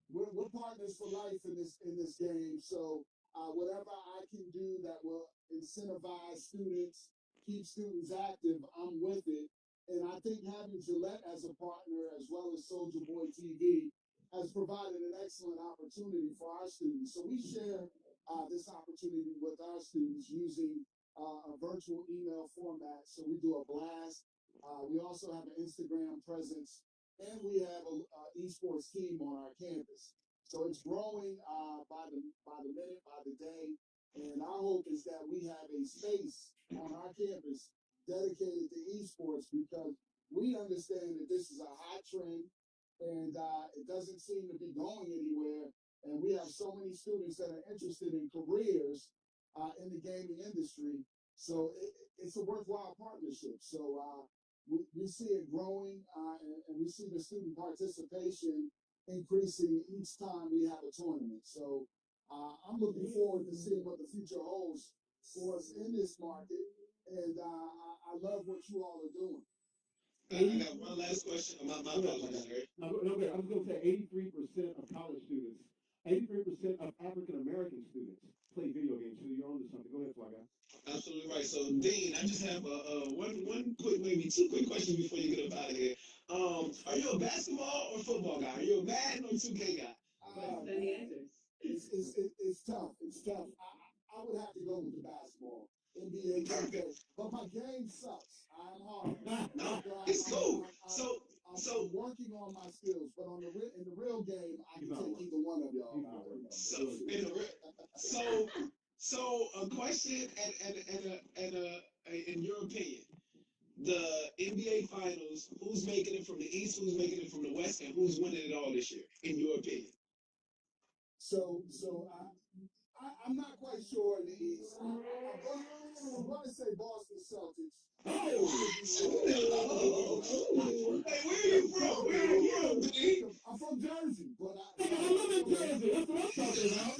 we're partners for life in this game. So whatever I can do that will incentivize students, keep students active, I'm with it. And I think having Gillette as a partner, as well as Soldier Boy TV, has provided an excellent opportunity for our students. So we share this opportunity with our students using a virtual email format. So we do a blast. We also have an Instagram presence, and we have an esports team on our campus. So it's growing by the minute, by the day. And our hope is that we have a space on our campus dedicated to esports because we understand that this is a hot trend and it doesn't seem to be going anywhere. And we have so many students that are interested in careers in the gaming industry. So it's a worthwhile partnership. So we see it growing and we see the student participation increasing each time we have a tournament. So I'm looking forward to seeing what the future holds for us in this market. And I love what you all are doing. I got one last question. My apologies, Larry. I was going to say 83% of college students, 83% of African American students play video games. So you're on to something. Go ahead, Fly Guy. Absolutely right. So, Dean, I just have one quick, maybe two quick questions before you get up out of here. Are you a basketball or football guy? Are you a Madden or 2K guy? Any answers? It's tough. It's tough. I would have to go with the basketball. NBA 2K. But my game sucks. I'm hard. No, it's cool. I'm working on my skills, but in the real game, I can take either one of y'all. So a question and in your opinion, the NBA Finals, who's making it from the East, who's making it from the West, and who's winning it all this year, in your opinion? So I'm not quite sure in the East. I'm going to say Boston Celtics. Hey, where are you from? Where are you from, Dean? I'm from Jersey, but I live in Jersey. That's what I'm talking about.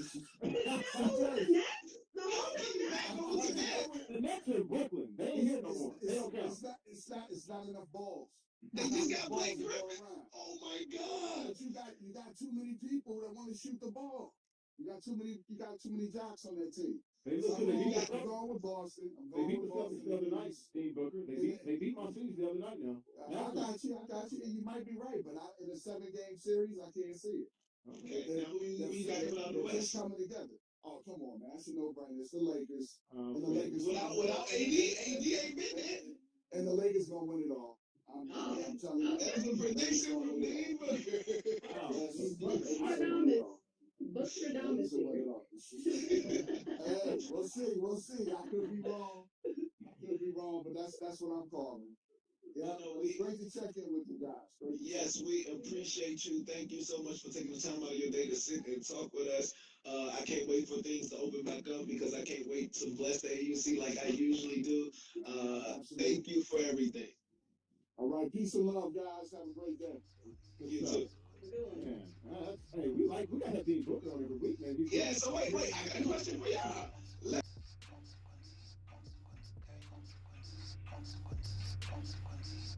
The Nets are in Brooklyn. They ain't here no more. They don't count. It's not enough balls. They just got Blake Griffin. Oh my God! But you got too many people that want to shoot the ball. You got too many jocks on that team. Hey, listen, I'm going with Boston. They beat the Celtics the other night, Dean Booker. They beat my C's the other night now. I got you. And you might be right, but in a 7-game series, I can't see it. Okay. Now who you got coming out of the West? Just coming together. Oh, come on, man. That's a no-brainer. It's the Lakers. And the Lakers without AD ain't been there. And the Lakers gonna win it all. I'm telling you. That's a prediction from Dave Booker. Bookstradamus. Hey, we'll see. We'll see. I could be wrong. But that's what I'm calling. Yeah, it's great to check in with you guys. Yes, we appreciate you. Thank you so much for taking the time out of your day to sit and talk with us. I can't wait for things to open back up because I can't wait to bless the AUC like I usually do. Thank you for everything. All right, peace and love, guys. Have a great day. You too. Man, hey, we got that Dean Booker on every week, man. Yeah, so wait, I got a question for y'all. Consequences.